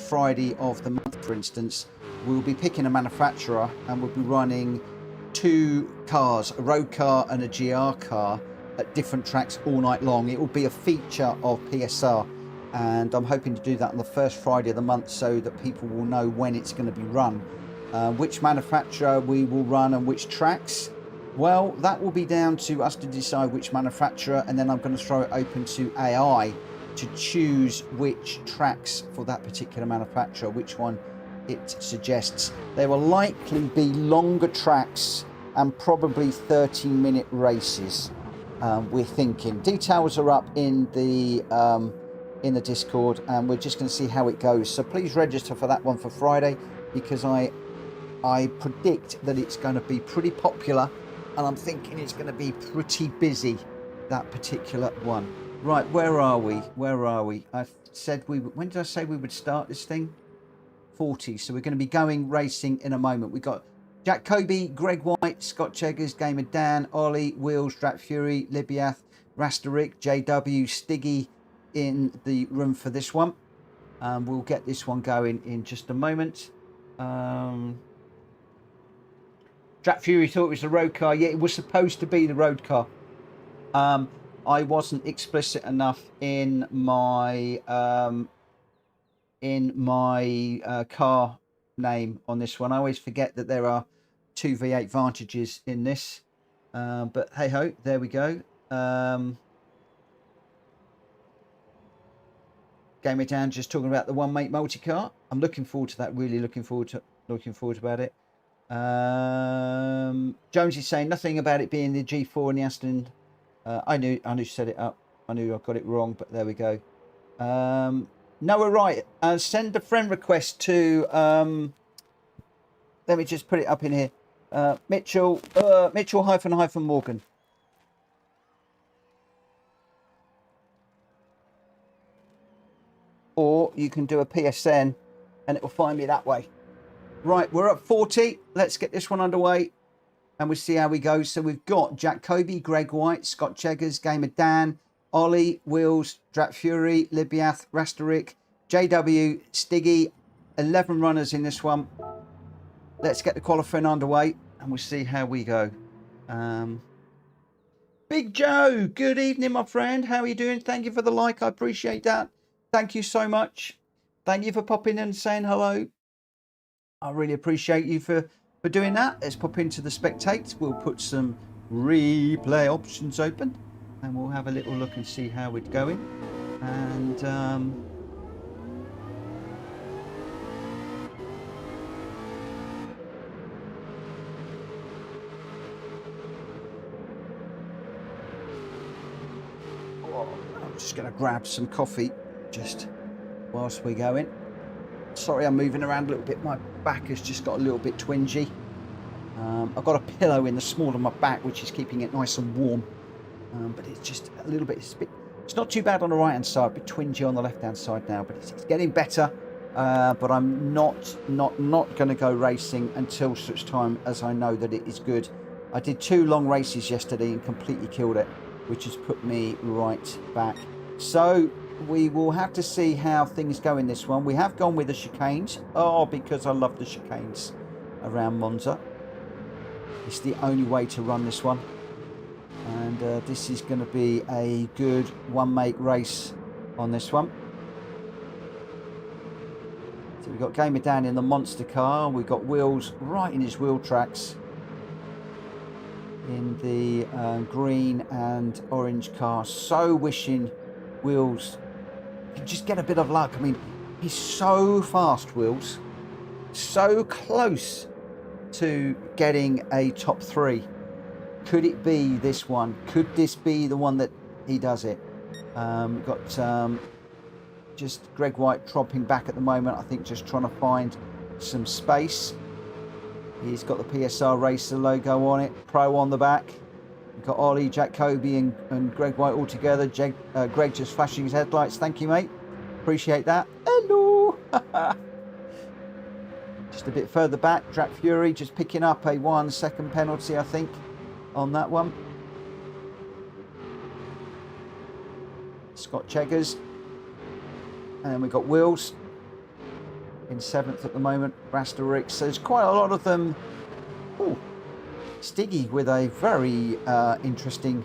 Friday of the month, for instance. We'll be picking a manufacturer and we'll be running 2 cars, a road car and a GR car, at different tracks all night long. It will be a feature of PSR, and I'm hoping to do that on the first Friday of the month so that people will know when it's going to be run, which manufacturer we will run and which tracks. Well, that will be down to us to decide which manufacturer, and then I'm going to throw it open to AI to choose which tracks for that particular manufacturer, which one it suggests. There will likely be longer tracks and probably 13-minute races. We're thinking. Details are up in the Discord, and we're just going to see how it goes. So please register for that one for Friday, because I predict that it's going to be pretty popular, and I'm thinking it's going to be pretty busy, that particular one. Right, where are we? Where are we? I said when did I say we would start this thing? 40. So we're going to be going racing in a moment. We've got Jack Kobe, Greg White, Scott Cheggers, Gamer Dan, Ollie, Wheels, Drat Fury, Libiath, Rasterick, JW, Stiggy in the room for this one. We'll get this one going in just a moment. Drat Fury thought it was the road car. Yeah, it was supposed to be the road car. I wasn't explicit enough in my car name on this one. I always forget that there are 2 V8 Vantages in this, but hey ho, there we go. Gamer Dan just talking about the one mate multi-car. I'm looking forward to that. Really looking forward to about it. Jones is saying nothing about it being the G4 and the Aston. I knew set it up. I knew I got it wrong, but there we go. No, we're right. Send a friend request to let me just put it up in here. Mitchell hyphen Morgan. Or you can do a PSN and it will find me that way. Right, we're at 40. Let's get this one underway and we'll see how we go. So we've got Jack Kobe, Greg White, Scott Cheggers, Gamer Dan, Ollie, Wheels, Drat Fury, Libiath, Rasterick, JW, Stiggy. 11 runners in this one. Let's get the qualifying underway and we'll see how we go. Big Joe, good evening, my friend. How are you doing? Thank you for the like. I appreciate that. Thank you so much. Thank you for popping in and saying hello. I really appreciate you for doing that. Let's pop into the spectate. We'll put some replay options open and we'll have a little look and see how it's going. And just going to grab some coffee just whilst we're going. Sorry, I'm moving around a little bit. My back has just got a little bit twingy. I've got a pillow in the small of my back, which is keeping it nice and warm. But it's just a little bit, it's not too bad on the right hand side, a bit twingy on the left hand side now, but it's getting better. But I'm not going to go racing until such time as I know that it is good. I did 2 long races yesterday and completely killed it, which has put me right back. So we will have to see how things go in this one. We have gone with the chicanes. Oh, because I love the chicanes around Monza. It's the only way to run this one. And this is going to be a good one-make race on this one. So we've got Gamer down in the monster car. We've got Wheels right in his wheel tracks in the green and orange car. So wishing Wheels can just get a bit of luck. I mean, he's so fast, Wheels. So close to getting a top 3. Could it be this one? Could this be the one that he does it? We've got just Gr.x tromping back at the moment. I think just trying to find some space. He's got the PSR Racer logo on it. Pro on the back. We've got Ollie, Jacoby and Gr.x all together. Greg just flashing his headlights. Thank you, mate. Appreciate that. Hello. Just a bit further back. Drak Fury just picking up a 1-second penalty, I think, on that one. Scott Cheggers. And we've got Wheels in 7th at the moment. Gr.x. So there's quite a lot of them. Oh, Stiggy with a very interesting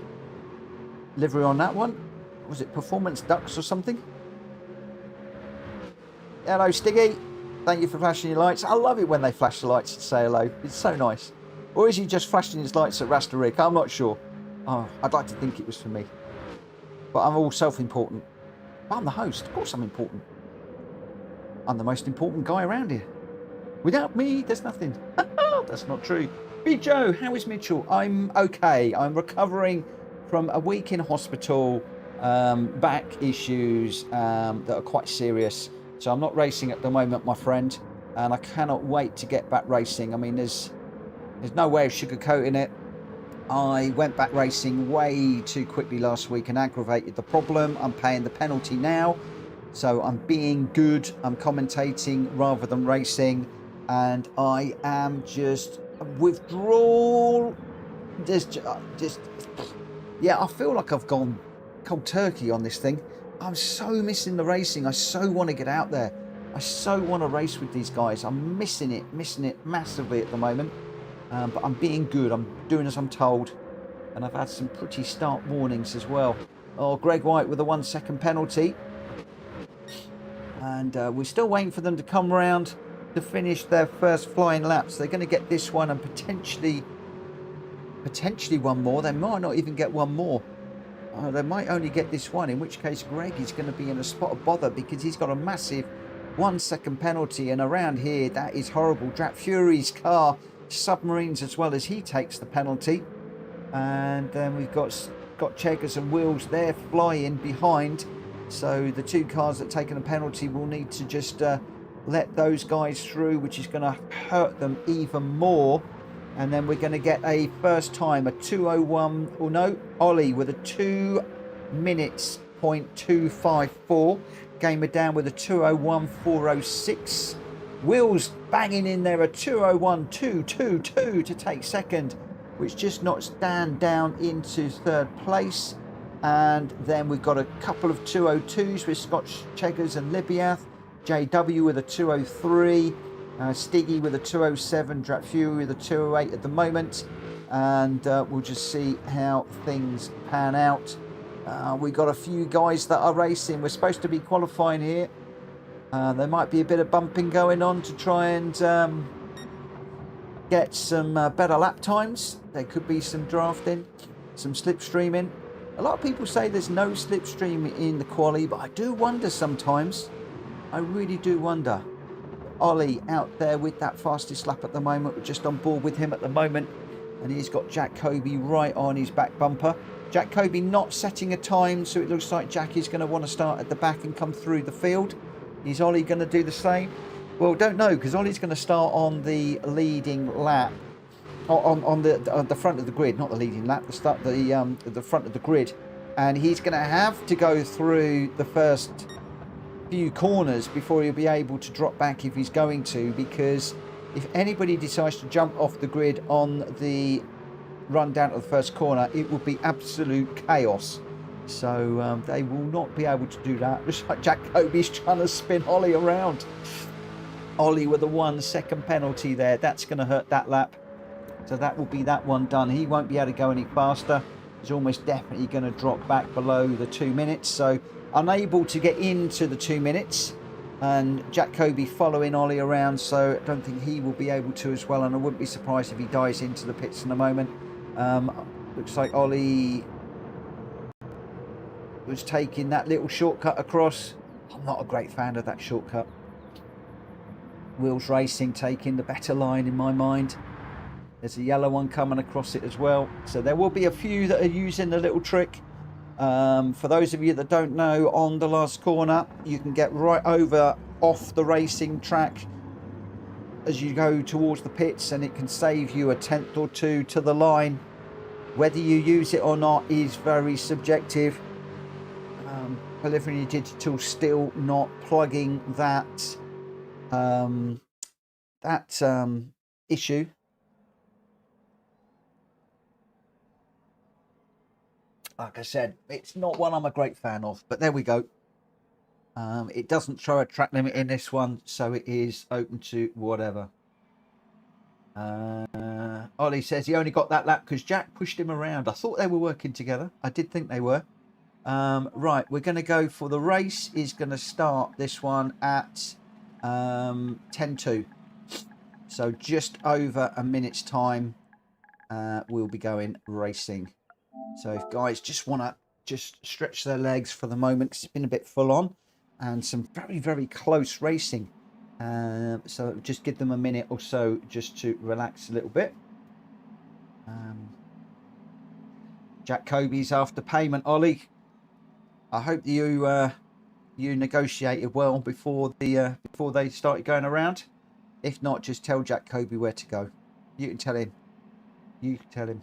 livery on that one. Was it Performance Ducks or something? Hello, Stiggy. Thank you for flashing your lights. I love it when they flash the lights and say hello. It's so nice. Or is he just flashing his lights at Gr.x? I'm not sure. Oh, I'd like to think it was for me. But I'm all self-important. I'm the host. Of course I'm important. I'm the most important guy around here. Without me, there's nothing. That's not true. Big Joe, how is Mitchell? I'm okay. I'm recovering from a week in hospital. Back issues that are quite serious. So I'm not racing at the moment, my friend. And I cannot wait to get back racing. I mean, there's no way of sugarcoating it. I went back racing way too quickly last week and aggravated the problem. I'm paying the penalty now. So I'm being good. I'm commentating rather than racing. And I am just withdrawal. Yeah, I feel like I've gone cold turkey on this thing. I'm so missing the racing. I so want to get out there. I so want to race with these guys. I'm missing it massively at the moment. But I'm being good. I'm doing as I'm told. And I've had some pretty stark warnings as well. Oh, Gr.x with a 1-second penalty. And we're still waiting for them to come around to finish their first flying laps. They're going to get this one and potentially one more. They might not even get one more. They might only get this one, in which case Greg is going to be in a spot of bother because he's got a massive 1-second penalty. And around here, that is horrible. Drak Fury's car submarines as well as he takes the penalty. And then we've got Cheggers and Wheels there flying behind. So the 2 cars that taken a penalty will need to just let those guys through, which is going to hurt them even more. And then we're going to get a first time, a 2:01, or no, Ollie with a 2 minutes .254. Gamer down with a 2:01.406. Wheels banging in there a 2:01.222 to take second, which just knocks Dan down into 3rd place. And then we've got a couple of 2:02s with Scott Cheggers and Libiath. JW with a 2:03. Stiggy with a 2:07, Drak Fury with a 2:08 at the moment, and we'll just see how things pan out. We've got a few guys that are racing. We're supposed to be qualifying here. There might be a bit of bumping going on to try and get some better lap times. There could be some drafting, some slipstreaming. A lot of people say there's no slipstream in the quali, but I do wonder sometimes. I really do wonder. Ollie out there with that fastest lap at the moment. We're just on board with him at the moment. And he's got Jacoby right on his back bumper. Jack Kobe not setting a time, so it looks like Jack is going to want to start at the back and come through the field. Is Ollie going to do the same? Well, don't know, because Ollie's going to start on the leading lap, on the front of the grid, not the leading lap, the front of the grid, and he's going to have to go through the first few corners before he'll be able to drop back if he's going to, because if anybody decides to jump off the grid on the run down to the first corner, it will be absolute chaos. So they will not be able to do that. Looks like Jack Kobe's trying to spin Ollie around. Ollie with a 1 second penalty there. That's going to hurt that lap. So that will be that one done. He won't be able to go any faster. He's almost definitely going to drop back below the 2 minutes. So unable to get into the 2 minutes. And Jack Kobe following Ollie around. So I don't think he will be able to as well. And I wouldn't be surprised if he dives into the pits in a moment. Looks like Ollie was taking that little shortcut across. I'm not a great fan of that shortcut. Wheels Racing taking the better line in my mind. There's a yellow one coming across it as well. So there will be a few that are using the little trick. For those of you that don't know, on the last corner, you can get right over off the racing track as you go towards the pits, and it can save you a tenth or two to the line. Whether you use it or not is very subjective. California Digital still not plugging that issue. Like I said, it's not one I'm a great fan of, but there we go. It doesn't throw a track limit in this one, so it is open to whatever. Ollie says he only got that lap because Jack pushed him around. I thought they were working together. I did think they were. Right, we're going to go for the race. Is going to start this one at 10:02. So just over a minute's time, we'll be going racing. So if guys just want to just stretch their legs for the moment, because it's been a bit full on and some very, very close racing. So just give them a minute or so just to relax a little bit. Jack Kobe's after payment, Ollie. I hope you negotiated well before they started going around. If not, just tell Jack Kobe where to go. You can tell him. You can tell him.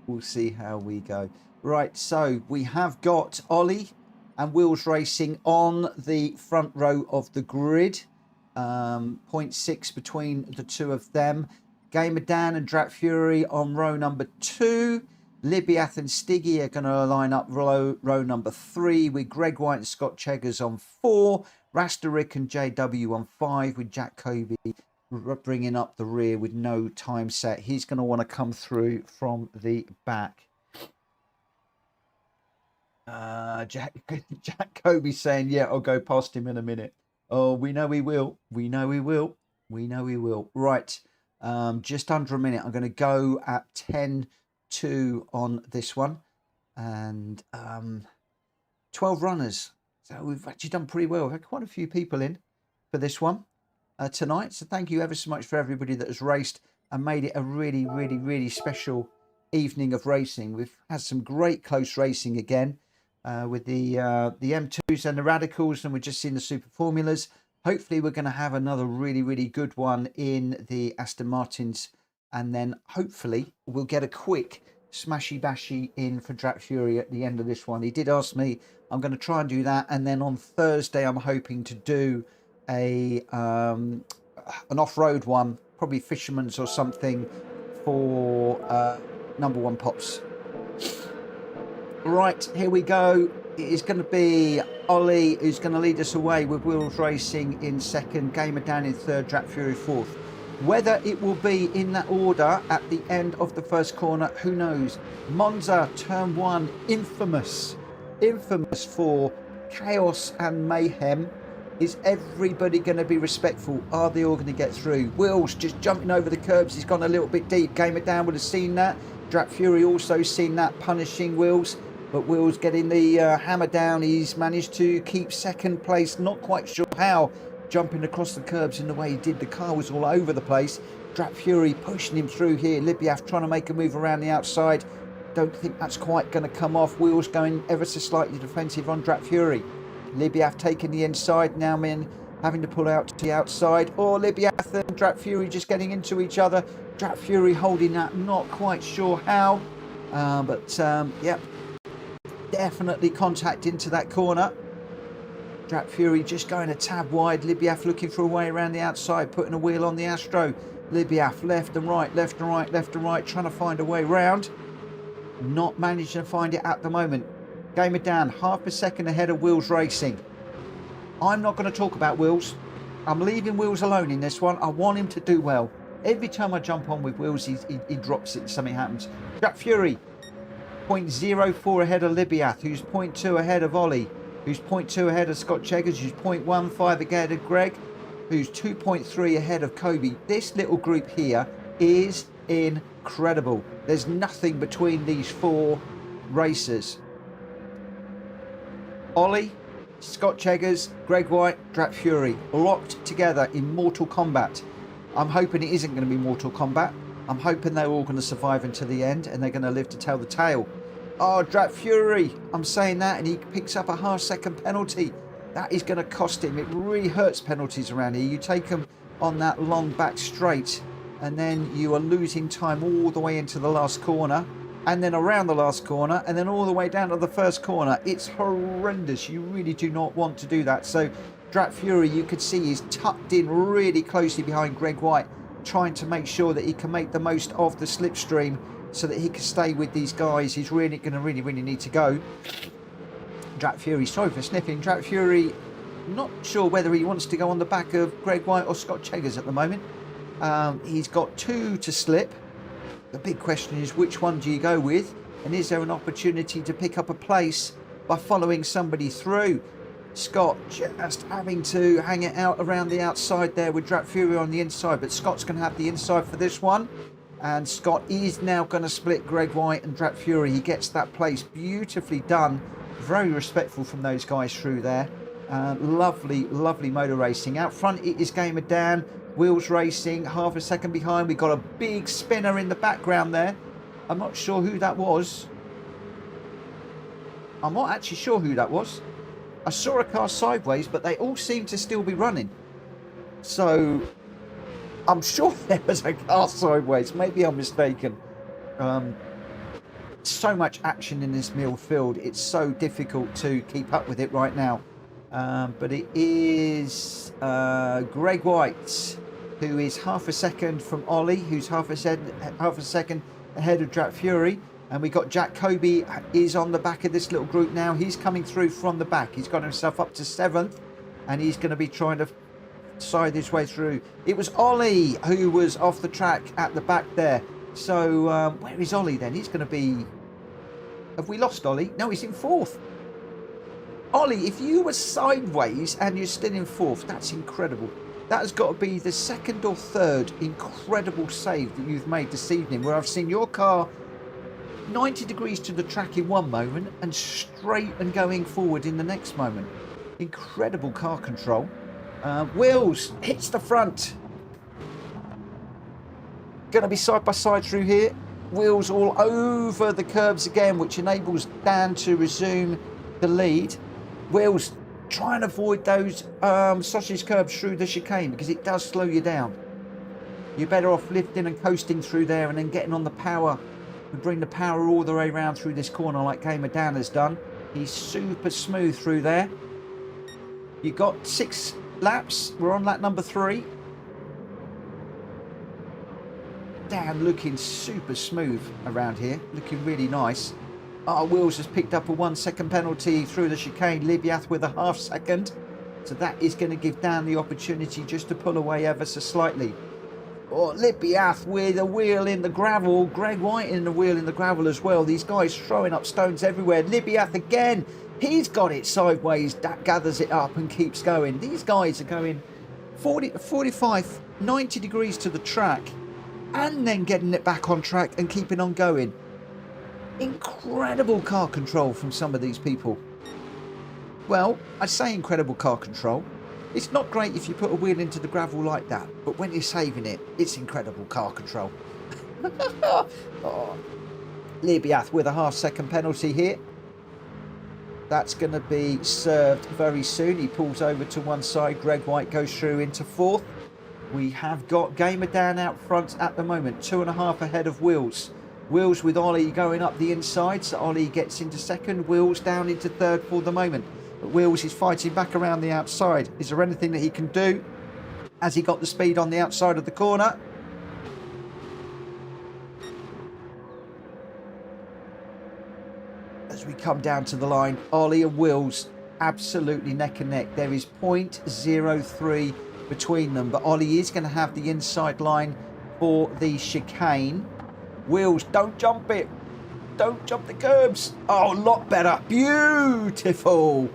We'll see how we go. Right, so we have got Ollie and Wheels Racing on the front row of the grid. 0.6 between the two of them. Gamer Dan and Drat Fury on row number 2. Libyath and Stiggy are going to line up row number 3 with Greg White and Scott Cheggers on 4. Rasterik and JW on 5 with Jack Kobe bringing up the rear with no time set. He's going to want to come through from the back. Jack Kobe saying, yeah, I'll go past him in a minute. Oh, we know he will. We know he will. We know he will. Right. Just under a minute. I'm going to go at 10:02 on this one. And 12 runners. So we've actually done pretty well. We've had quite a few people in for this one tonight. So thank you ever so much for everybody that has raced and made it a really, really, really special evening of racing. We've had some great close racing again with the M2s and the Radicals, and we're just seeing the Super Formulas. Hopefully we're going to have another really, really good one in the Aston Martins, and then hopefully we'll get a quick smashy bashy in for Drat Fury at the end of this one. He did ask me. I'm going to try and do that, and then on Thursday I'm hoping to do an off-road one, probably Fisherman's or something, for number 1 pops. Right, here we go. It is going to be Ollie who's going to lead us away with Wheels Racing in 2nd, Gamer Dan in 3rd, Drat Fury 4th. Whether it will be in that order at the end of the first corner, who knows? Monza, turn 1, infamous for chaos and mayhem. Is everybody going to be respectful? Are they all going to get through? Wheels just jumping over the curbs. He's gone a little bit deep. Gamer Dan would have seen that. Drat Fury also seen that, punishing Wheels. But Wheels getting the hammer down. He's managed to keep 2nd place. Not quite sure how. Jumping across the curbs in the way he did. The car was all over the place. Drat Fury pushing him through here. Libyath trying to make a move around the outside. Don't think that's quite going to come off. Wheels going ever so slightly defensive on Gr.x Fury. Libyath taking the inside. Now men having to pull out to the outside. Or Libyath and Gr.x Fury just getting into each other. Gr.x Fury holding that, not quite sure how. Yep, definitely contact into that corner. Gr.x Fury just going a tab wide. Libyath looking for a way around the outside, putting a wheel on the Astro. Libyath left and right, left and right, left and right, trying to find a way round. Not managing to find it at the moment. Gamer down, half a second ahead of Wheels Racing. I'm not going to talk about Wheels. I'm leaving Wheels alone in this one. I want him to do well. Every time I jump on with Wheels, he drops it and something happens. Gr.x Fury, 0.04 ahead of Libyath, who's 0.2 ahead of Ollie, who's 0.2 ahead of Scott Cheggers, who's 0.15 ahead of Greg, who's 2.3 ahead of Kobe. This little group here is incredible. There's nothing between these four racers. Ollie, Scott Cheggers, Greg White, Gr.x Fury, locked together in Mortal Kombat. I'm hoping it isn't going to be Mortal Kombat. I'm hoping they're all going to survive until the end and they're going to live to tell the tale. Oh, Gr.x Fury, I'm saying that, and he picks up a half-second penalty. That is going to cost him. It really hurts penalties around here. You take them on that long back straight, and then you are losing time all the way into the last corner, and then around the last corner, and then all the way down to the first corner. It's horrendous. You really do not want to do that. So Gr.x Fury, you could see, is tucked in really closely behind Greg White, trying to make sure that he can make the most of the slipstream so that he can stay with these guys. He's really going to really need to go. Gr.x Fury, sorry for sniffing. Gr.x Fury, not sure whether he wants to go on the back of Greg White or Scott Cheggers at the moment. He's got two to slip. The big question is, which one do you go with? And is there an opportunity to pick up a place by following somebody through? Scott just having to hang it out around the outside there with Gr.x Fury on the inside, but Scott's going to have the inside for this one. And Scott is now going to split Greg White and Gr.x Fury. He gets that place beautifully done. Very respectful from those guys through there. Lovely motor racing. Out front it is Gamer Dan. Wheels Racing, half a second behind. We've got a big spinner in the background there. I'm not sure who that was. I'm not actually sure who that was. I saw a car sideways, but they all seem to still be running. So I'm sure there was a car sideways. Maybe I'm mistaken. So much action in this midfield. It's so difficult to keep up with it right now. But it is Greg White, who is half a second from Ollie, who's half a second ahead of Gr.x Fury. And we got Jack Kobe is on the back of this little group now. He's coming through from the back. He's got himself up to 7th, and he's going to be trying to side his way through. It was Ollie who was off the track at the back there. So where is Ollie then? He's going to be... Have we lost Ollie? No, he's in 4th. Ollie, if you were sideways and you're still in 4th, that's incredible. That has got to be the 2nd or 3rd incredible save that you've made this evening, where I've seen your car 90 degrees to the track in one moment and straight and going forward in the next moment. Incredible car control. Wheels hits the front. Going to be side by side through here. Wheels all over the curbs again, which enables Dan to resume the lead. Wheels try and avoid those sausage curbs through the chicane, because it does slow you down. You're better off lifting and coasting through there and then getting on the power and bring the power all the way around through this corner like Gamer Dan has done. He's super smooth through there. You've got 6 laps. We're on lap number 3. Dan looking super smooth around here, looking really nice. Our Wheels has picked up a 1 second penalty through the chicane. Libyath with a half second. So that is going to give Dan the opportunity just to pull away ever so slightly. Or Libyath with a wheel in the gravel. Greg White in the wheel in the gravel as well. These guys throwing up stones everywhere. Libyath again. He's got it sideways. That gathers it up and keeps going. These guys are going 40, 45, 90 degrees to the track and then getting it back on track and keeping on going. Incredible car control from some of these people. Well, I say incredible car control. It's not great if you put a wheel into the gravel like that, but when you're saving it, it's incredible car control. Oh. Libiath with a half-second penalty here. That's going to be served very soon. He pulls over to one side. Gr.x goes through into fourth. We have got Gamer down out front at the moment, 2.5 ahead of Wheels. Wheels with Ollie going up the inside, so Ollie gets into second. Wheels down into third for the moment. But Wheels is fighting back around the outside. Is there anything that he can do? Has he got the speed on the outside of the corner? As we come down to the line, Ollie and Wheels absolutely neck and neck. There is 0.03 between them, but Ollie is going to have the inside line for the chicane. Wheels, don't jump it. Don't jump the curbs. Oh, a lot better. Beautiful.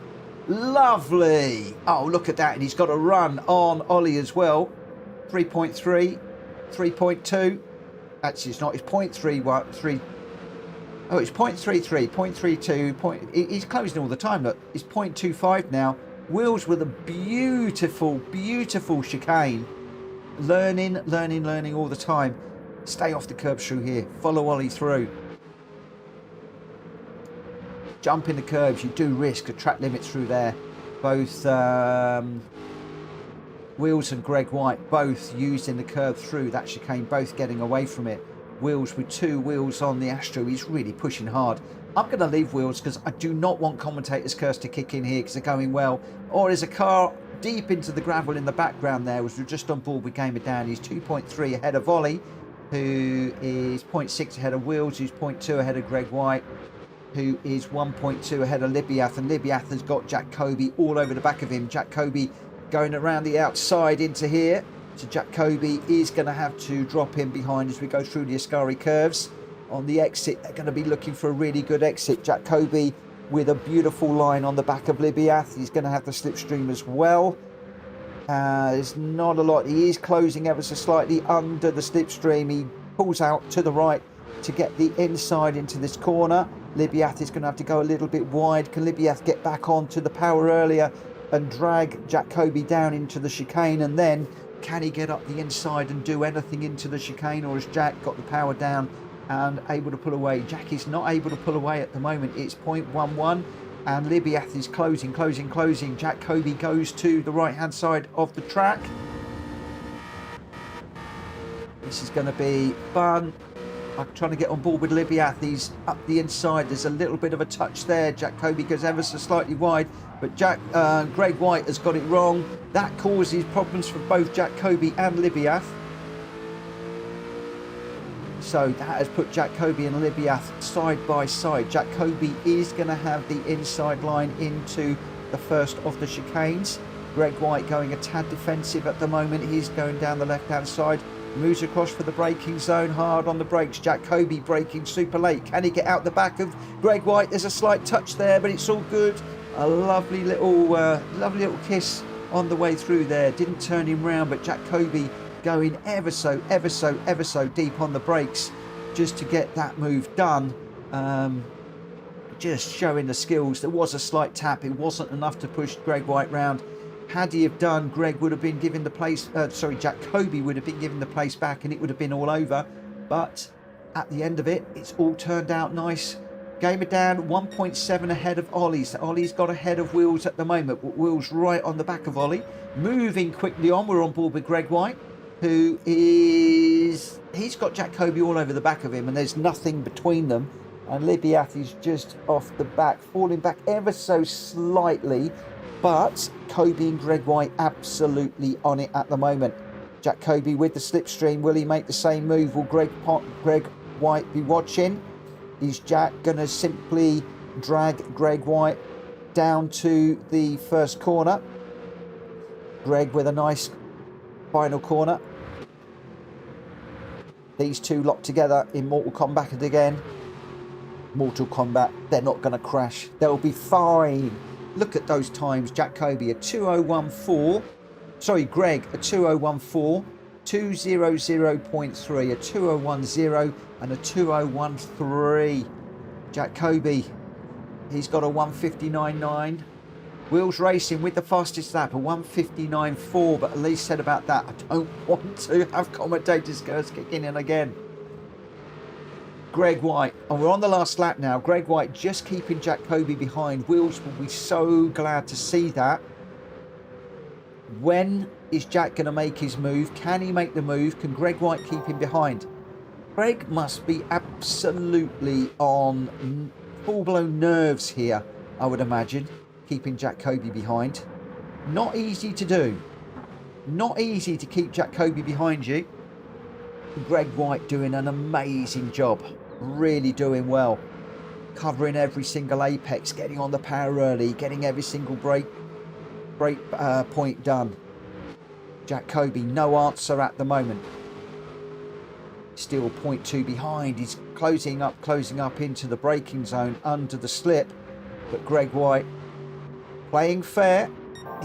Lovely. Oh, look at that. And he's got a run on Ollie as well. 3.3, 3.2. Actually, it's not. It's 0.3. Oh, it's 0.33, 0.32. He's closing all the time. Look, it's 0.25 now. Wheels with a beautiful, beautiful chicane. Learning all the time. Stay off the curb through here. Follow Ollie through. Jump in the curbs. You do risk a track limit through there. Both Wheels and Gr.x both using the curb through that chicane, both getting away from it. Wheels with 2 wheels on the Astro. He's really pushing hard. I'm going to leave Wheels because I do not want Commentator's curse to kick in here because they're going well. Or is a car deep into the gravel in the background there as we're just on board with Gamer Down. He's 2.3 ahead of Ollie, who is 0.6 ahead of Wheels, who's 0.2 ahead of Gr.x, who is 1.2 ahead of Libiath. And Libiath has got Jack Kobe all over the back of him. Jack Kobe going around the outside into here. So Jack Kobe is going to have to drop in behind as we go through the Ascari curves. On the exit, they're going to be looking for a really good exit. Jack Kobe with a beautiful line on the back of Libiath. He's going to have the slipstream as well. There's not a lot. He is closing ever so slightly under the slipstream. He pulls out to the right to get the inside into this corner. Libiath is going to have to go a little bit wide. Can Libiath get back onto the power earlier and drag Jack Kobe down into the chicane? And then can he get up the inside and do anything into the chicane, or has Jack got the power down and able to pull away? Jack is not able to pull away at the moment. It's 0.11 and Libiath is closing. Jack Kobe goes to the right hand side of the track. This is going to be fun. I'm trying to get on board with Libiath. He's up the inside. There's a little bit of a touch there. Jack Kobe goes ever so slightly wide, but Gr.x has got it wrong. That causes problems for both Jack Kobe and Libiath. So that has put Jack Kobe and Libiath side by side. Jack Kobe is going to have the inside line into the first of the chicanes. Gr.x going a tad defensive at the moment. He's going down the left-hand side. Moves across for the braking zone, hard on the brakes. Jack Kobe braking super late. Can he get out the back of Gr.x? There's a slight touch there, but it's all good. A lovely little kiss on the way through there. Didn't turn him round, but Jack Kobe going ever so deep on the brakes just to get that move done. Just showing the skills. There was a slight tap. It wasn't enough to push Gr.x round. Had he have done, Greg would have been given the place, Jack Kobe would have been given the place back and it would have been all over. But at the end of it, it's all turned out nice. Gamer down 1.7 ahead of Ollie. So Ollie's got ahead of Wheels at the moment. Wheels right on the back of Ollie. Moving quickly on, we're on board with Gr.x, who is, he's got Jack Kobe all over the back of him and there's nothing between them. And Libiath is just off the back, falling back ever so slightly. But Kobe and Gr.x absolutely on it at the moment. Jack Kobe with the slipstream. Will he make the same move? Will Gr.x be watching? Is Jack going to simply drag Gr.x down to the first corner? Greg with a nice final corner. These two locked together in Mortal Kombat again. Mortal Kombat, they're not going to crash. They'll be fine. Look at those times. Jack Kobe a 2014. Sorry, Greg a 2014, 200.3, a 2010 and a 2013. Jack Kobe, he's got a 159.9. Wheels Racing with the fastest lap, a 159.4, but at least said about that, I don't want to have Commentator's curse kicking in again. Greg White. And we're on the last lap now. Greg White just keeping Jacoby behind. Wills will be so glad to see that. When is Jack going to make his move? Can he make the move? Can Greg White keep him behind? Greg must be absolutely on full-blown nerves here, I would imagine, keeping Jacoby behind. Not easy to do. Not easy to keep Jacoby behind you. Greg White doing an amazing job. Really doing well. Covering every single apex, getting on the power early, getting every single break point done. Jacoby, no answer at the moment. Still 0.2 behind. He's closing up into the braking zone under the slip. But Greg White playing fair.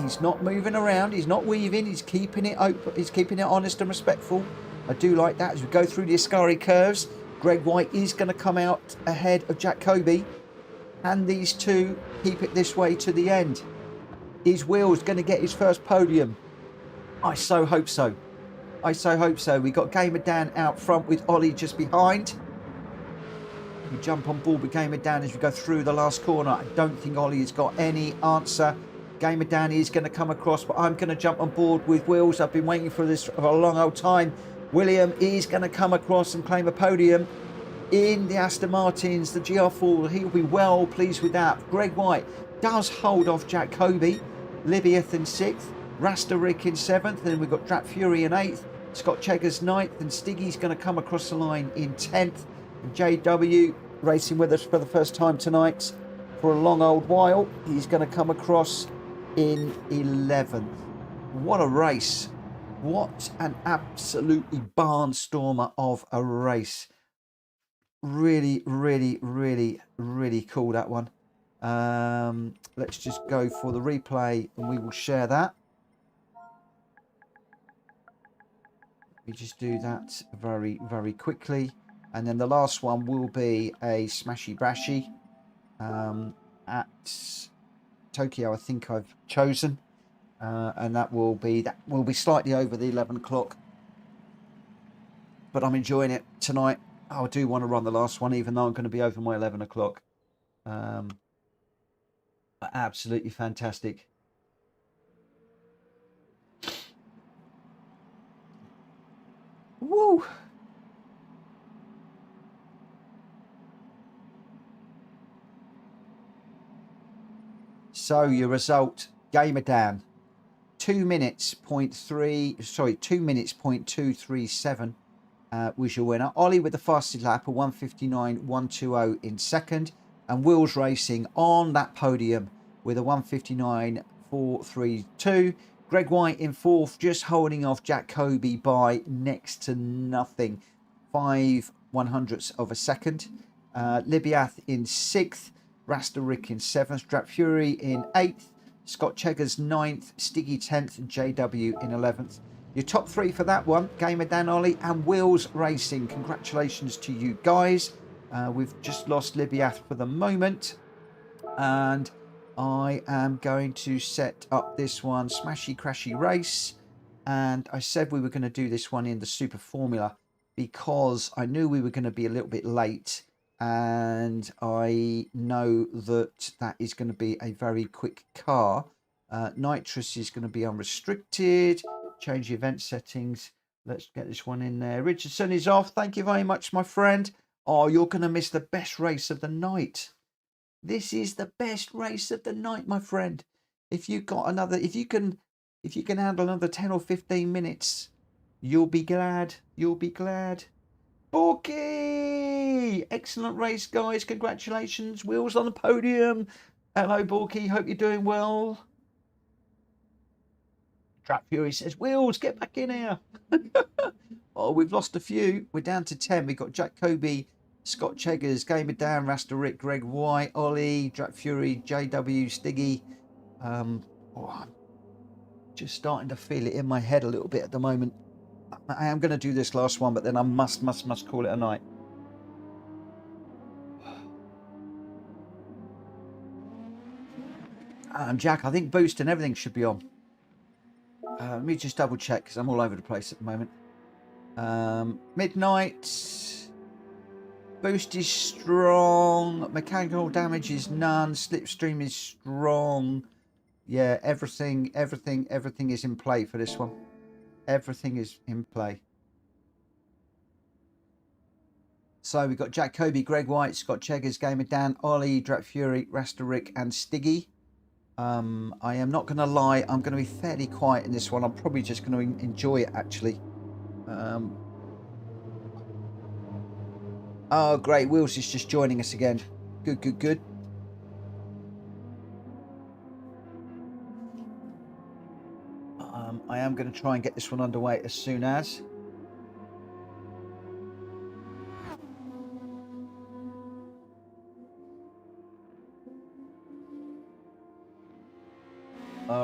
He's not moving around. He's not weaving. He's keeping it open. He's keeping it honest and respectful. I do like that as we go through the Ascari curves. Greg White is going to come out ahead of Jacoby. And these two keep it this way to the end. Is Wills going to get his first podium? I so hope so. I so hope so. We got Gamer Dan out front with Ollie just behind. We jump on board with Gamer Dan as we go through the last corner. I don't think Ollie has got any answer. Gamer Dan is going to come across, but I'm going to jump on board with Wills. I've been waiting for this for a long old time. William is going to come across and claim a podium in the Aston Martins, the GR4. He'll be well pleased with that. Greg White does hold off Jacoby. Libiath in 6th. Rastarik in 7th. Then we've got Drat Fury in 8th. Scott Cheggers 9th. And Stiggy's going to come across the line in 10th. And JW racing with us for the first time tonight for a long old while. He's going to come across in 11th. What a race. What an absolutely barnstormer of a race. Really, really, really, really cool, that one. Let's just go for the replay and we will share that. We just do that very, very quickly. And then the last one will be a Smashy Crashy at Tokyo, I think I've chosen. And that will be slightly over the 11 o'clock. But I'm enjoying it tonight. I do want to run the last one, even though I'm going to be over my 11 o'clock. Absolutely fantastic. Woo! So your result, Gamer Dan, 2 minutes 0.237 was your winner. Ollie with the fastest lap, a 1:59.120 in second, and Wills Racing on that podium with a 1:59.432. Greg White in 4th, just holding off Jacoby by next to nothing, 5/100ths of a second. Libiath in 6th, Rastarik in 7th, Drat Fury in 8th, Scott Cheggers 9th, Stiggy 10th, and JW in 11th. Your top 3 for that one, Gamer Dan, Ollie, and Wills Racing. Congratulations to you guys. We've just lost Libiath for the moment. And I am going to set up this one, Smashy Crashy Race. And I said we were going to do this one in the Super Formula because I knew we were going to be a little bit late. And I know that that is going to be a very quick car. Nitrous is going to be unrestricted. Change the event settings. Let's get this one in there. Richardson is off. Thank you very much, my friend. Oh, you're going to miss the best race of the night. This is the best race of the night, my friend. If you got another, if you can handle another 10 or 15 minutes, you'll be glad. You'll be glad. Borky! Excellent race, guys. Congratulations. Wills on the podium. Hello, Borky. Hope you're doing well. Trap Fury says, Wills, get back in here. Oh, we've lost a few. We're down to 10. We've got Jacoby, Scott Cheggers, Gamer Dan, Rastarik, Greg White, Ollie, Trap Fury, JW, Stiggy. I'm just starting to feel it in my head a little bit at the moment. I am going to do this last one, but then I must call it a night. Jack, I think boost and everything should be on. Let me just double check because I'm all over the place at the moment. Midnight Boost is strong. Mechanical damage is none. Slipstream is strong. Yeah, everything is in play for this one. Everything is in play. So we've got Jacoby, Greg White, Scott Cheggers, Gamer Dan, Ollie, Drat Fury, Rasterick, and Stiggy. I am not going to lie, I'm going to be fairly quiet in this one. I'm probably just going to enjoy it, actually. Oh, great. Wheels is just joining us again. Good, good, good. I am going to try and get this one underway as soon as.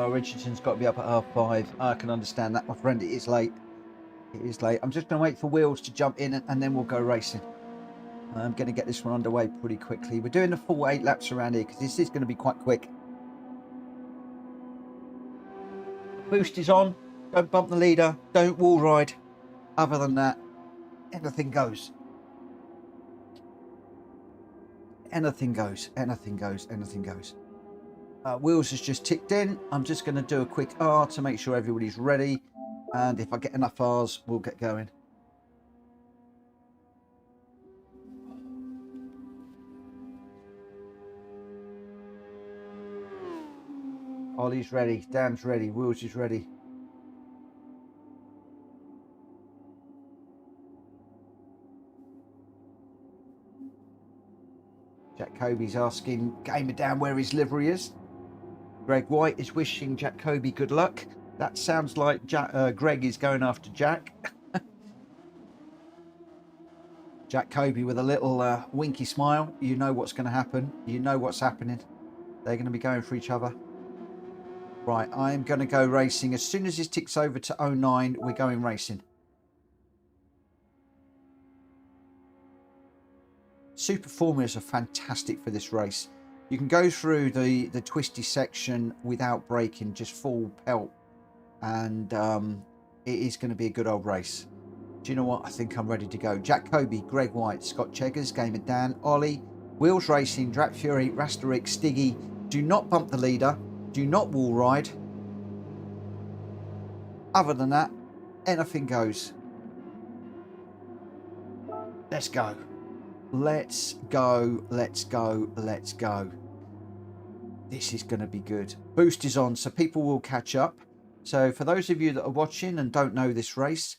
Richardson's got to be up at 5:30. I can understand that, my friend. It is late. It is late. I'm just going to wait for Wheels to jump in and then we'll go racing. I'm going to get this one underway pretty quickly. We're doing the full 8 laps around here because this is going to be quite quick. Boost is on. Don't bump the leader. Don't wall ride. Other than that, anything goes. Anything goes. Anything goes. Anything goes. Wheels has just ticked in. I'm just going to do a quick R to make sure everybody's ready. And if I get enough R's, we'll get going. Ollie's ready. Dan's ready. Wheels is ready. Jacoby's asking Gamer Dan where his livery is. Greg White is wishing Jacoby good luck. That sounds like Greg is going after Jack. Jacoby with a little winky smile. You know what's going to happen. You know what's happening. They're going to be going for each other. Right, I'm going to go racing. As soon as this ticks over to 09, we're going racing. Super formulas are fantastic for this race. You can go through the twisty section without braking, just full pelt. And it is going to be a good old race. Do you know what? I think I'm ready to go. Jacoby, Greg White, Scott Cheggers, Gamer Dan, Ollie, Wheels Racing, Drat Fury, Rasterick, Stiggy. Do not bump the leader. Do not wall ride. Other than that, anything goes. Let's go. Let's go. Let's go. Let's go. This is going to be good. Boost is on, so people will catch up. So for those of you that are watching and don't know this race,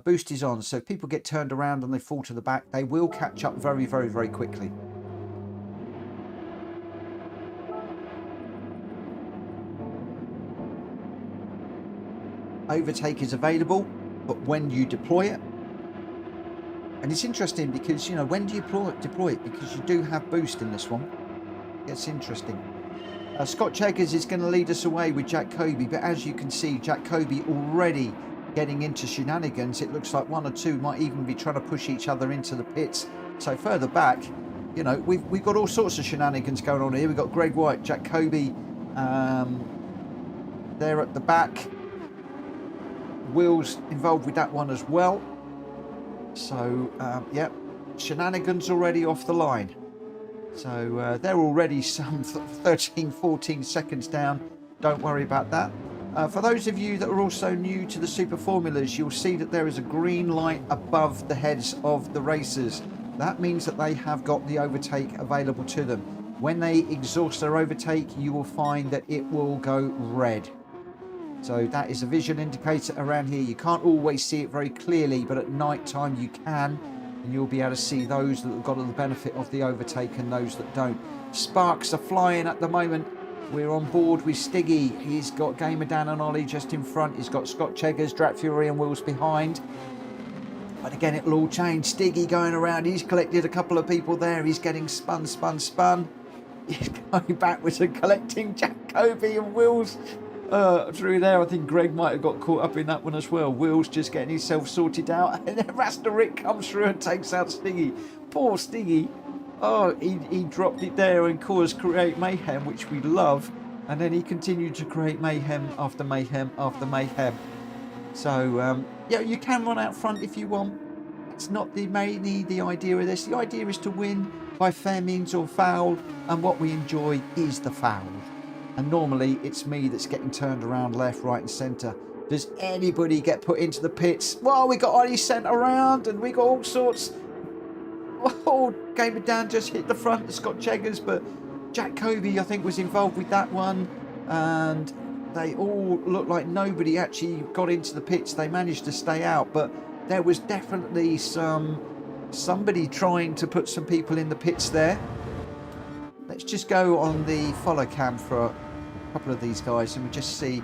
boost is on. So if people get turned around and they fall to the back, they will catch up very, very, very quickly. Overtake is available, but when you deploy it, and it's interesting because, you know, when do you deploy it? Because you do have boost in this one. It's interesting. Scott Cheggers is going to lead us away with Jacoby, but as you can see, Jacoby already getting into shenanigans. It looks like one or two might even be trying to push each other into the pits. So further back, you know, we've got all sorts of shenanigans going on here. We've got Greg White, Jacoby there at the back. Wheels involved with that one as well. So, yeah, shenanigans already off the line. So they're already some 13, 14 seconds down. Don't worry about that. For those of you that are also new to the Super Formulas, you'll see that there is a green light above the heads of the racers. That means that they have got the overtake available to them. When they exhaust their overtake, you will find that it will go red. So that is a visual indicator around here. You can't always see it very clearly, but at night time you can, and you'll be able to see those that have got the benefit of the overtake and those that don't. Sparks are flying at the moment. We're on board with Stiggy. He's got Gamer Dan and Ollie just in front. He's got Scott Cheggers, Drat Fury and Wheels behind. But again, it'll all change. Stiggy going around. He's collected a couple of people there. He's getting spun. He's going backwards and collecting Jacoby and Wheels. Through there. I think Greg might have got caught up in that one as well. Wheels just getting himself sorted out, and then Rasterick comes through and takes out Stiggy. Poor Stiggy. Oh, he dropped it there and caused create mayhem, which we love, and then he continued to create mayhem after mayhem after mayhem. So yeah, you can run out front if you want. That's not mainly the idea of this. The idea is to win by fair means or foul, and what we enjoy is the foul. And normally it's me that's getting turned around left, right and centre. Does anybody get put into the pits? Well, we got Ollie sent around and we got all sorts. Oh, Gamer Dan just hit the front of Scott Cheggers, but Jack Kobe, I think, was involved with that one. And they all looked like nobody actually got into the pits. They managed to stay out, but there was definitely somebody trying to put some people in the pits there. Let's just go on the follow cam for a couple of these guys and we just see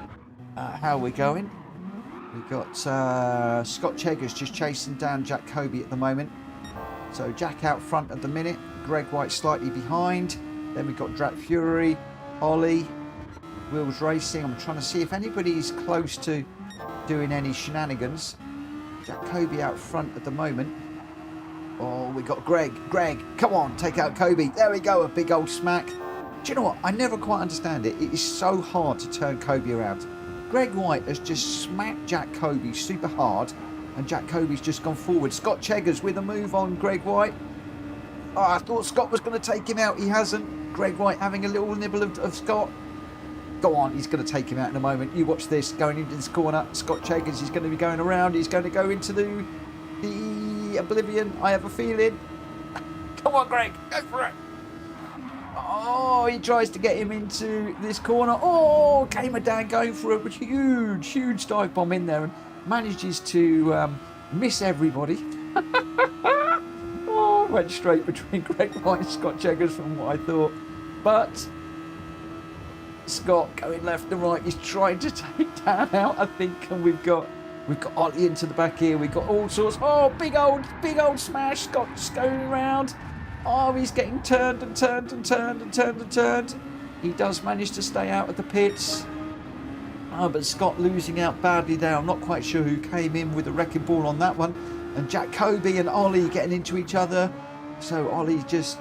how we're going. We've got Scott Cheggers just chasing down Jack Kobe at the moment. So Jack out front at the minute, Gr.x slightly behind. Then we've got Drat Fury, Ollie, Wheels Racing. I'm trying to see if anybody's close to doing any shenanigans. Jack Kobe out front at the moment. Oh, we got Greg, come on, take out Kobe. There we go, a big old smack. Do you know what? I never quite understand it. It is so hard to turn Kobe around. Gr.x has just smacked Jack Kobe super hard, and Jack Kobe's just gone forward. Scott Cheggers with a move on Gr.x. Oh, I thought Scott was going to take him out. He hasn't. Gr.x having a little nibble of Scott. Go on, he's going to take him out in a moment. You watch this, going into this corner. Scott Cheggers is going to be going around. He's going to go into the oblivion, I have a feeling. Come on, Greg, go for it. Oh, he tries to get him into this corner. Oh, Gamer Dan going for a huge dive bomb in there and manages to miss everybody. Oh, went straight between Gr.x and Scott Cheggers from what I thought. But Scott going left and right. He's trying to take Dan out, I think, and we've got Ollie into the back here. We've got all sorts. Oh, big old smash. Scott's going around. Oh, he's getting turned. He does manage to stay out of the pits. Oh, but Scott losing out badly there. I'm not quite sure who came in with the wrecking ball on that one. And Jack Kobe and Ollie getting into each other. So Ollie just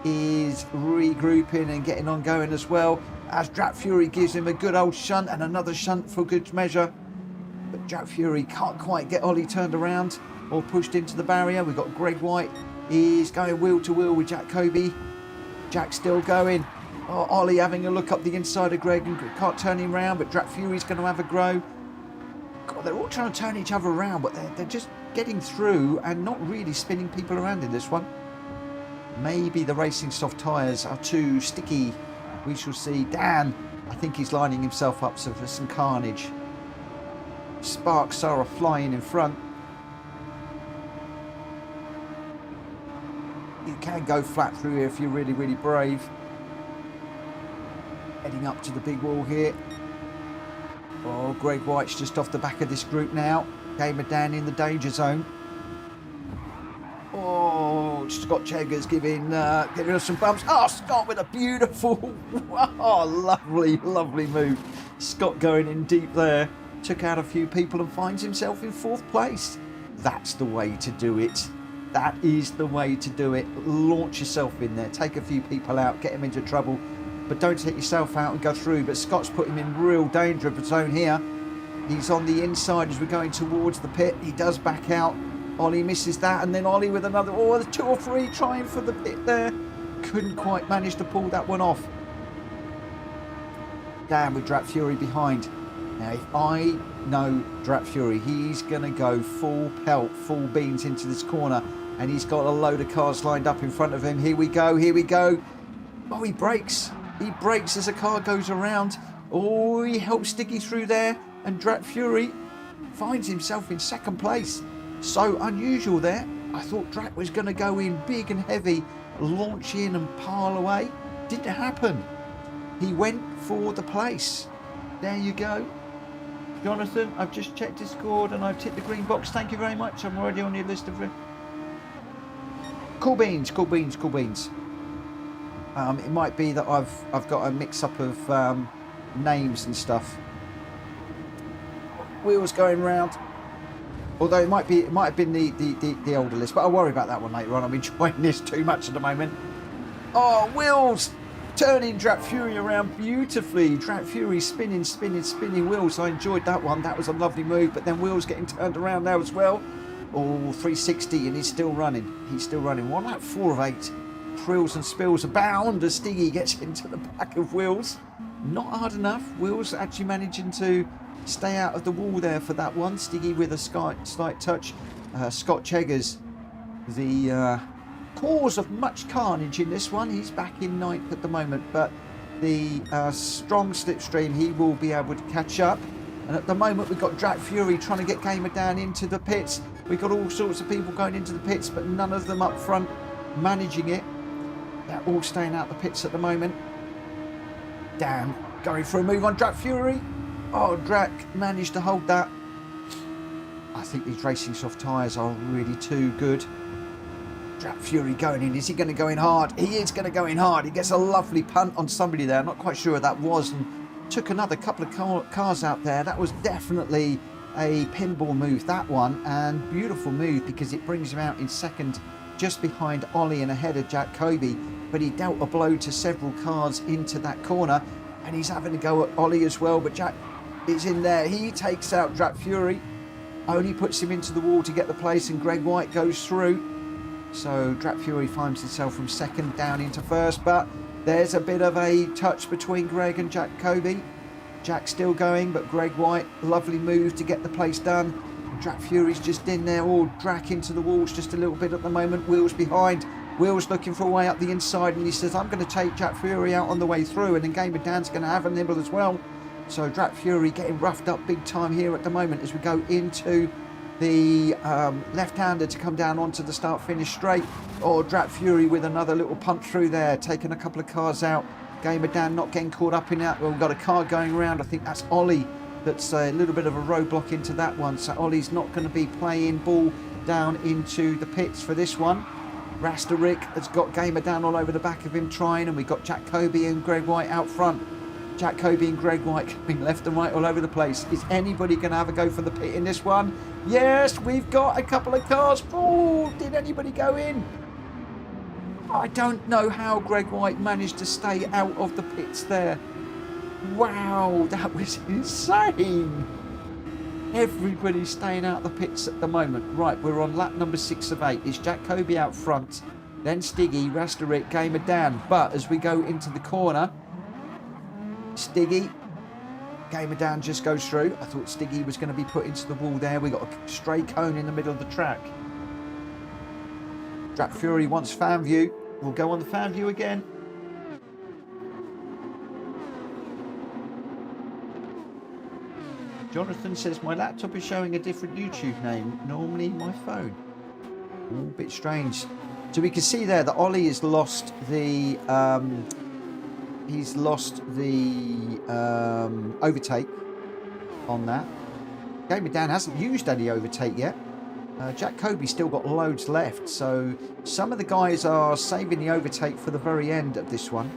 is regrouping and getting on going as well. As Drat Fury gives him a good old shunt and another shunt for good measure. But Jack Fury can't quite get Ollie turned around or pushed into the barrier. We've got Gr.x. He's going wheel to wheel with Jack Kobe. Jack's still going. Oh, Ollie having a look up the inside of Greg and can't turn him around, but Drat Fury's going to have a go. God, they're all trying to turn each other around, but they're just getting through and not really spinning people around in this one. Maybe the racing soft tyres are too sticky. We shall see. Dan, I think he's lining himself up for some carnage. Sparks are flying in front. You can go flat through here if you're really brave. Heading up to the big wall here. Oh, Gr.x just off the back of this group now. Gamer Dan in the danger zone. Oh, Scott Cheggers giving us some bumps. Oh, Scott with a beautiful, oh, lovely move. Scott going in deep there. Took out a few people and finds himself in 4th place. That's the way to do it. That is the way to do it. Launch yourself in there. Take a few people out. Get them into trouble. But don't take yourself out and go through. But Scott's put him in real danger of his own here. He's on the inside as we're going towards the pit. He does back out. Ollie misses that. And then Ollie with another. Oh, there's 2 or 3 trying for the pit there. Couldn't quite manage to pull that one off. Dan with Drat Fury behind. Now, if I know Drat Fury, he's going to go full pelt, full beans into this corner. And he's got a load of cars lined up in front of him. Here we go. Oh, he brakes. He brakes as a car goes around. Oh, he helps Sticky through there. And Drat Fury finds himself in 2nd place. So unusual there. I thought Drat was going to go in big and heavy, launch in and pile away. Didn't happen. He went for the place. There you go. Jonathan, I've just checked Discord and I've ticked the green box. Thank you very much. I'm already on your list of... Cool beans. It might be that I've got a mix-up of names and stuff. Wheels going round. Although it might have been the older list, but I'll worry about that one later on. I'm enjoying this too much at the moment. Oh, Wheels turning Drat Fury around beautifully. Drat Fury spinning Wheels. I enjoyed that one. That was a lovely move, but then Wheels getting turned around now as well. Oh, 360, and he's still running. He's still running. 1 lap 4 of 8. Frills and spills abound as Stiggy gets into the back of Wills. Not hard enough. Wills actually managing to stay out of the wall there for that one. Stiggy with a slight touch. Scott Cheggers, the cause of much carnage in this one. He's back in 9th at the moment, but the strong slipstream, he will be able to catch up. And at the moment, we've got Drak Fury trying to get Gamer down into the pits. We've got all sorts of people going into the pits, but none of them up front managing it. They're all staying out the pits at the moment. Dan going for a move on Drak Fury. Oh, Drak managed to hold that. I think these racing soft tyres are really too good. Drak Fury going in. Is he going to go in hard? He is going to go in hard. He gets a lovely punt on somebody there. I'm not quite sure who that was. And took another couple of cars out there. That was definitely a pinball move, that one. And beautiful move because it brings him out in second, just behind Ollie and ahead of Jack Kobe. But he dealt a blow to several cars into that corner. And he's having to go at Ollie as well. But Jack is in there. He takes out Drak Fury. Only puts him into the wall to get the place. And Gr.x goes through. So Drak Fury finds himself from second down into first. But there's a bit of a touch between Greg and Jack Kobe. Jack's still going, but Gr.x, lovely move to get the place done. Drak Fury's just in there, all Drak into the walls just a little bit at the moment. Wheels behind. Wheels looking for a way up the inside, and he says, I'm going to take Drak Fury out on the way through, and then Gamer Dan's going to have a nibble as well. So Drak Fury getting roughed up big time here at the moment as we go into the left-hander to come down onto the start-finish straight. Or Drak Fury with another little punt through there, taking a couple of cars out. Gamer Dan not getting caught up in that. Well, we've got a car going around. I think that's Ollie that's a little bit of a roadblock into that one. So Ollie's not going to be playing ball down into the pits for this one. Rick has got Gamer Dan all over the back of him trying, and we've got Jack Kobe and Gr.x out front. Jack Kobe and Gr.x coming left and right all over the place. Is anybody going to have a go for the pit in this one? Yes, we've got a couple of cars. Oh, did anybody go in? I don't know how Gr.x managed to stay out of the pits there. Wow, that was insane. Everybody's staying out of the pits at the moment. Right, we're on lap number 6 of 8. It's Jack Kobe out front, then Stiggy, Rick, Gamer Dan. But as we go into the corner, Stiggy, Gamer Dan just goes through. I thought Stiggy was going to be put into the wall there. We got a stray cone in the middle of the track. Drak Fury wants fan view. We'll go on the fan view again. Jonathan says, my laptop is showing a different YouTube name, normally my phone. All a bit strange. So we can see there that Ollie has lost the overtake on that. Gamer Dan hasn't used any overtake yet. Jack Kobe's still got loads left, so some of the guys are saving the overtake for the very end of this one.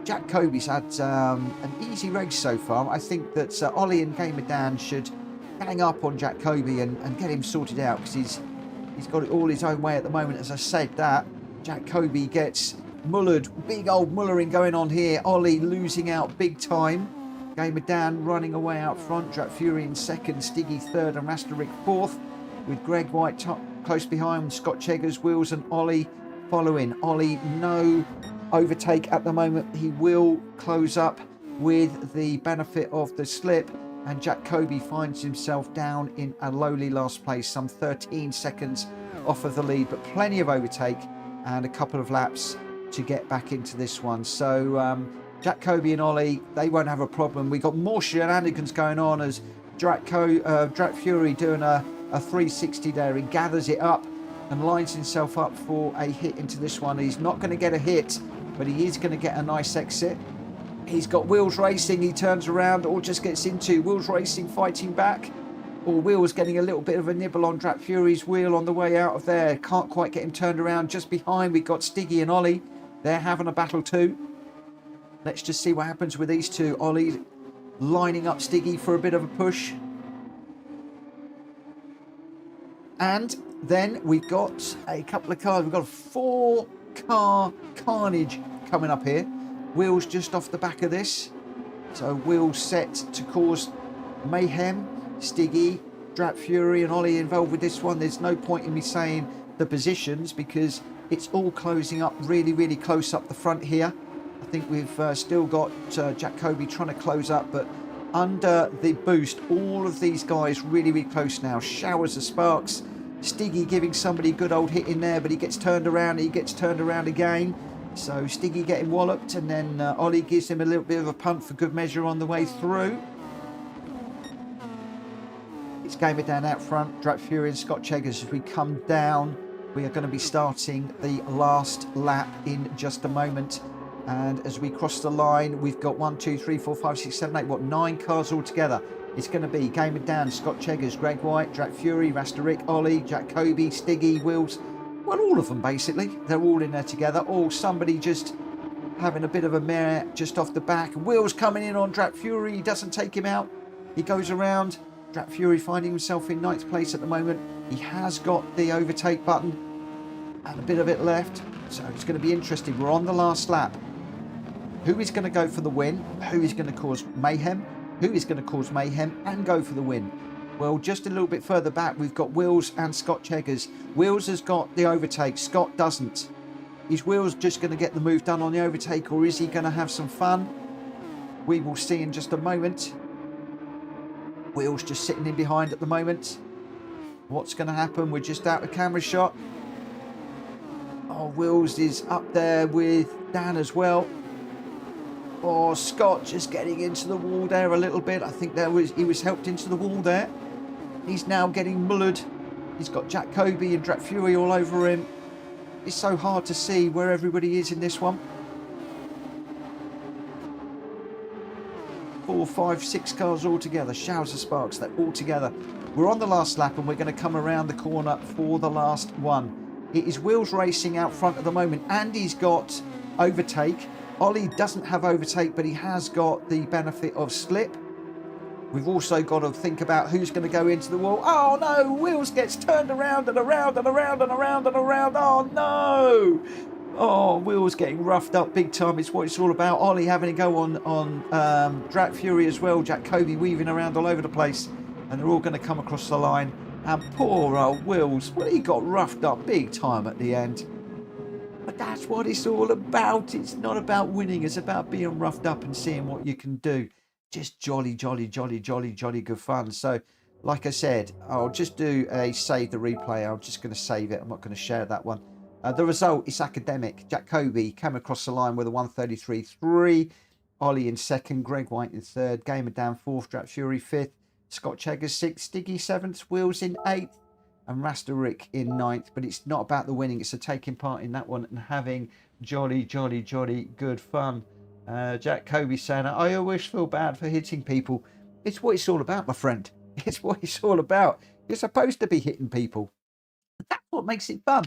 Jack Kobe's had an easy race so far. I think that Ollie and Gamer Dan should hang up on Jack Kobe and get him sorted out, because he's got it all his own way at the moment. As I said that, Jack Kobe gets mullered, big old mullering going on here. Ollie losing out big time. Gamer Dan running away out front. Drak Fury in second, Stiggy third, and Rick fourth, with Gr.x close behind, Scott Cheggers, Wheels, and Ollie following. Ollie, no overtake at the moment. He will close up with the benefit of the slip, and Jack Kobe finds himself down in a lowly last place, some 13 seconds off of the lead, but plenty of overtake and a couple of laps to get back into this one. So Jack Kobe and Ollie, they won't have a problem. We got more shenanigans going on as Drak Fury doing a 360 there. He gathers it up and lines himself up for a hit into this one. He's not going to get a hit, but he is going to get a nice exit. He's got Wheels Racing. He turns around or just gets into Wheels Racing fighting back. Or Wheels getting a little bit of a nibble on Drak Fury's wheel on the way out of there. Can't quite get him turned around. Just behind, we've got Stiggy and Ollie. They're having a battle too. Let's just see what happens with these two. Ollie lining up Stiggy for a bit of a push. And then we've got a couple of cars. We've got a 4-car carnage coming up here. Wheels just off the back of this. So Wheels set to cause mayhem. Stiggy, Drat Fury and Ollie involved with this one. There's no point in me saying the positions because it's all closing up really, really close up the front here. I think we've still got Jacoby trying to close up, but under the boost, all of these guys really, really close now. Showers of sparks. Stiggy giving somebody a good old hit in there, but he gets turned around. He gets turned around again. So Stiggy getting walloped, and then Ollie gives him a little bit of a punt for good measure on the way through. It's Gamer down out front. Drat Fury and Scott Cheggers. As we come down, we are going to be starting the last lap in just a moment. And as we cross the line, we've got 1, 2, 3, 4, 5, 6, 7, 8, what, 9 cars all together. It's going to be Gamer down, Scott Cheggers, Greg White, Drat Fury, Rasterick, Ollie, Jacoby, Stiggy, Wills. Well, all of them basically. They're all in there together. Or somebody just having a bit of a mare just off the back. Wills coming in on Drat Fury. He doesn't take him out. He goes around. Drat Fury finding himself in 9th place at the moment. He has got the overtake button and a bit of it left. So it's going to be interesting. We're on the last lap. Who is going to go for the win? Who is going to cause mayhem? Who is going to cause mayhem and go for the win? Well, just a little bit further back, we've got Wills and Scott Cheggers. Wills has got the overtake. Scott doesn't. Is Wills just going to get the move done on the overtake, or is he going to have some fun? We will see in just a moment. Wills just sitting in behind at the moment. What's going to happen? We're just out of camera shot. Oh, Wills is up there with Dan as well. Oh, Scott just getting into the wall there a little bit. I think he was helped into the wall there. He's now getting mullered. He's got Jacoby and Drat Fury all over him. It's so hard to see where everybody is in this one. 4, 5, 6 cars all together. Showers of sparks. They're all together. We're on the last lap and we're going to come around the corner for the last one. It is Wills racing out front at the moment. Andy's got overtake. Ollie doesn't have overtake, but he has got the benefit of slip. We've also got to think about who's going to go into the wall. Oh no, Wills gets turned around and around and around and around and around. Oh no! Oh, Wills getting roughed up big time. It's what it's all about. Ollie having to go on Drat Fury as well. Jacoby weaving around all over the place. And they're all going to come across the line. And poor old Wills, well, he got roughed up big time at the end. But that's what it's all about. It's not about winning. It's about being roughed up and seeing what you can do. Just jolly, jolly, jolly, jolly, jolly good fun. So, like I said, I'll just do a save the replay. I'm just going to save it. I'm not going to share that one. The result is academic. Jacoby came across the line with a 133.3. Ollie in 2nd. Greg White in 3rd. Gamer down 4th. Drat Fury 5th. Scott Cheggers 6th. Stiggy 7th. Wills in 8th. And Rasterick in 9th, but it's not about the winning. It's a taking part in that one and having jolly, jolly, jolly good fun. Jacoby saying, I always feel bad for hitting people. It's what it's all about, my friend. It's what it's all about. You're supposed to be hitting people. That's what makes it fun.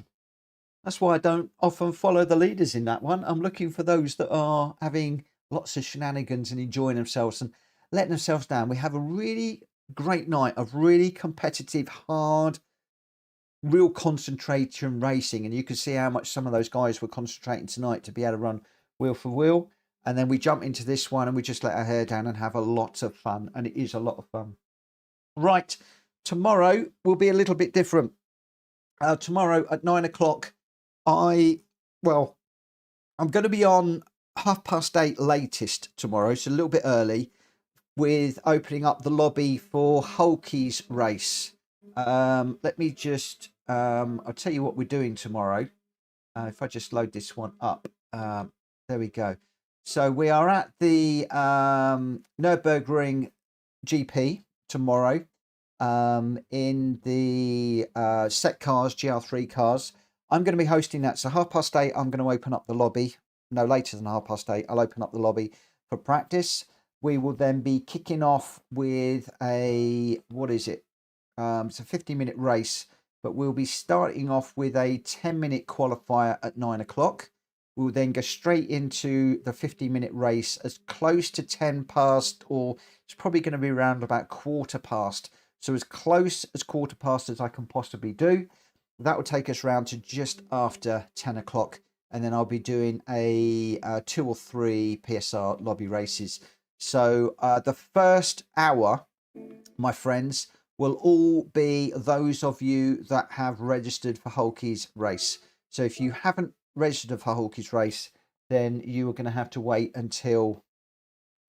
That's why I don't often follow the leaders in that one. I'm looking for those that are having lots of shenanigans and enjoying themselves and letting themselves down. We have a really great night of really competitive, hard, real concentration racing, and you can see how much some of those guys were concentrating tonight to be able to run wheel for wheel. And then we jump into this one and we just let our hair down and have a lot of fun, and it is a lot of fun. Right, tomorrow will be a little bit different. Tomorrow at 9 o'clock, I'm going to be on 8:30 latest tomorrow, so a little bit early, with opening up the lobby for Hulky's race. Let me just I'll tell you what we're doing tomorrow. If I just load this one up, there we go. So we are at the Nürburgring GP tomorrow, in the set cars, GR3 cars. I'm going to be hosting that. So 8:30, I'm going to open up the lobby. No later than 8:30, I'll open up the lobby for practice. We will then be kicking off with a, what is it? It's a 50-minute race, but we'll be starting off with a 10-minute qualifier at 9 o'clock. We'll then go straight into the 50-minute race as close to 10 past, or it's probably going to be around about 1/4 past. So as close as 1/4 past as I can possibly do. That will take us round to just after 10 o'clock. And then I'll be doing a 2 or 3 PSR lobby races. So the first hour, my friends, will all be those of you that have registered for Hulky's race. So if you haven't registered for Hulky's race, then you are going to have to wait until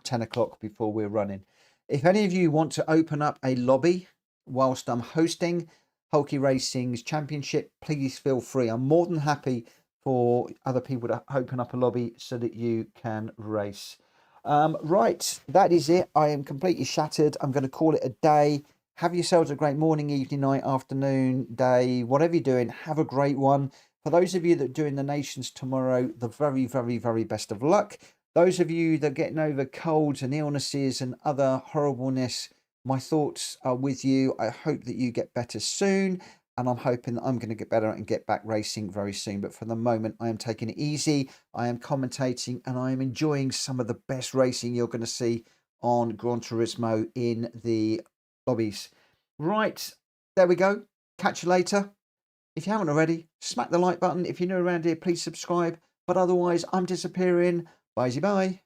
10 o'clock before we're running. If any of you want to open up a lobby whilst I'm hosting Hulky Racing's championship, please feel free. I'm more than happy for other people to open up a lobby so that you can race. Right, that is it. I am completely shattered. I'm going to call it a day. Have yourselves a great morning, evening, night, afternoon, day, whatever you're doing. Have a great one. For those of you that are doing the Nations tomorrow, the very, very, very best of luck. Those of you that are getting over colds and illnesses and other horribleness, my thoughts are with you. I hope that you get better soon. And I'm hoping that I'm going to get better and get back racing very soon. But for the moment, I am taking it easy. I am commentating and I am enjoying some of the best racing you're going to see on Gran Turismo in the lobbies. Right, there we go. Catch you later. If you haven't already, smack the like button. If you're new around here, please subscribe. But otherwise, I'm disappearing. Bye-bye.